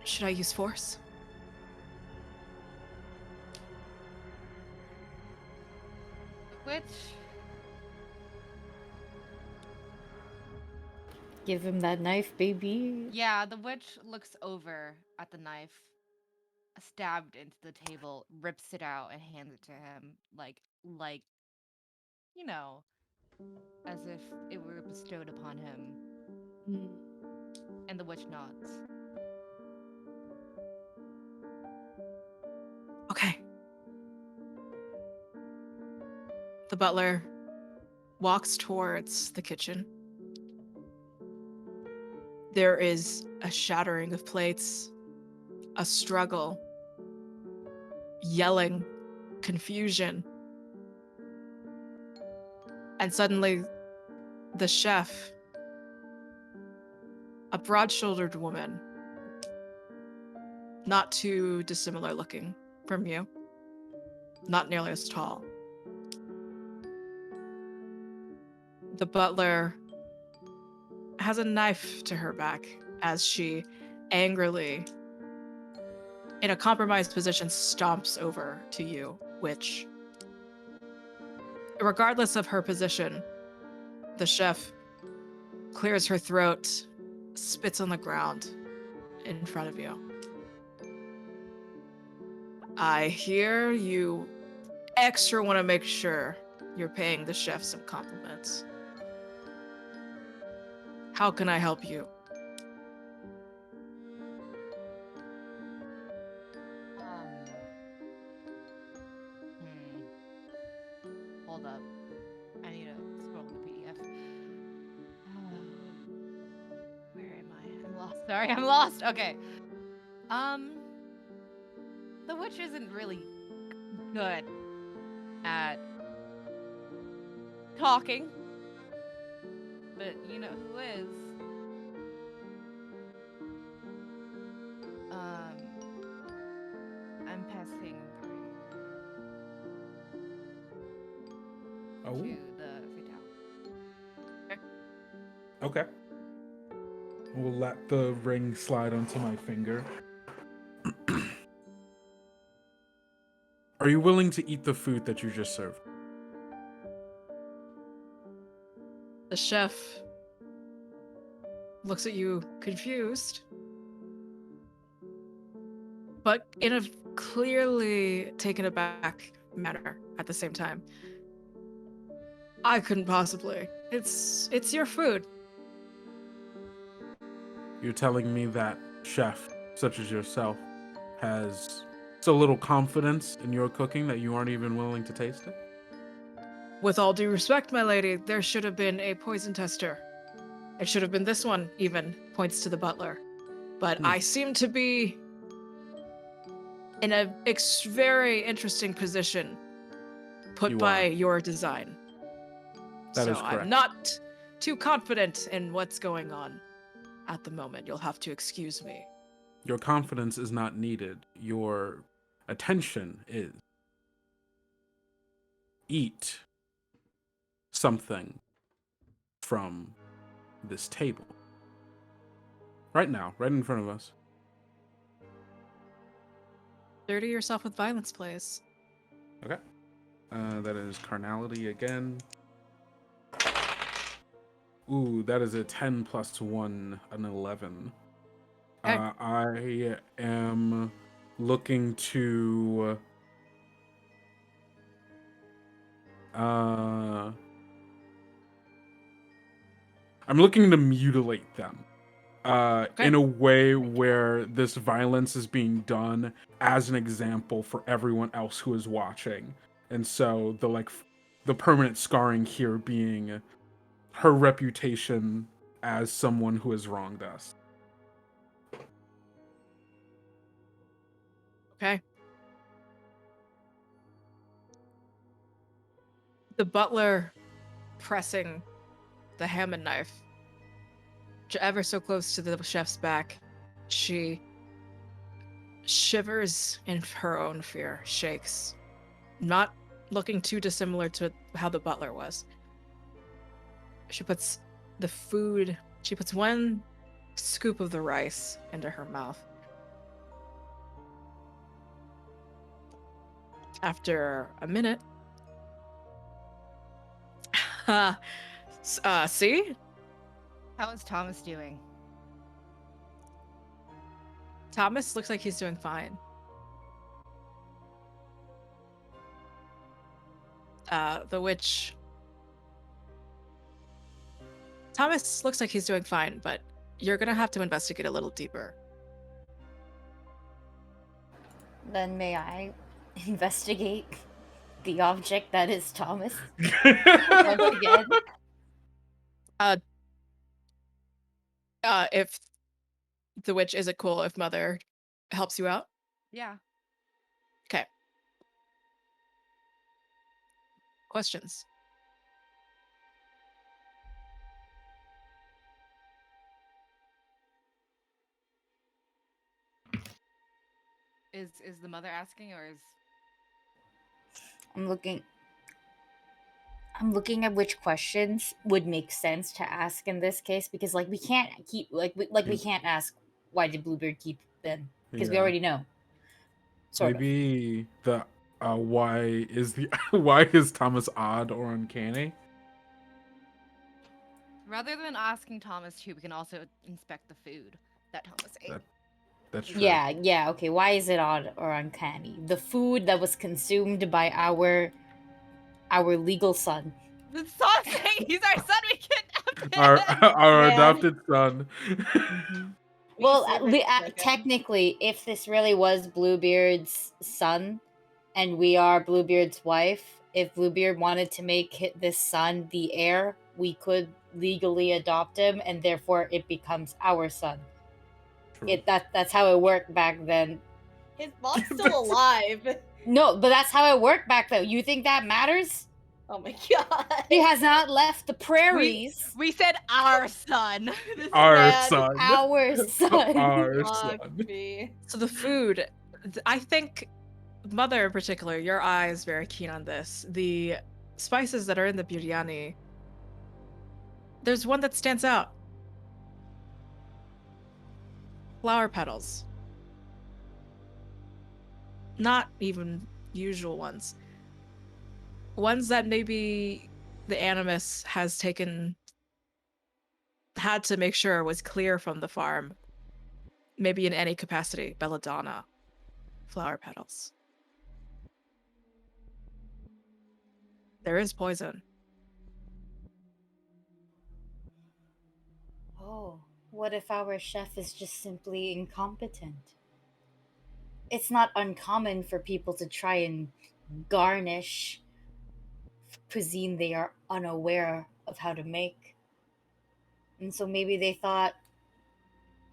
should I use force? Which Give him that knife, baby. Yeah, the witch looks over at the knife, stabbed into the table, rips it out, and hands it to him, like, you know, as if it were bestowed upon him. And the witch nods. Okay. The butler walks towards the kitchen. There is a shattering of plates, a struggle, yelling, confusion. And suddenly, the chef, a broad-shouldered woman, not too dissimilar looking from you, not nearly as tall. The butler has a knife to her back as she angrily, in a compromised position, stomps over to you, which, regardless of her position, the chef clears her throat, spits on the ground in front of you. I hear you extra want to make sure you're paying the chef some compliments. How can I help you? Hold up. I need to scroll the PDF. Where am I? I'm lost. Sorry, I'm lost. Okay. The witch isn't really good at talking, but you know who is? I'm passing the ring Oh, to the fatale. okay. We'll let the ring slide onto my finger. Are you willing to eat the food that you just served? The chef looks at you confused, but in a clearly taken aback manner at the same time. I couldn't possibly. It's your food. You're telling me that chef, such as yourself, has so little confidence in your cooking that you aren't even willing to taste it? With all due respect, my lady, there should have been a poison tester. It should have been this one, even, points to the butler. But I seem to be in a very interesting position put You by are. your design. That So is correct. I'm not too confident in what's going on at the moment. You'll have to excuse me. Your confidence is not needed. Your attention is. Eat something from this table. Right now, right in front of us. Dirty yourself with violence, please. Okay. That is carnality again. Ooh, that is a 10 plus 1, an 11. Okay. I am looking to... I'm looking to mutilate them. In a way where this violence is being done as an example for everyone else who is watching. And so the permanent scarring here being her reputation as someone who has wronged us. Okay. The butler pressing the Hammond knife ever so close to the chef's back. She shivers in her own fear, shakes, not looking too dissimilar to how the butler was. She puts one scoop of the rice into her mouth. After a minute, see? How is Thomas doing? Thomas looks like he's doing fine. The witch. Thomas looks like he's doing fine, but you're gonna have to investigate a little deeper. Then may I investigate the object that is Thomas once again? If the witch, is it cool if Mother helps you out? Yeah. Okay. Questions? Is the mother asking, or is I'm looking at which questions would make sense to ask in this case, because like we can't keep we can't ask why did Bluebeard keep them, because we Yeah. already know. Sort of. Maybe the why is Thomas odd or uncanny? rather than asking Thomas too, we can also inspect the food that Thomas ate. That's true. Yeah, okay. Why is it odd or uncanny? The food that was consumed by our legal son. The song saying he's our son. We kidnapped him. Our Man. adopted son. Well, Easily mistaken. technically, if this really was Bluebeard's son, and we are Bluebeard's wife, if Bluebeard wanted to make this son the heir, we could legally adopt him, and therefore it becomes our son. True. That's how it worked back then. His mom's still alive. No, but that's how it worked back then. You think that matters? Oh my god. He has not left the prairies. We said our son. Our man, son. Our son. Our Fuck son. me. So the food, I think, Mother in particular, your eye is very keen on this. The spices that are in the biryani, there's one that stands out. Flower petals. Not even usual ones. Ones that maybe the Animus had to make sure was clear from the farm. Maybe in any capacity. Belladonna. Flower petals. There is poison. Oh, what if our chef is just simply incompetent? It's not uncommon for people to try and garnish cuisine they are unaware of how to make. And so maybe they thought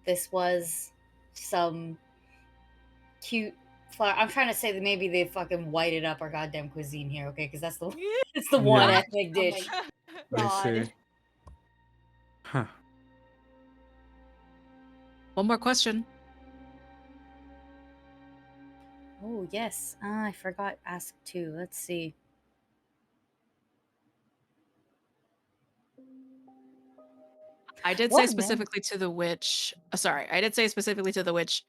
this was some cute flower. I'm trying to say that maybe they fucking whited up our goddamn cuisine here, okay? Because that's it's the one Yeah. ethnic Oh my dish. I see. God. Huh. One more question. Oh yes, I forgot ask two. Let's see. I did What say now? specifically to the witch. Sorry, I did say specifically to the witch.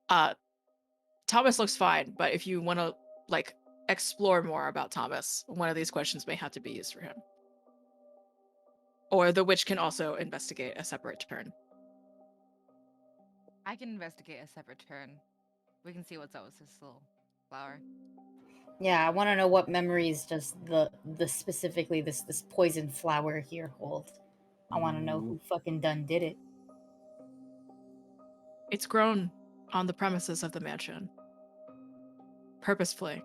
Thomas looks fine, but if you want to like explore more about Thomas, one of these questions may have to be used for him. Or the witch can also investigate a separate turn. I can investigate a separate turn. We can see what's up with this little flower. Yeah, I want to know what memories does the specifically this poison flower here hold. I want to know who fucking done did it. It's grown on the premises of the mansion. Purposefully.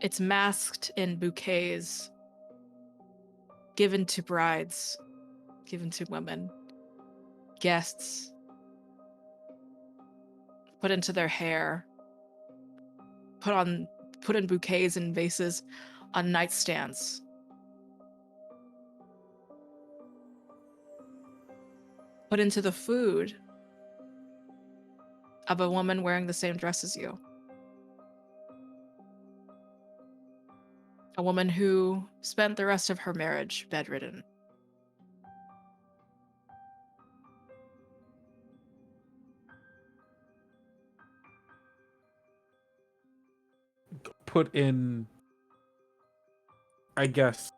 It's masked in bouquets given to brides, given to women, guests, put into their hair, put in bouquets and vases on nightstands. Put into the food of a woman wearing the same dress as you. A woman who spent the rest of her marriage bedridden. Put in, I guess,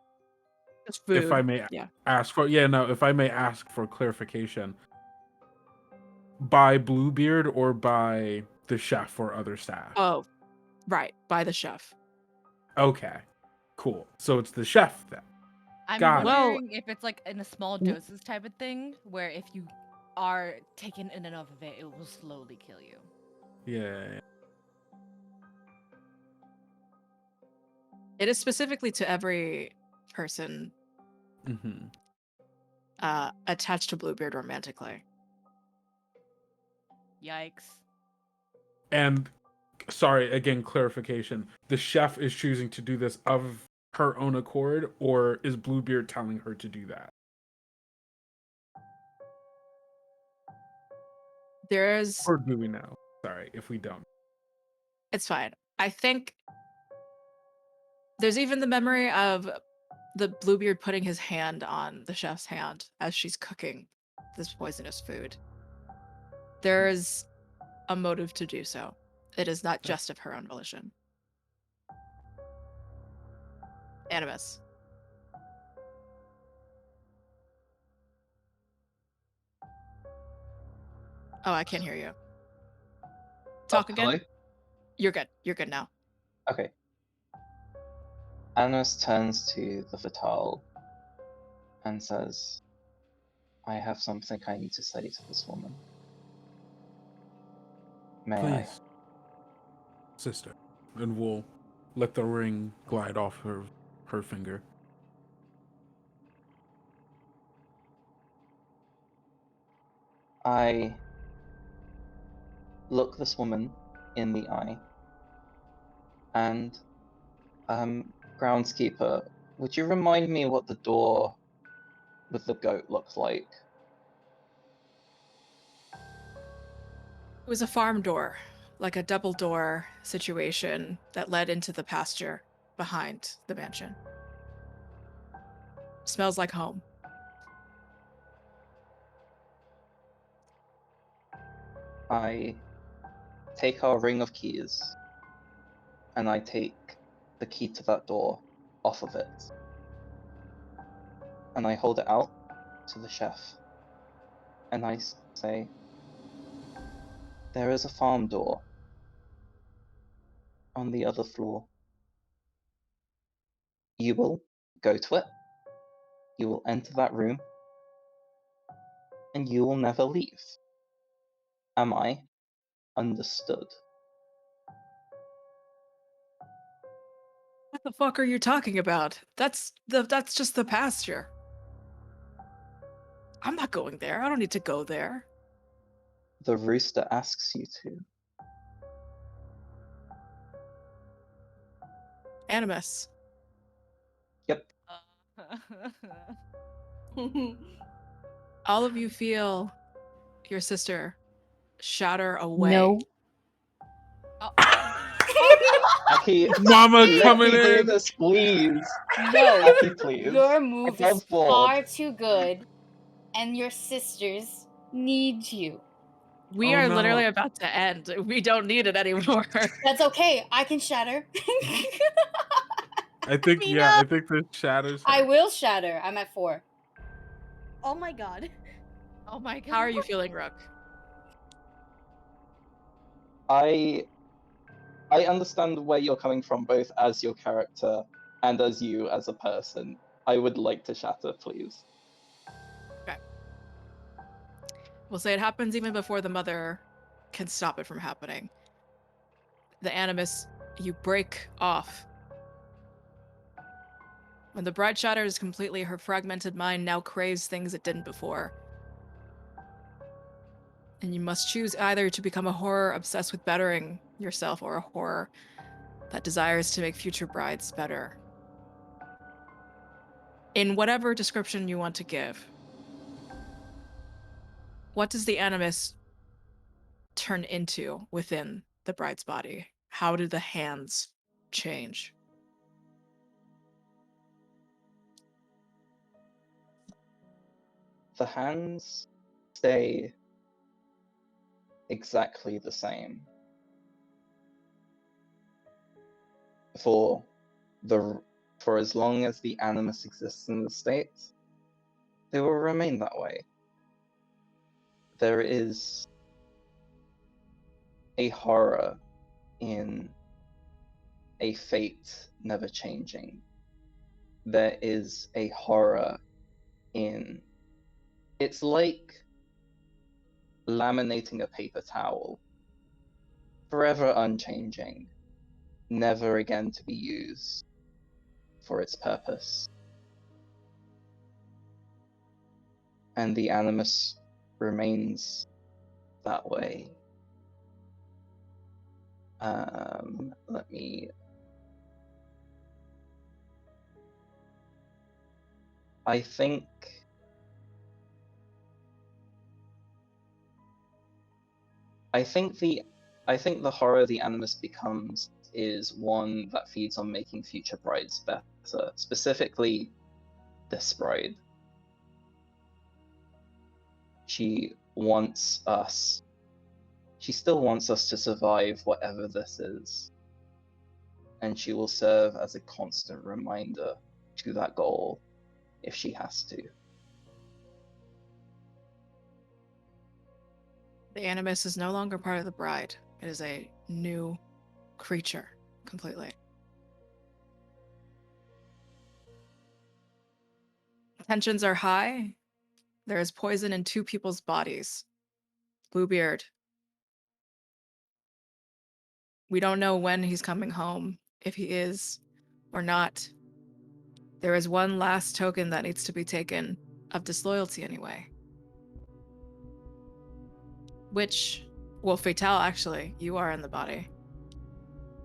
It's if I food. may Yeah. ask for if I may ask for clarification, by Bluebeard or by the chef or other staff? Oh, right. By the chef. Okay, cool. So it's the chef then. I'm Got it. Well- wondering if it's like in a small doses type of thing, where if you are taking in enough of it, it will slowly kill you. Yeah. It is specifically to every person Mm-hmm. attached to Bluebeard romantically. Yikes. And sorry, again, clarification. The chef is choosing to do this of her own accord, or is Bluebeard telling her to do that? There is. Or do we know? Sorry, if we don't. It's fine. I think there's even the memory of the Bluebeard putting his hand on the chef's hand as she's cooking this poisonous food. There is a motive to do so. It is not just of her own volition. Animus. Oh, I can't hear you. Talk again? Hello? You're good. You're good now. Okay. Animus turns to the Vital and says, I have something I need to say to this woman. May I? Please, sister. And we'll let the ring glide off her finger. I look this woman in the eye and, groundskeeper, would you remind me what the door with the goat looked like? It was a farm door, like a double door situation that led into the pasture behind the mansion. Smells like home. I take our ring of keys and I take the key to that door off of it. And I hold it out to the chef. And I say, there is a farm door on the other floor. You will go to it, you will enter that room, and you will never leave. Am I understood? What the fuck are you talking about? That's just the pasture. I'm not going there. I don't need to go there. The rooster asks you to. Animus. Yep. All of you feel your sister shatter away. No. Aki, Mama let coming me do in. this, please. No. Aki, please. Your move is Above board. far too good, and your sisters need you. We Oh, are no. literally about to end. We don't need it anymore. That's okay. I can shatter. I think Mina! I think the shatters. I will shatter. I'm at 4. Oh my god. Oh my god. How are you feeling, Rook? I understand where you're coming from, both as your character and as you as a person. I would like to shatter, please. We'll say it happens even before the mother can stop it from happening. The animus, you break off. When the bride shatters completely, her fragmented mind now craves things it didn't before. And you must choose either to become a horror obsessed with bettering yourself or a horror that desires to make future brides better. In whatever description you want to give, what does the animus turn into within the bride's body? How do the hands change? The hands stay exactly the same for For as long as the animus exists in the state, they will remain that way. There is a horror in a fate never changing. There is a horror in... It's like laminating a paper towel, forever unchanging, never again to be used for its purpose. And the animus remains that way. Let me... I think the horror the animus becomes is one that feeds on making future brides better. Specifically, this bride. She still wants us to survive whatever this is. And she will serve as a constant reminder to that goal if she has to. The animus is no longer part of the bride. It is a new creature, completely. Tensions are high. There is poison in 2 people's bodies. Bluebeard. We don't know when he's coming home, if he is or not. There is one last token that needs to be taken, of disloyalty anyway. Which, well, Fatal, actually, you are in the body.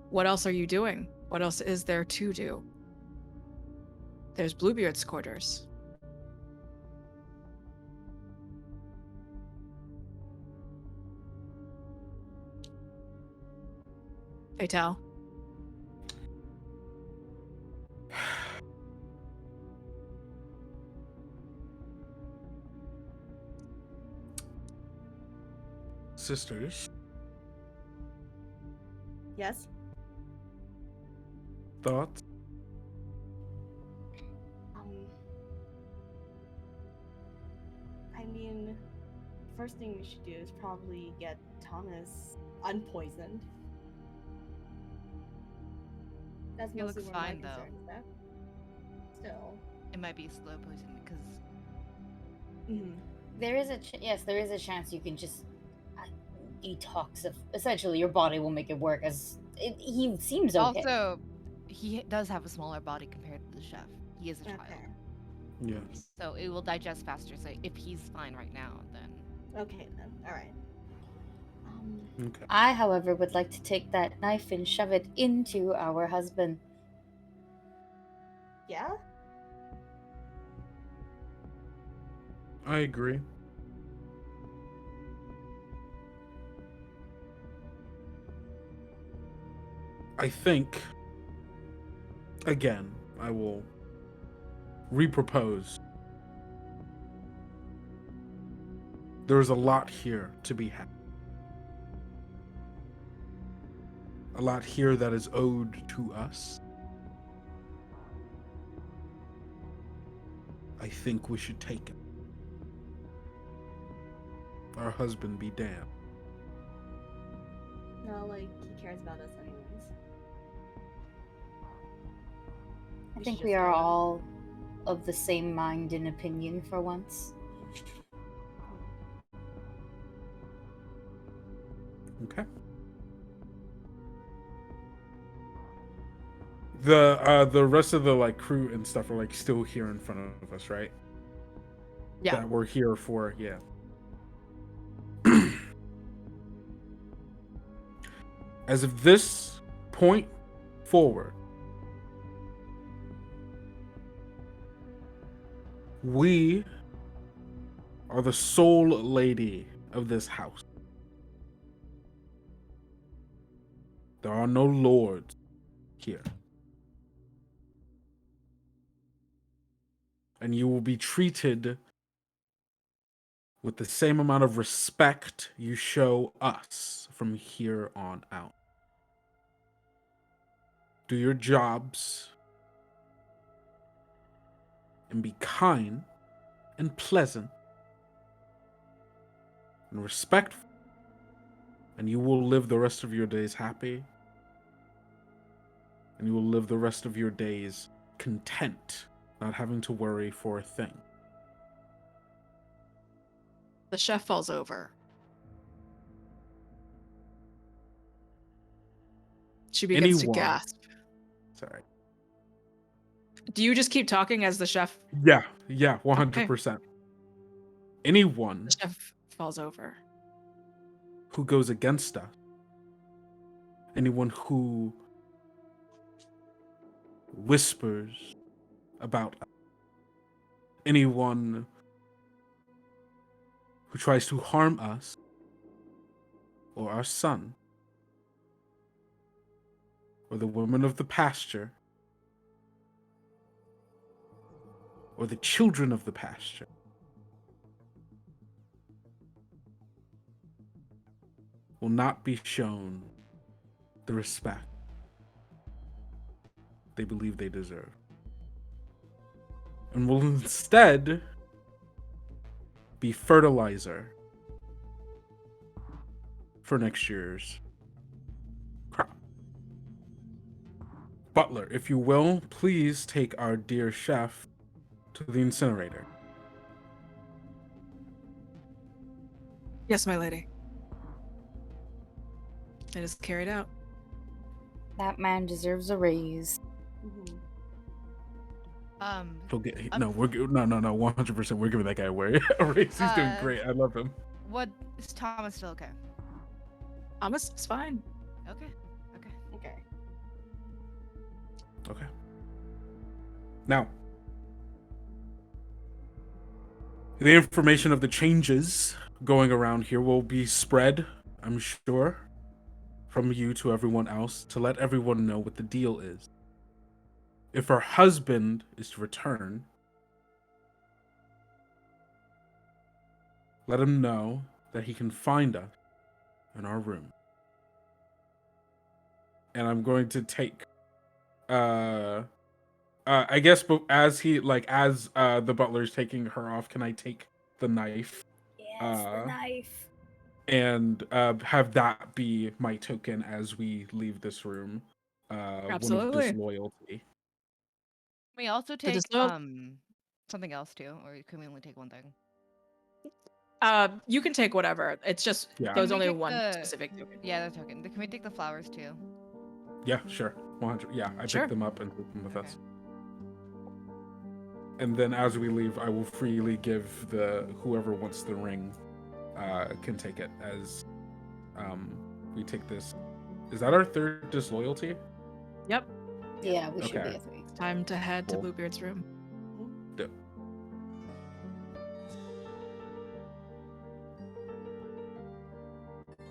What else are you doing? What else is there to do? There's Bluebeard's quarters. Fatal. Sisters, Yes? thoughts? I mean, first thing we should do is probably get Thomas unpoisoned. That's He mostly looks one of my fine, though. concerns, though. Still. It might be slow poison because There is a chance you can just detox of essentially your body will make it work he seems okay. also he does have a smaller body compared to the chef. He is a child. Okay. Yes. So it will digest faster. So if he's fine right now, then Okay then. Alright. Okay. I, however, would like to take that knife and shove it into our husband. Yeah? I agree. I think, again, I will repropose. There's a lot here to be had. A lot here that is owed to us. I think we should take it. Our husband be damned. No, like, he cares about us anyways. I We think should we just are go. all of the same mind and opinion for once. Okay. The rest of the like crew and stuff are like still here in front of us, right? Yeah. That we're here for, yeah. As of this point forward, we are the sole lady of this house. There are no lords here. And you will be treated with the same amount of respect you show us from here on out. Do your jobs and be kind and pleasant and respectful, and you will live the rest of your days happy, and you will live the rest of your days content, not having to worry for a thing. The chef falls over. She begins to Anyone. gasp. Sorry. Do you just keep talking as the chef? Yeah, 100%. Anyone The chef falls over. who goes against us, anyone who whispers about us, anyone who tries to harm us or our son or the women of the pasture or the children of the pasture will not be shown the respect they believe they deserve, and will instead be fertilizer for next year's crop. Butler, if you will, please take our dear chef to the incinerator. Yes, my lady. It is carried out. That man deserves a raise. Mhm. He'll get no. We're no 100%. We're giving that guy a raise. He's doing great. I love him. What is Thomas still okay? Thomas is fine. Okay. Okay. Now, the information of the changes going around here will be spread, I'm sure, from you to everyone else to let everyone know what the deal is. If her husband is to return, let him know that he can find us in our room. And I'm going to take I guess, but as the butler's taking her off, can I take the knife? Yes, the knife. And have that be my token as we leave this room. Absolutely. One of disloyalty. Can we also The take disloyal- something else too, or can we only take one thing? You can take whatever. It's just Yeah. there's Can we only take one the- specific token. Yeah, the token. Can we take the flowers too? Yeah, sure. 100. Yeah, I Sure. picked them up and took them with Okay. us. And then as we leave, I will freely give whoever wants the ring can take it as we take this. Is that our third disloyalty? Yep. Yeah, we should be Okay. a 3. Time to head to Cool. Bluebeard's room. Dope.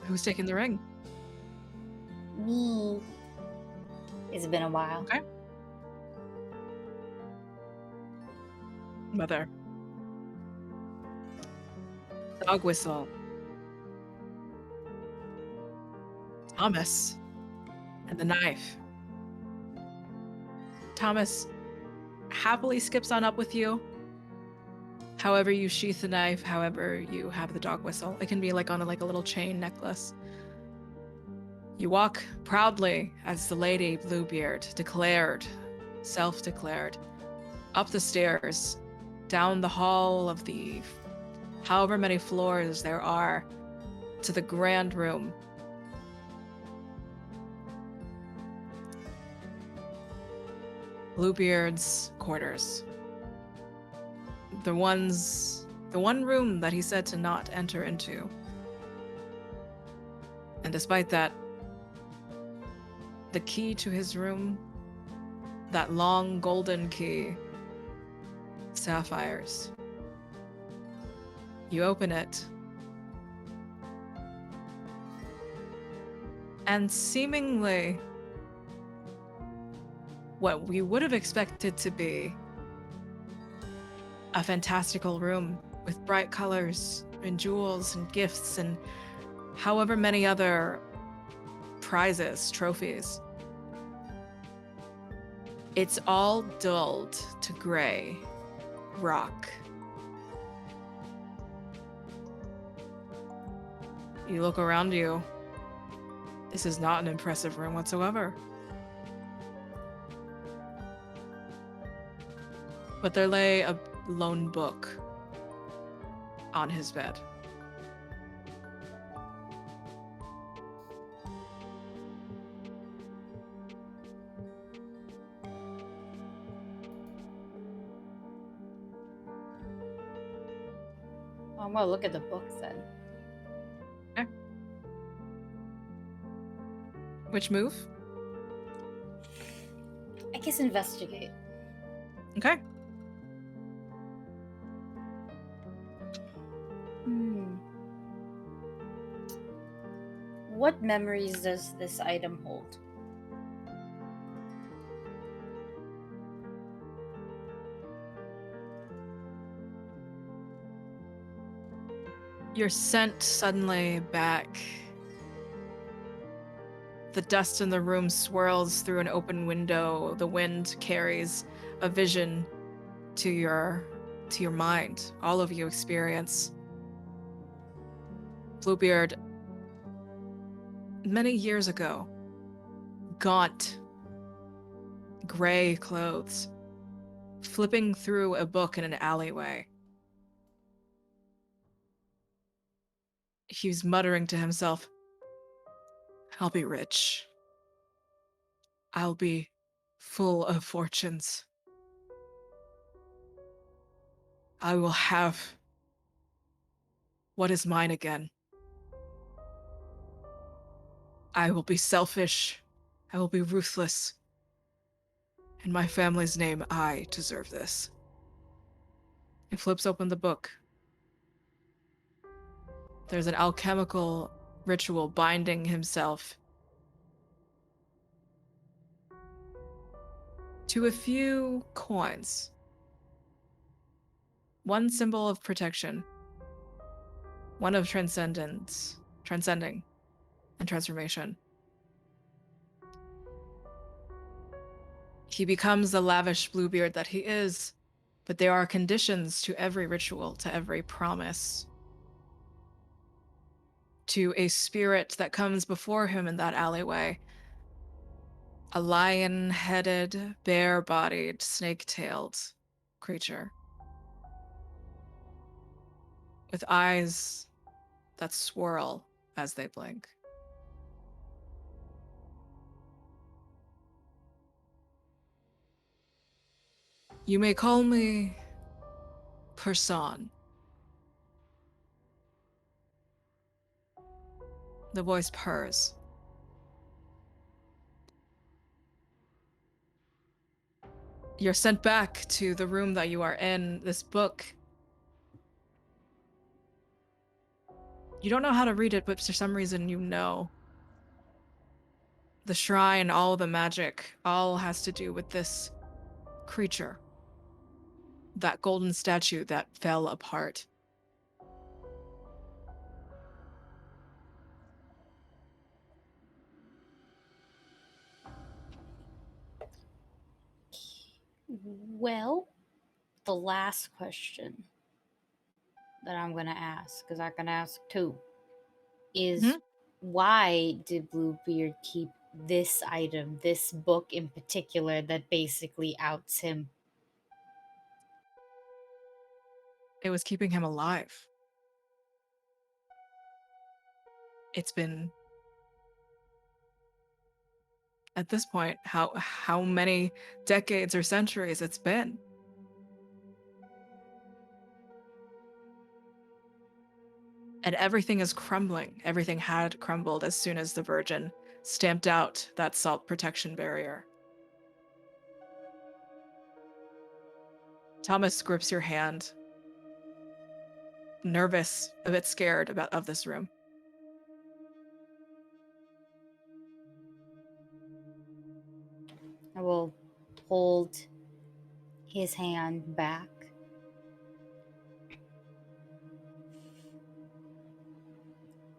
Who's taking the ring? Me. It's been a while. Okay. Mother. Dog whistle. Thomas. And the knife. Thomas happily skips on up with you. However you sheath the knife, however you have the dog whistle. It can be like on a little chain necklace. You walk proudly as the Lady Bluebeard self-declared, up the stairs, down the hall of the however many floors there are, to the grand room. Bluebeard's quarters. The one room that he said to not enter into. And despite that, the key to his room, that long golden key, sapphires. You open it, and seemingly what we would have expected to be a fantastical room with bright colors and jewels and gifts and however many other prizes, trophies. It's all dulled to gray rock. You look around you. This is not an impressive room whatsoever. But there lay a lone book on his bed. I'm gonna look at the books then. Okay. Which move? I guess investigate. Okay. What memories does this item hold? You're sent suddenly back. The dust in the room swirls through an open window. The wind carries a vision to your mind. All of you experience Bluebeard many years ago. Gaunt, gray clothes, flipping through a book in an alleyway. He was muttering to himself, "I'll be rich. I'll be full of fortunes. I will have what is mine again. I will be selfish. I will be ruthless. In my family's name, I deserve this." He flips open the book. There's an alchemical ritual binding himself to a few coins. One symbol of protection, one of transcending, and transformation. He becomes the lavish Bluebeard that he is, but there are conditions to every ritual, to every promise. To a spirit that comes before him in that alleyway. A lion-headed, bare-bodied, snake-tailed creature. With eyes that swirl as they blink. You may call me Person. The voice purrs. You're sent back to the room that you are in. This book. You don't know how to read it, but for some reason you know. The shrine, all the magic, all has to do with this creature. That golden statue that fell apart. Well, the last question that I'm gonna ask, because I can ask two, is why did Bluebeard keep this item, this book in particular, that basically outs him? It was keeping him alive. It's been, at this point, how many decades or centuries it's been. And everything is crumbling. Everything had crumbled as soon as the Virgin stamped out that salt protection barrier. Thomas grips your hand, nervous, a bit scared of this room. I will hold his hand back.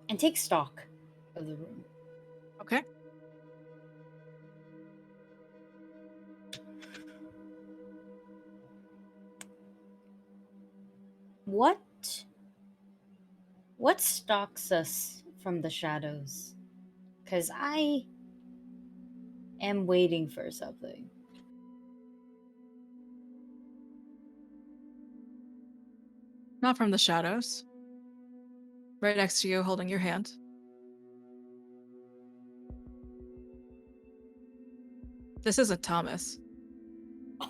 And take stock of the room. Okay. what stalks us from the shadows? Because I am waiting for something. Not from the shadows. Right next to you, holding your hand. This isn't Thomas. Knew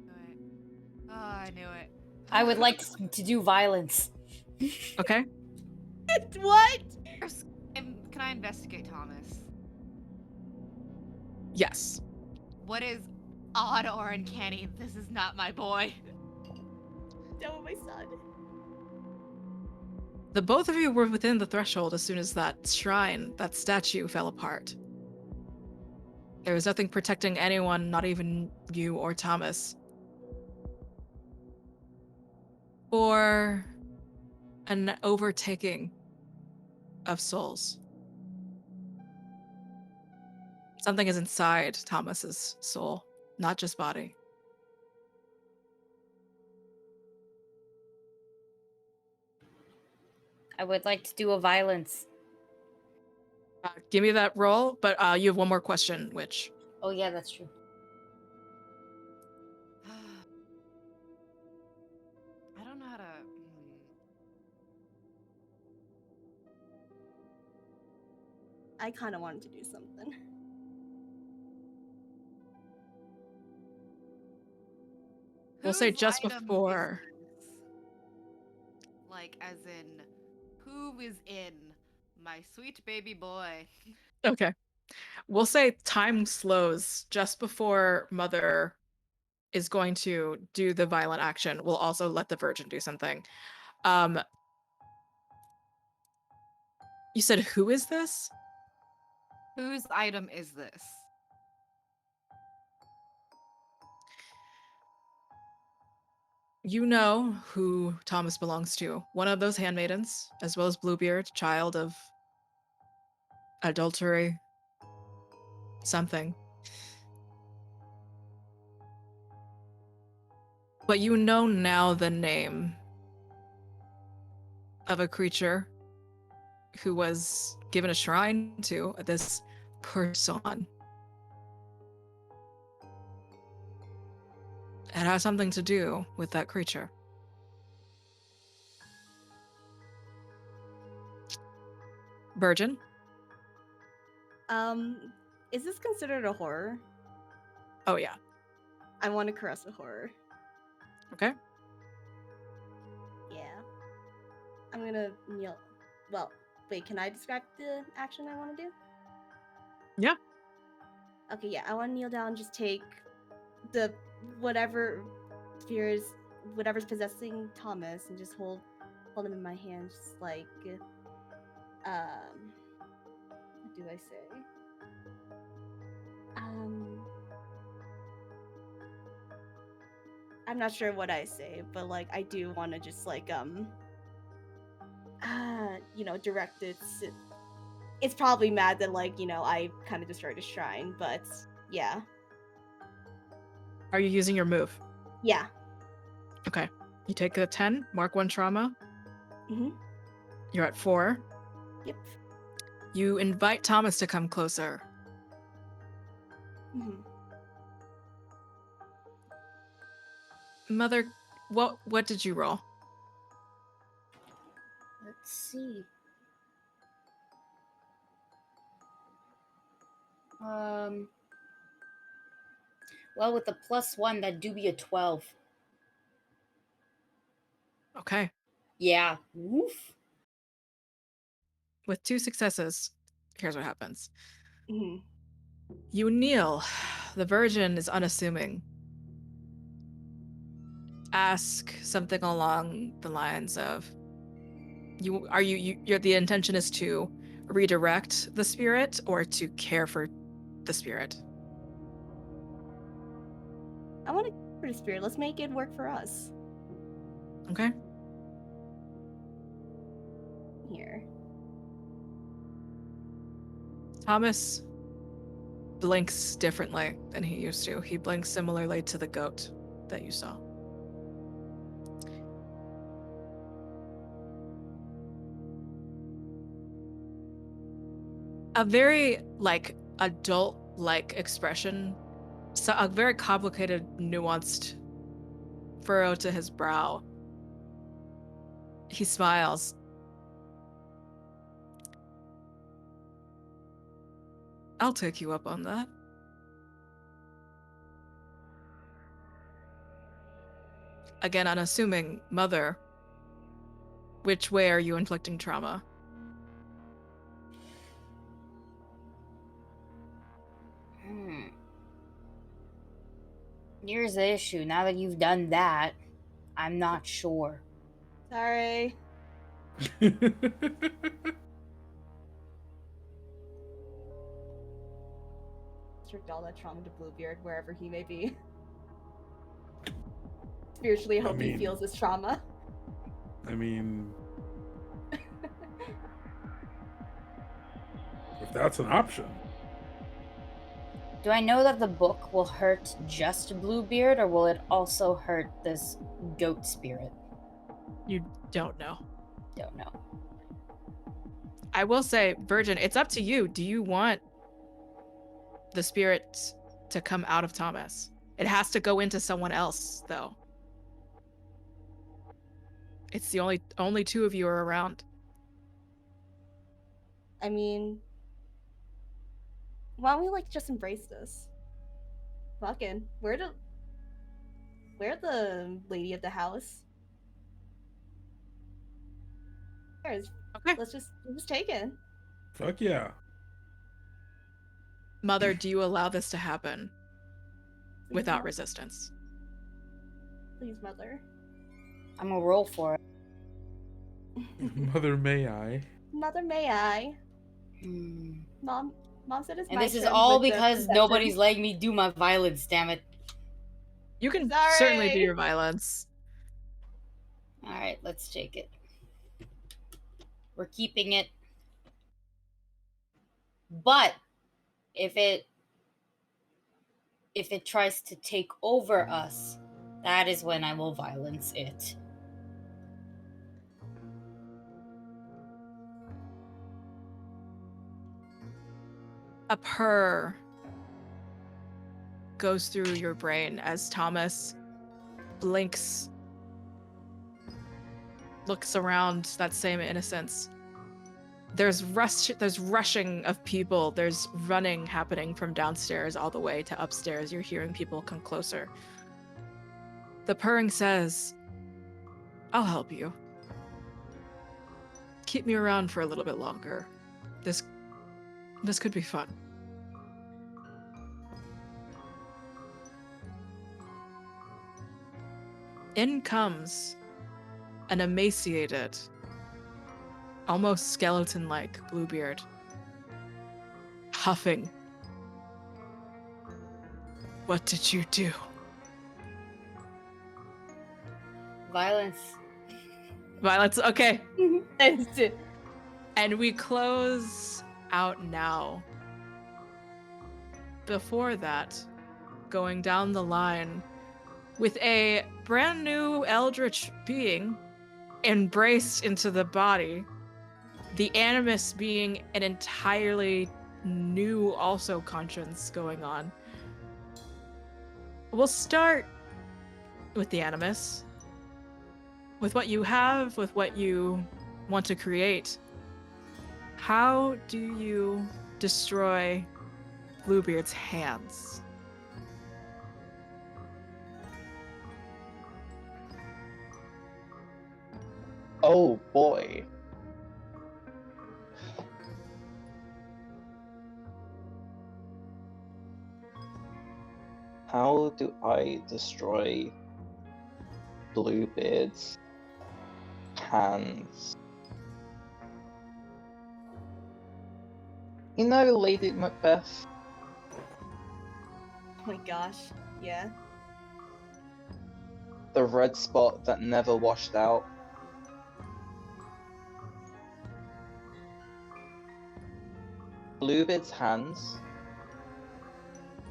it. Oh, I knew it. I would like to do violence. Okay? What? First, can I investigate Thomas? Yes. What is odd or uncanny? This is not my boy. No, my son. The both of you were within the threshold as soon as that shrine, that statue, fell apart. There was nothing protecting anyone, not even you or Thomas. Or an overtaking of souls. Something is inside Thomas's soul, not just body. I would like to do a violence. Give me that roll, but you have one more question, which... Oh yeah, that's true. I don't know how to. I kind of wanted to do something. We'll say Whose just item is before. this? Like, as in, who is in my sweet baby boy? Okay. We'll say time slows just before Mother is going to do the violent action. We'll also let the Virgin do something. You said, who is this? Whose item is this? You know who Thomas belongs to. One of those handmaidens, as well as Bluebeard, child of adultery. Something. But you know now the name of a creature who was given a shrine to this person. It has something to do with that creature. Virgin? Is this considered a horror? Oh, yeah. I want to caress a horror. Okay. Yeah. I'm gonna kneel. Well, wait, can I describe the action I want to do? Yeah. Okay, yeah, I want to kneel down and just take the whatever spheres, whatever's possessing Thomas, and just hold him in my hand, just like, what do I say? I'm not sure what I say, but like I do want to just like direct it. It's probably mad that like I kind of destroyed a shrine, but yeah. Are you using your move? Yeah. Okay. You take a 10, mark 1 trauma. Mhm. You're at 4. Yep. You invite Thomas to come closer. Mhm. Mother, what did you roll? Let's see. Well, with the +1, that'd do be a 12. Okay. Yeah. Woof. With 2 successes, here's what happens. Mhm. You kneel. The Virgin is unassuming. Ask something along the lines of, the intention is to redirect the spirit or to care for the spirit? I want to for the spirit. Let's make it work for us. Okay. Here. Thomas blinks differently than he used to. He blinks similarly to the goat that you saw. a very, like, adult-like expression. So a very complicated, nuanced furrow to his brow. He smiles. I'll take you up on that. Again, unassuming mother. Which way are you inflicting trauma? Here's the issue. Now that you've done that, I'm not sure. Sorry. Restrict all that trauma to Bluebeard, wherever he may be. Spiritually, I hope he feels this trauma. I mean, if that's an option. Do I know that the book will hurt just Bluebeard, or will it also hurt this goat spirit? You don't know. Don't know. I will say, Virgin, it's up to you. Do you want the spirit to come out of Thomas? It has to go into someone else, though. It's the only two of you are around. I mean, why don't we like just embrace this? Fucking, where the lady of the house? Okay. Let's just take it. Fuck yeah. Mother, do you allow this to happen Please, without Mother. resistance? Please, Mother. I'm gonna roll for it. Mother, may I? Mother, may I? Mom said it's And my this is turn all with the because perception. nobody's letting me do my violence, damn it. You can Sorry. certainly do your violence. Alright, let's take it. We're keeping it. But if it tries to take over us, that is when I will violence it. A purr goes through your brain as Thomas blinks, looks around, that same innocence. There's rushing of people. There's running happening from downstairs all the way to upstairs. You're hearing people come closer. The purring says, I'll help you. Keep me around for a little bit longer. This could be fun. In comes an emaciated, almost skeleton-like Bluebeard, huffing. What did you do? Violence. Violence, okay. It's it. And we close out now. Before that, going down the line, with a brand new eldritch being embraced into the body, the animus being an entirely new also conscience going on. We'll start with the animus. With what you have, with what you want to create. How do you destroy Bluebeard's hands? Oh boy. How do I destroy Bluebeard's hands? You know Lady Macbeth? Oh my gosh. Yeah. The red spot that never washed out? Bluebeard's hands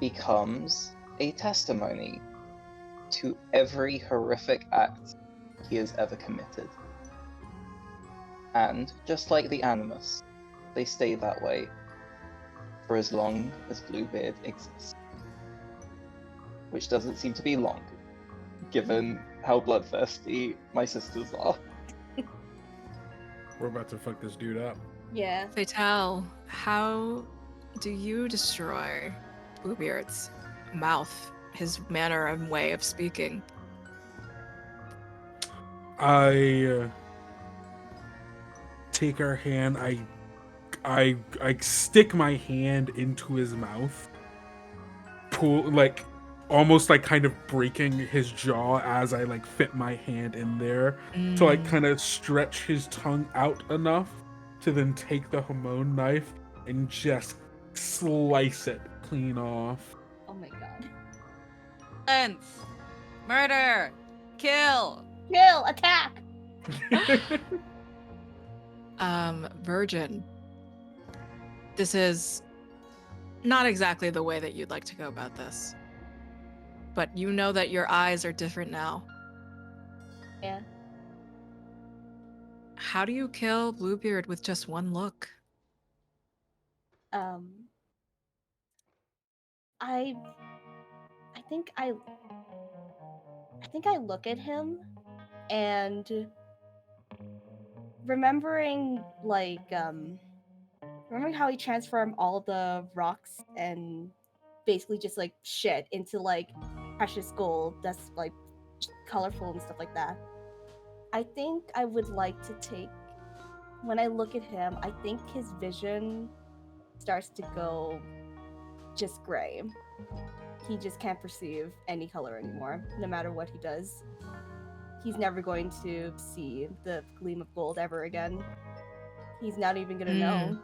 becomes a testimony to every horrific act he has ever committed. And just like the animus, they stay that way for as long as Bluebeard exists. Which doesn't seem to be long, given how bloodthirsty my sisters are. We're about to fuck this dude up. Yeah. Fatal, how do you destroy Bluebeard's mouth, his manner and way of speaking? I take our hand. I stick my hand into his mouth, pull like almost like kind of breaking his jaw as I like fit my hand in there to like kind of stretch his tongue out enough to then take the Hamon knife and just slice it clean off. Oh my god. Violence, murder, kill. Kill! Attack! Virgin, this is not exactly the way that you'd like to go about this. But you know that your eyes are different now. Yeah. How do you kill Bluebeard with just one look? I think I look at him and remembering remembering how he transformed all the rocks and basically just like shit into like precious gold that's like colorful and stuff like that. I think I would like to take, when I look at him, I think his vision starts to go just gray. He just can't perceive any color anymore, no matter what he does. He's never going to see the gleam of gold ever again. He's not even gonna know.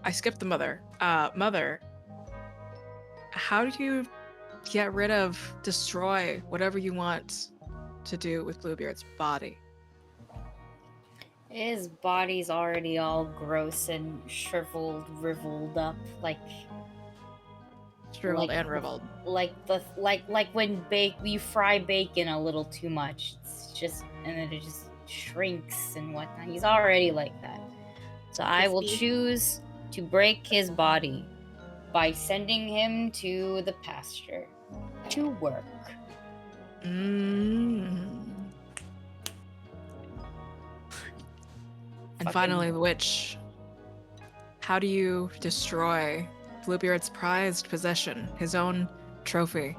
I skipped the mother. Mother, how do you get rid of, destroy whatever you want to do with Bluebeard's body? His body's already all gross and shriveled, riveled up, like Shriveled and riveled. like when you fry bacon a little too much. It's just, and then it just shrinks and whatnot. He's already like that. So I will choose to break his body by sending him to the pasture to work. And finally, the witch. How do you destroy Bluebeard's prized possession, his own trophy,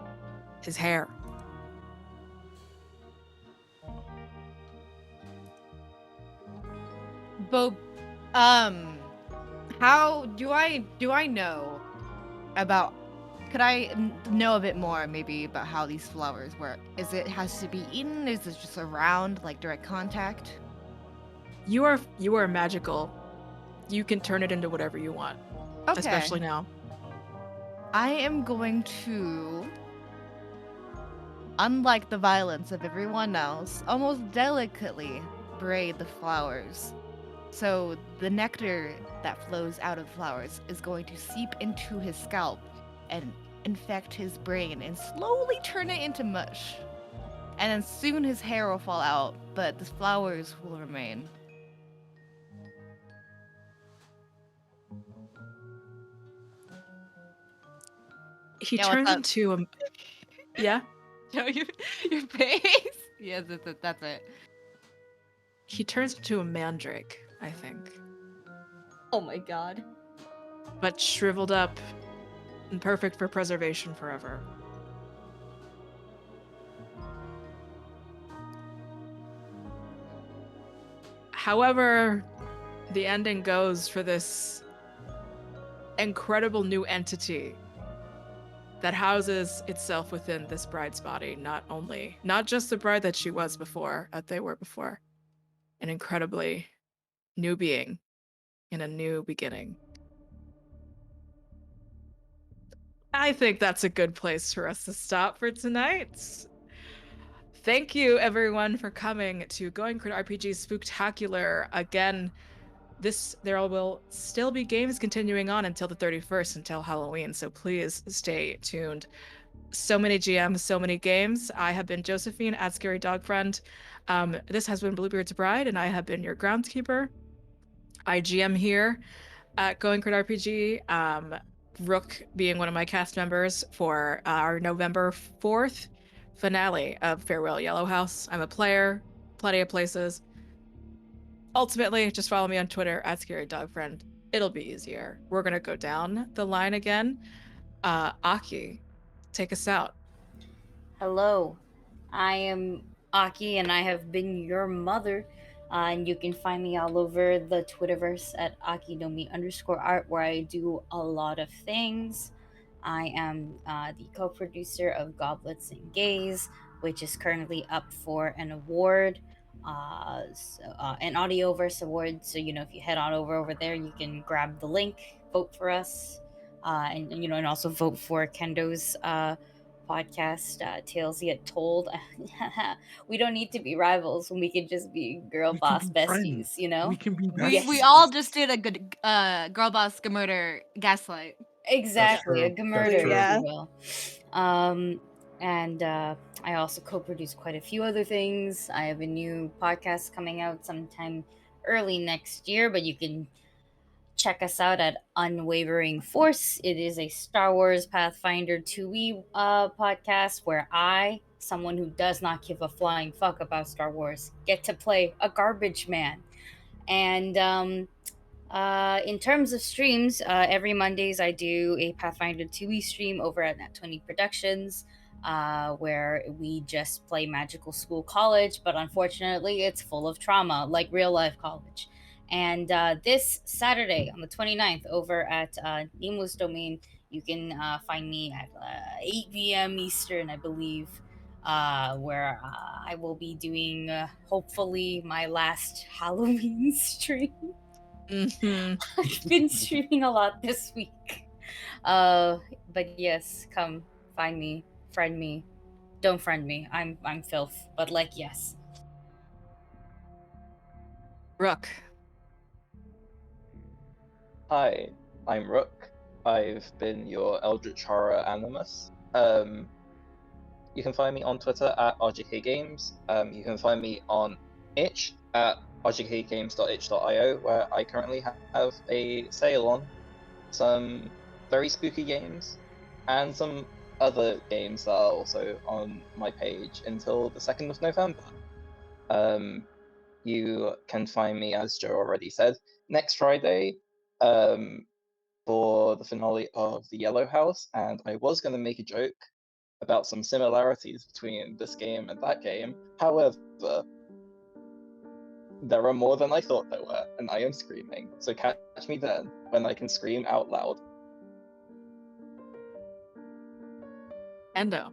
his hair? But, how do I know about? Could I know a bit more, maybe, about how these flowers work? Is it has to be eaten? Is it just around, like direct contact? You are magical. You can turn it into whatever you want. Okay. Especially now. I am going to, unlike the violence of everyone else, almost delicately braid the flowers. So the nectar that flows out of the flowers is going to seep into his scalp and infect his brain and slowly turn it into mush. And then soon his hair will fall out, but the flowers will remain. He Yeah, turns what's up? into a... Yeah? Show your face? Yes, that's it. He turns into a mandrake, I think. Oh my god. But shriveled up and perfect for preservation forever. However, the ending goes for this incredible new entity that houses itself within this bride's body, not just the bride that she was before, that they were before, an incredibly new being in a new beginning. I think that's a good place for us to stop for tonight. Thank you, everyone, for coming to Going Crit RPG Spooktacular. Again, there will still be games continuing on until the 31st, until Halloween, so please stay tuned. so many GMs, so many games. I have been Josephine at Scary Dog Friend. This has been Bluebeard's Bride, and I have been your groundskeeper. I GM here at Going Crit RPG. Rook being one of my cast members for our November 4th finale of Farewell Yellow House. I'm a player, plenty of places. Ultimately, just follow me on Twitter at Scary Dog Friend. It'll be easier. We're gonna go down the line again. Aki, take us out. Hello, I am Aki, and I have been your mother. And you can find me all over the Twitterverse at AkiNomi_art, where I do a lot of things. I am the co-producer of Goblets and Gays, which is currently up for an award, an Audioverse award. So if you head on over there, you can grab the link, vote for us, and also vote for Kendo's podcast, Tales Yet Told. We don't need to be rivals when we can just be girl We can boss be besties, friends. We can be We besties. all just did a good girl boss murder gaslight. Exactly, a true. murder, That's true. if Yeah. you will. And I also co-produce quite a few other things. I have a new podcast coming out sometime early next year, but you can check us out at Unwavering Force. It is a Star Wars Pathfinder 2e podcast where I, someone who does not give a flying fuck about Star Wars, get to play a garbage man. And in terms of streams, every Mondays I do a Pathfinder 2e stream over at Nat20 Productions, where we just play Magical School College, but unfortunately it's full of trauma, like real life college. And this Saturday on the 29th over at Nemo's Domain, you can find me at 8 p.m. Eastern, I believe, where I will be doing, hopefully, my last Halloween stream. Mm-hmm. I've been streaming a lot this week. But yes, come find me, friend me. Don't friend me. I'm filth. But yes. Rook. Hi, I'm Rook. I've been your Eldritch Horror Animus. You can find me on Twitter at RGK Games. You can find me on itch at rgkgames.itch.io, where I currently have a sale on some very spooky games and some other games that are also on my page until the 2nd of November. You can find me, as Joe already said, next Friday for the finale of The Yellow House, and I was going to make a joke about some similarities between this game and that game. However, there are more than I thought there were, and I am screaming. So catch me then, when I can scream out loud. Endo.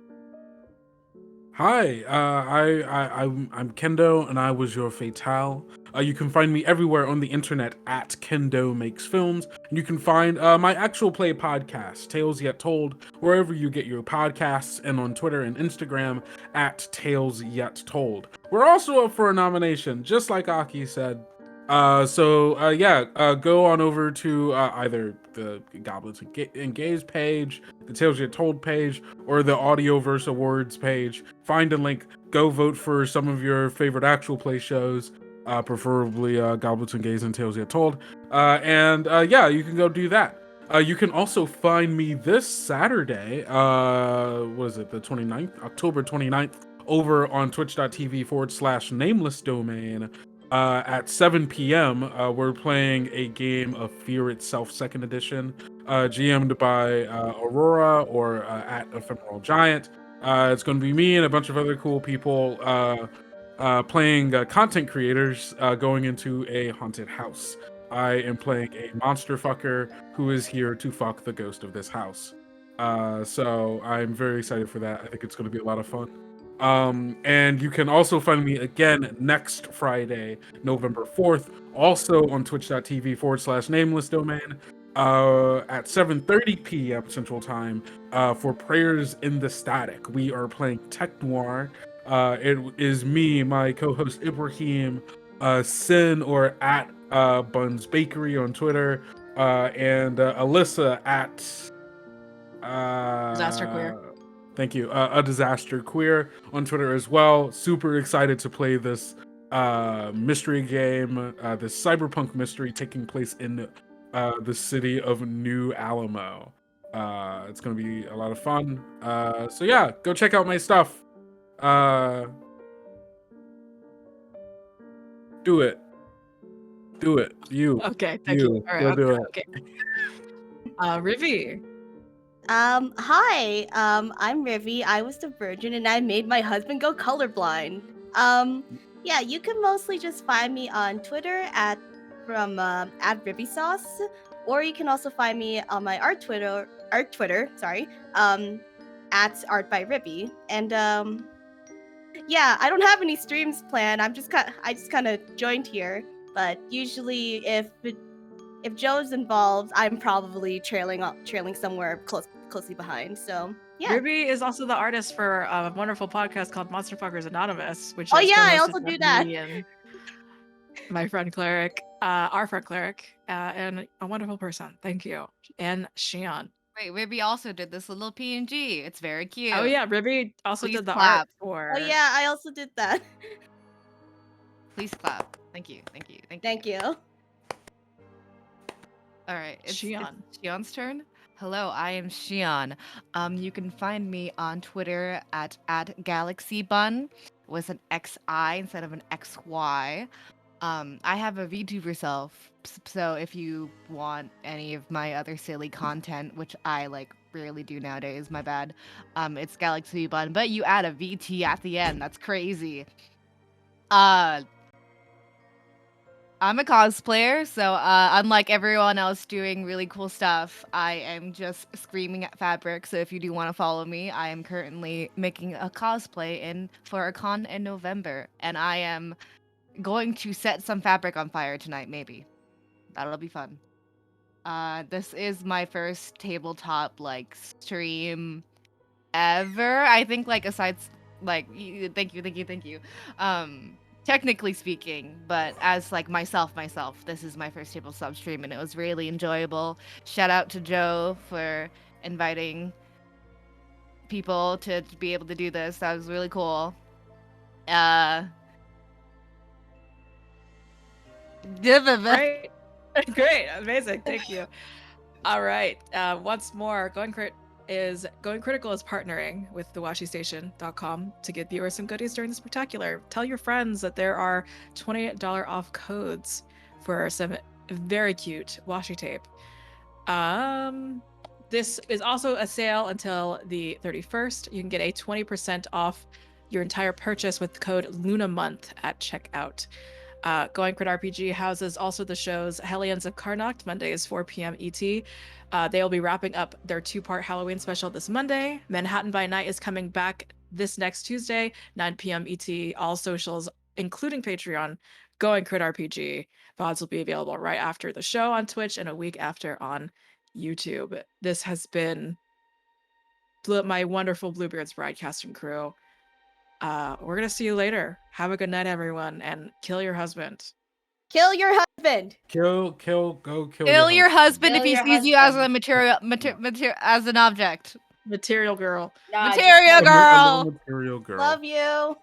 Hi, I'm Kendo, and I was your fatale. You can find me everywhere on the internet at Kendo Makes Films, and you can find my actual play podcast, Tales Yet Told, wherever you get your podcasts, and on Twitter and Instagram at Tales Yet Told. We're also up for a nomination, just like Aki said. Go on over to either the Goblets and Gays page, the Tales Yet Told page, or the Audioverse Awards page. Find a link, go vote for some of your favorite actual play shows, preferably Goblets and Gays and Tales Yet Told. You can go do that. You can also find me this Saturday, what is it, the 29th, October 29th, over on twitch.tv/nameless domain. At 7 p.m., we're playing a game of Fear Itself 2nd Edition, GM'd by Aurora or at Ephemeral Giant. It's going to be me and a bunch of other cool people playing content creators going into a haunted house. I am playing a monster fucker who is here to fuck the ghost of this house. So I'm very excited for that. I think it's going to be a lot of fun. And you can also find me again next Friday, November 4th, also on twitch.tv/nameless domain, at 7:30 p.m. Central Time, for Prayers in the Static. We are playing Tech Noir. It is me, my co-host Ibrahim, Sin, or at Buns Bakery on Twitter, and Alyssa at Disaster Queer. Thank you. A Disaster Queer on Twitter as well. Super excited to play this mystery game, this cyberpunk mystery taking place in the city of New Alamo. It's going to be a lot of fun. So yeah, go check out my stuff. Do it. Do it. You. Okay, thank you. All right, Go okay, do it. okay. Rivi. Hi. I'm Rivi. I was the virgin and I made my husband go colorblind. Yeah, you can mostly just find me on Twitter at RiviSauce, or you can also find me on my art Twitter, at Art by Rivi. And yeah, I don't have any streams planned. I just kind of joined here, but usually if Joe's involved, I'm probably trailing somewhere closely behind. So yeah. Ruby is also the artist for a wonderful podcast called Monster Fuckers Anonymous, which Oh is yeah, I co-hosted also by do that. me and my friend Cleric, our friend Cleric, and a wonderful person. Thank you. And Shion. Wait, Ruby also did this little PNG. It's very cute. Oh yeah, Ruby also Please did the clap. art for. Oh yeah, I also did that. Please clap. Thank you. Thank you. Thank you. Thank you. All right, it's Shion. Shion's turn. Hello, I am Shion. You can find me on Twitter at @GalaxyBun with an XI instead of an XY. I have a VTuber self, so if you want any of my other silly content, which I like rarely do nowadays, my bad. It's Galaxy Bun, but you add a VT at the end. That's crazy. I'm a cosplayer, so unlike everyone else doing really cool stuff, I am just screaming at fabric. So if you do want to follow me, I am currently making a cosplay for a con in November, and I am going to set some fabric on fire tonight. Maybe that'll be fun. This is my first tabletop like stream ever. I think like aside thank you. Technically speaking, but as like myself, this is my first tabletop stream and it was really enjoyable. Shout out to Joe for inviting people to be able to do this. That was really cool. Great. Great. Amazing. Thank you. All right. Once more, Going Critical is partnering with thewashystation.com to give viewers some goodies during the Spooktacular. Tell your friends that there are $20 off codes for some very cute washi tape. This is also a sale until the 31st. You can get a 20% off your entire purchase with the code LUNAMONTH at checkout. Going Crit RPG houses also the shows Hellions of Karnak, Mondays 4 p.m. ET. They will be wrapping up their 2-part Halloween special this Monday. Manhattan by Night is coming back this next Tuesday, 9 p.m. ET. All socials, including Patreon, Going Crit RPG. VODs will be available right after the show on Twitch and a week after on YouTube. This has been my wonderful Bluebeard's broadcasting crew. We're gonna see you later. Have a good night, everyone, and kill your husband. Kill your husband. Kill your husband Kill if he your sees you as a husband. as an object. Material girl. Nah, Material just- girl. Material girl. Love you.